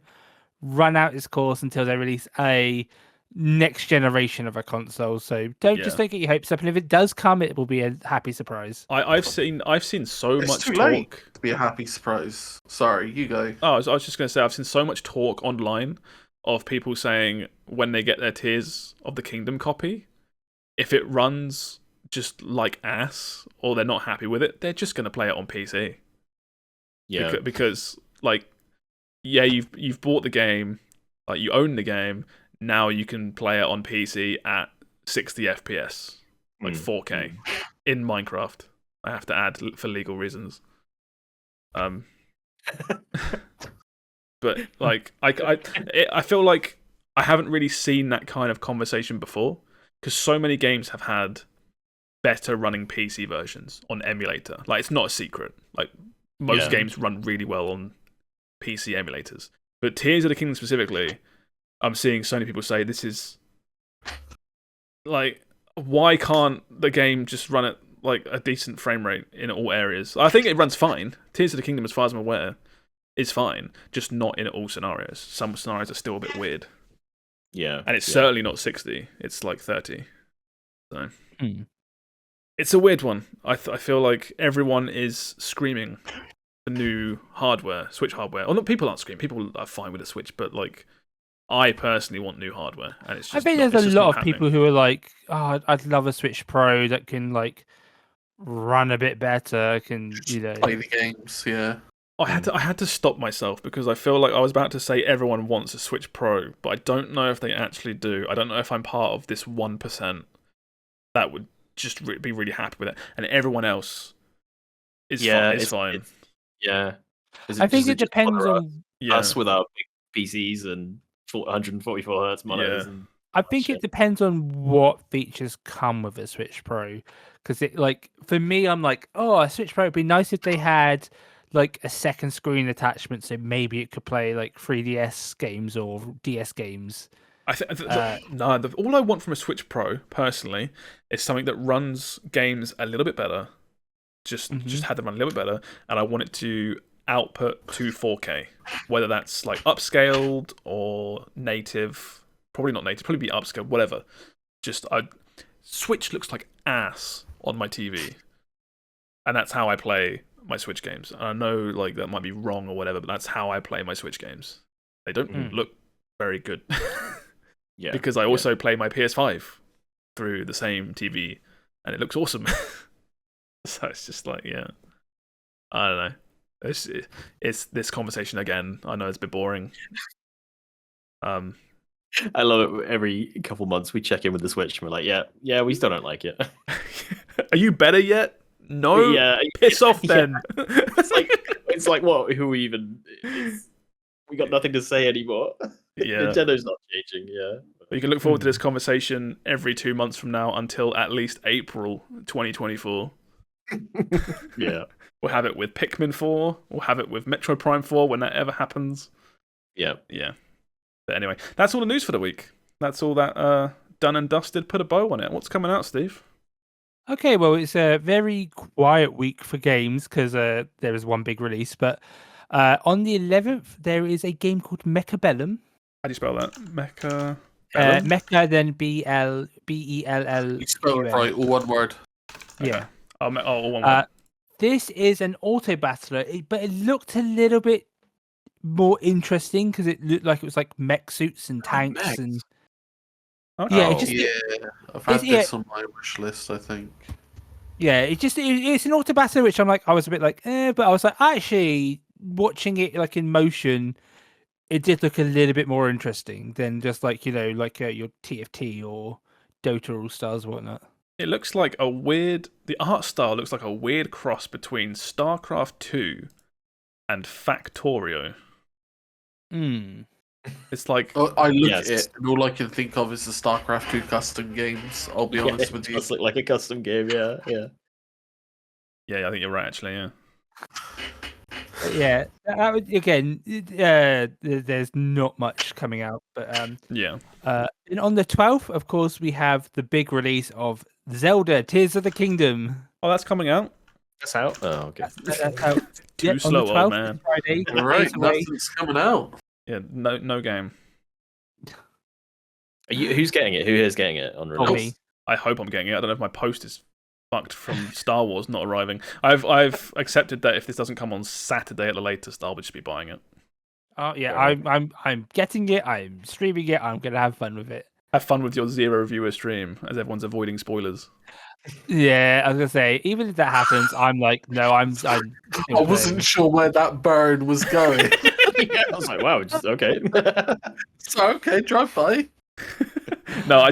run out its course until they release a next generation of a console. So don't get your hopes up, and if it does come, it will be a happy surprise. I've seen so it's much too talk late to be a happy surprise. Sorry, you go. I was just going to say, I've seen so much talk online of people saying when they get their Tears of the Kingdom copy, if it runs just like ass or they're not happy with it, they're just going to play it on PC. Yeah, because you've bought the game, like you own the game. Now you can play it on PC at 60 FPS. like 4K in Minecraft. I have to add for legal reasons. But like I feel like I haven't really seen that kind of conversation before because so many games have had better running PC versions on emulator. Like it's not a secret. Like most games run really well on PC emulators. But Tears of the Kingdom specifically, I'm seeing so many people say this is like, why can't the game just run at like a decent frame rate in all areas? I think it runs fine. Tears of the Kingdom, as far as I'm aware, is fine, just not in all scenarios. Some scenarios are still a bit weird. Yeah. And it's certainly not 60. It's like 30. So it's a weird one. I feel like everyone is screaming for new hardware, Switch hardware. Or not, people aren't screaming. People are fine with the Switch, but like I personally want new hardware, and it's just. I think there's a lot of people who are like, "Oh, I'd love a Switch Pro that can like run a bit better, can play the games." Yeah. I had to stop myself because I feel like I was about to say everyone wants a Switch Pro, but I don't know if they actually do. I don't know if I'm part of this 1% that would just be really happy with it, and everyone else is fine. I think it depends on us with our big PCs and 144 hertz monitors. Yeah. And I think it depends on what features come with a Switch Pro, because it like for me, I'm like, oh, a Switch Pro would be nice if they had like a second screen attachment, so maybe it could play like 3DS games or DS games. All I want from a Switch Pro personally is something that runs games a little bit better. Just had them run a little bit better, and I want it to output to 4K, whether that's like upscaled or native. Probably not native. Probably be upscaled. Whatever. Switch looks like ass on my TV, and that's how I play my Switch games. And I know like that might be wrong or whatever, but that's how I play my Switch games. They don't look very good. Because I also play my PS5 through the same TV, and it looks awesome. So it's just like, I don't know. It's this conversation again. I know it's a bit boring. I love it. Every couple months we check in with the Switch and we're like, yeah, we still don't like it. Are you better yet? No. Yeah. Piss off then. It's like what? Who even? We got nothing to say anymore. Yeah. Nintendo's not changing. Yeah. You can look forward to this conversation every 2 months from now until at least April 2024. Yeah. We'll have it with Pikmin 4. We'll have it with Metro Prime 4 when that ever happens. Yeah. Yeah. But anyway, that's all the news for the week. That's all that done and dusted. Put a bow on it. What's coming out, Steve? Okay, well, it's a very quiet week for games because there is one big release. But on the 11th, there is a game called Mechabellum. How do you spell that? Mecha, then BELL. You spell it right, all one word. Yeah. All one word. This is an auto battler, but it looked a little bit more interesting because it looked like it was like mech suits and tanks and. Okay. I've had this on my wish list, I think. Yeah, it's an auto battler, which I was a bit like, but I was like, actually watching it like in motion, it did look a little bit more interesting than just like your TFT or Dota All Stars or whatnot. It looks like the art style looks like a weird cross between StarCraft 2 and Factorio. It's like I look at it and all I can think of is the StarCraft 2 custom games. I'll be honest with you. It does look like a custom game, yeah. Yeah, I think you're right, actually, yeah. Yeah, there's not much coming out, but and on the 12th, of course, we have the big release of Zelda: Tears of the Kingdom. Oh, that's coming out. That's out. Oh, okay. That's out. Too slow, old man. Friday, all right, nothing's coming out. Yeah, no game. Who's getting it? Who is getting it on release? Me. I hope I'm getting it. I don't know if my post is fucked from Star Wars not arriving. I've accepted that if this doesn't come on Saturday at the latest, I'll just be buying it. Oh yeah, I'm getting it. I'm streaming it. I'm gonna have fun with it. Have fun with your 0 viewer stream as everyone's avoiding spoilers. Yeah, I was gonna say, even if that happens, I'm like, no, I wasn't sure where that burn was going. I was like, wow, just okay. So okay, drive by. No,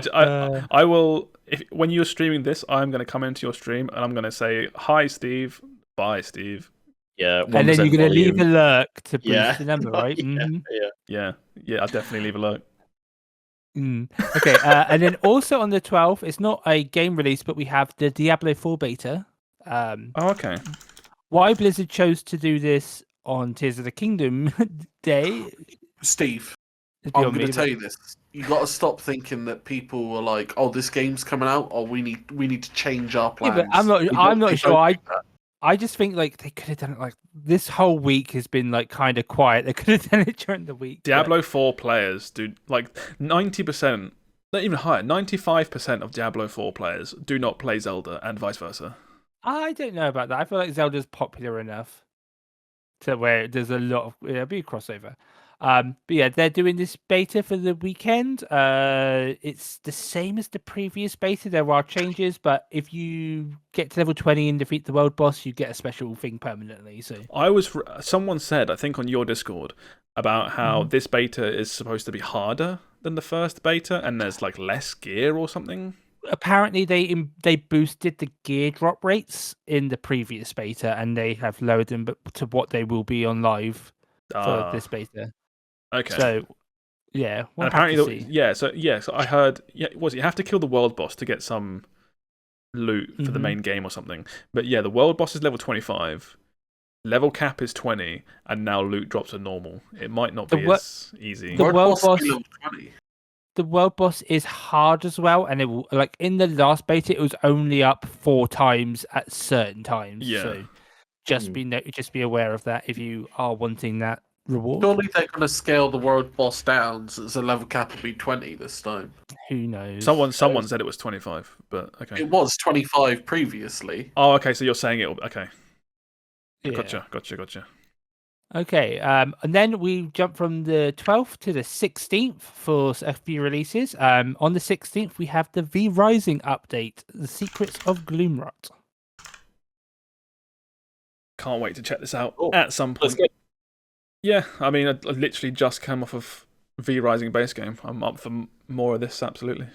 I will. when you're streaming this, I'm going to come into your stream and I'm going to say, "Hi, Steve. Bye, Steve." Yeah, And then you're going to leave a lurk to boost Yeah. the number, right? Yeah. Yeah. I'll definitely leave a lurk. Okay, and then also on the 12th, it's not a game release, but we have the Diablo 4 beta. Oh, okay. Why Blizzard chose to do this on Tears of the Kingdom Day? Steve, is I'm beyond going me, to tell you this. You got to stop thinking that people are like, "Oh, this game's coming out. Oh, we need to change our Yeah, plans." but I'm They not don't sure. do that. I just think like they could have done it like this whole week has been like kind of quiet. They could have done it during the week. Diablo 4 players do like 90%, not even higher, 95% of Diablo 4 players do not play Zelda and vice versa. I don't know about that. I feel like Zelda's popular enough to where there's a lot of be a crossover. But yeah, they're doing this beta for the weekend. It's the same as the previous beta. There are changes, but if you get to level 20 and defeat the world boss, you get a special thing permanently. So someone said, I think on your Discord, about how this beta is supposed to be harder than the first beta, and there's like less gear or something. Apparently, they boosted the gear drop rates in the previous beta, and they have lowered them to what they will be on live for this beta. Okay. So, yeah. And apparently, So I heard, you have to kill the world boss to get some loot for the main game or something. But yeah, the world boss is level 25, level cap is 20, and now loot drops are normal. It might not be as easy. The world boss, level 20. the world boss is hard as well, and it will like in the last beta, it was only up 4 times at certain times. Yeah. So just be aware of that if you are wanting that reward. Surely they're going to scale the world boss down, so the level cap will be 20 this time. Who knows? Someone said it was 25, but okay. It was 25 previously. Oh, okay. So you're saying it? Okay. Yeah. Gotcha. Okay, and then we jump from the 12th to the 16th for a few releases. On the 16th, we have the V Rising update, The Secrets of Gloomrot. Can't wait to check this out Cool. at some point. Yeah, I mean, I literally just came off of V Rising base game. I'm up for more of this, absolutely.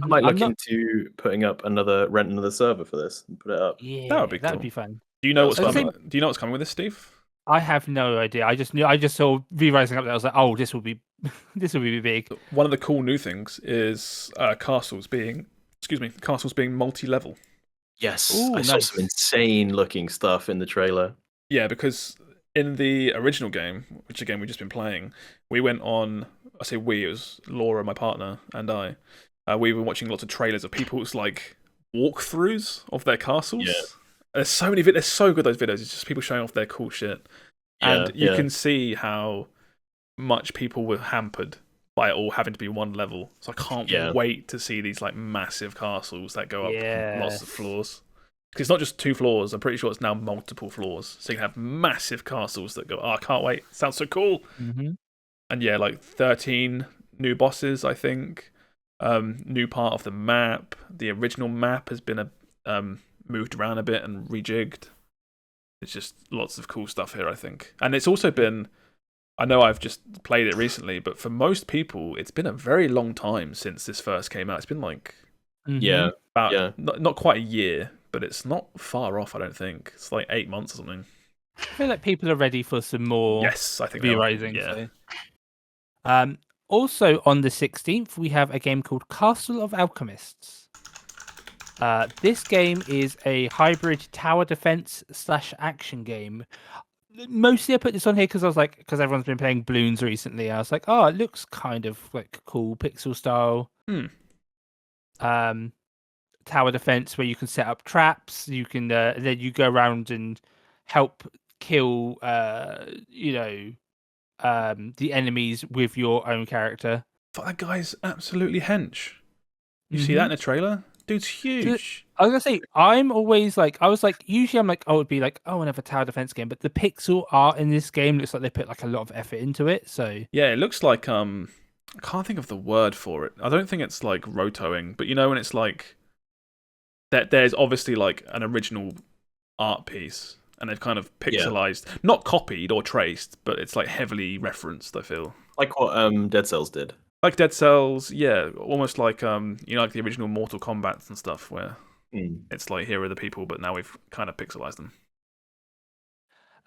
I might look into renting another server for this and put it up. Yeah, that would be cool. That would be fun. Do you know what's coming? Do you know what's coming with this, Steve? I have no idea. I just saw V Rising update. I was like, oh, this will be big. One of the cool new things is castles being multi-level. Yes, Ooh, I saw some insane looking stuff in the trailer. Yeah, because in the original game, which again we've just been playing, we went on. I say we, it was Laura, my partner, and I. We were watching lots of trailers of people's like walkthroughs of their castles. Yeah. There's so many. They're so good. Those videos. It's just people showing off their cool shit, and you can see how much people were hampered by it all having to be one level. So I can't wait to see these like massive castles that go up lots of floors. Because it's not just 2 floors. I'm pretty sure it's now multiple floors. So you can have massive castles that go. Oh, I can't wait. Sounds so cool. Mm-hmm. And yeah, like 13 new bosses. I think new part of the map. The original map has been moved around a bit and rejigged. It's just lots of cool stuff here, I think. And it's also been, I know I've just played it recently, but for most people, it's been a very long time since this first came out. It's been like, not quite a year, but it's not far off, I don't think. It's like 8 months or something. I feel like people are ready for some more. Yes, I think V Rising. Yeah. So. Also on the 16th, we have a game called Castle of Alchemists. This game is a hybrid tower defense / action game. Mostly I put this on here because everyone's been playing Bloons recently. I was like, oh, it looks kind of like cool pixel style. Tower defense where you can set up traps. You can then you go around and help kill the enemies with your own character. That guy's absolutely hench. You see that in the trailer? Dude's huge. I was gonna say, usually I'm like, oh, it'd be like, oh, another tower defense game, but the pixel art in this game looks like they put like a lot of effort into it. So yeah, it looks like I can't think of the word for it. I don't think it's like rotoing, but you know when it's like that, there's obviously like an original art piece, and they've kind of pixelized, not copied or traced, but it's like heavily referenced. I feel like what Dead Cells did. Like Dead Cells, yeah, almost like like the original Mortal Kombat and stuff, where it's like here are the people, but now we've kind of pixelized them.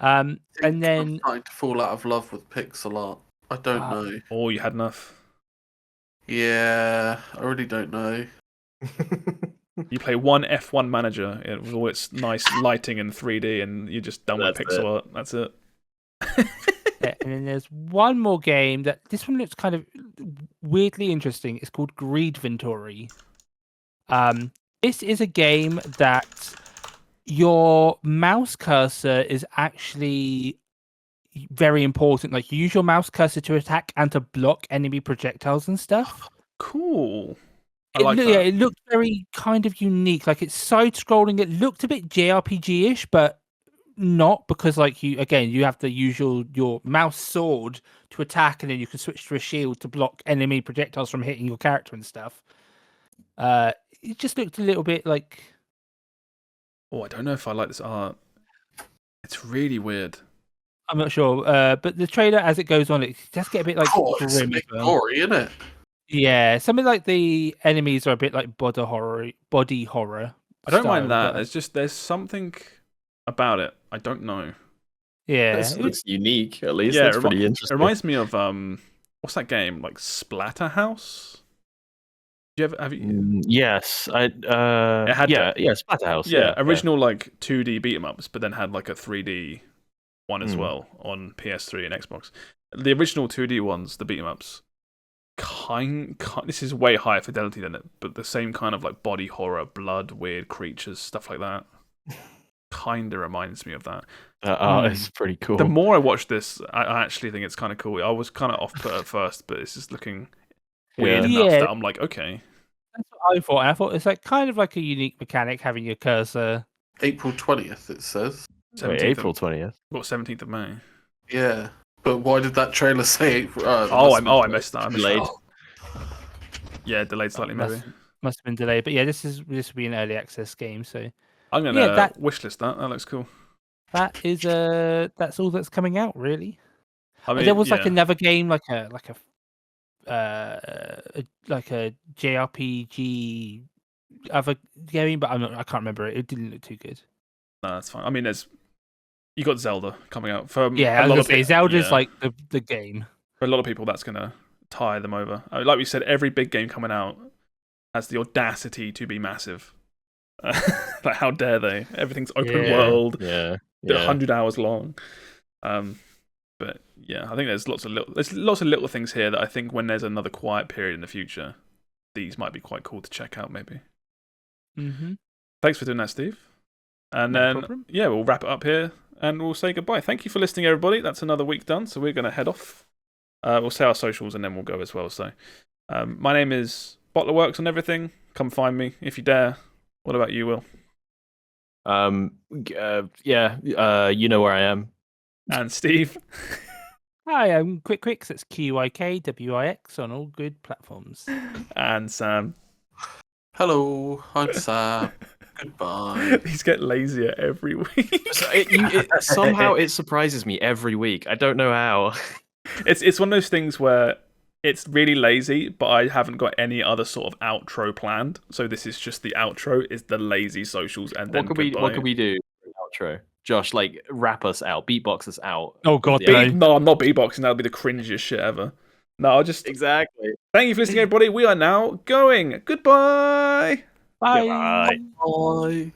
And I'm then starting to fall out of love with pixel art. I don't know. Oh, you had enough. Yeah, I really don't know. You play one F1 manager with all its nice lighting and 3D, and you're just done with That's pixel art. That's it. yeah, and then there's one more game that this one looks kind of weirdly interesting. It's called Greed Ventory. This is a game that your mouse cursor is actually very important. Like, you use your mouse cursor to attack and to block enemy projectiles and stuff. Cool. I like that. Yeah, it looked very kind of unique. Like, it's side scrolling. It looked a bit JRPG-ish, but not, because like you have to use your mouse sword to attack, and then you can switch to a shield to block enemy projectiles from hitting your character and stuff. It just looked a little bit like. Oh, I don't know if I like this art. It's really weird. I'm not sure, but the trailer as it goes on, it does get a bit like It's a grim. bit gory, isn't it? Yeah, something like the enemies are a bit like body horror. I don't mind style, that. It's just there's something about it. I don't know. Yeah, It looks unique, at least. Yeah, That's pretty interesting. It reminds me of what's that game? Like Splatterhouse? Have you? Yes, Splatterhouse. Yeah, original like 2D beat 'em ups, but then had like a 3D one as well on PS3 and Xbox. The original 2D ones, the beat 'em ups, this is way higher fidelity than it, but the same kind of like body horror, blood, weird creatures, stuff like that. Kinda reminds me of that. It's pretty cool. The more I watch this, I actually think it's kind of cool. I was kind of off put at first, but it's just looking weird enough that I'm like, okay. That's what I thought. I thought it's like kind of like a unique mechanic having your cursor. April 20th, it says. April 20th. What, 17th of May? Yeah, but why did that trailer say April? I missed that. Delayed. Yeah, delayed slightly maybe. Must have been delayed, but yeah, this will be an early access game, so I'm gonna wishlist that. That looks cool. that is that's all that's coming out really. I mean, there was like another game, like a JRPG other game, but I can't remember it. It didn't look too good. No, that's fine. I mean, you got Zelda coming out for I was gonna say Zelda's like the game. For a lot of people, that's gonna tire them over. Like we said, every big game coming out has the audacity to be massive. Like, how dare they? Everything's open world. Yeah. 100 hours long. But yeah, I think there's lots of little things here that I think when there's another quiet period in the future, these might be quite cool to check out. Maybe. Mm-hmm. Thanks for doing that, Steve. And No then problem. we'll wrap it up here and we'll say goodbye. Thank you for listening, everybody. That's another week done. So we're going to head off. We'll say our socials and then we'll go as well. So my name is BottlerWorks on everything. Come find me if you dare. What about you, Will? You know where I am. And Steve. Hi, I'm Quikwix. That's QYKWIX on all good platforms. And Sam. Hello, I'm Sam. Goodbye. These get lazier every week. Somehow it surprises me every week. I don't know how. It's one of those things where it's really lazy, but I haven't got any other sort of outro planned. So this is just the outro. Is the lazy socials and then What could we do for an outro? Josh, like, rap us out, beatbox us out. Oh god, no, I'm not beatboxing. That'll be the cringiest shit ever. No, I'll just exactly. Thank you for listening, everybody. We are now going. Goodbye. Bye. Goodbye. Bye.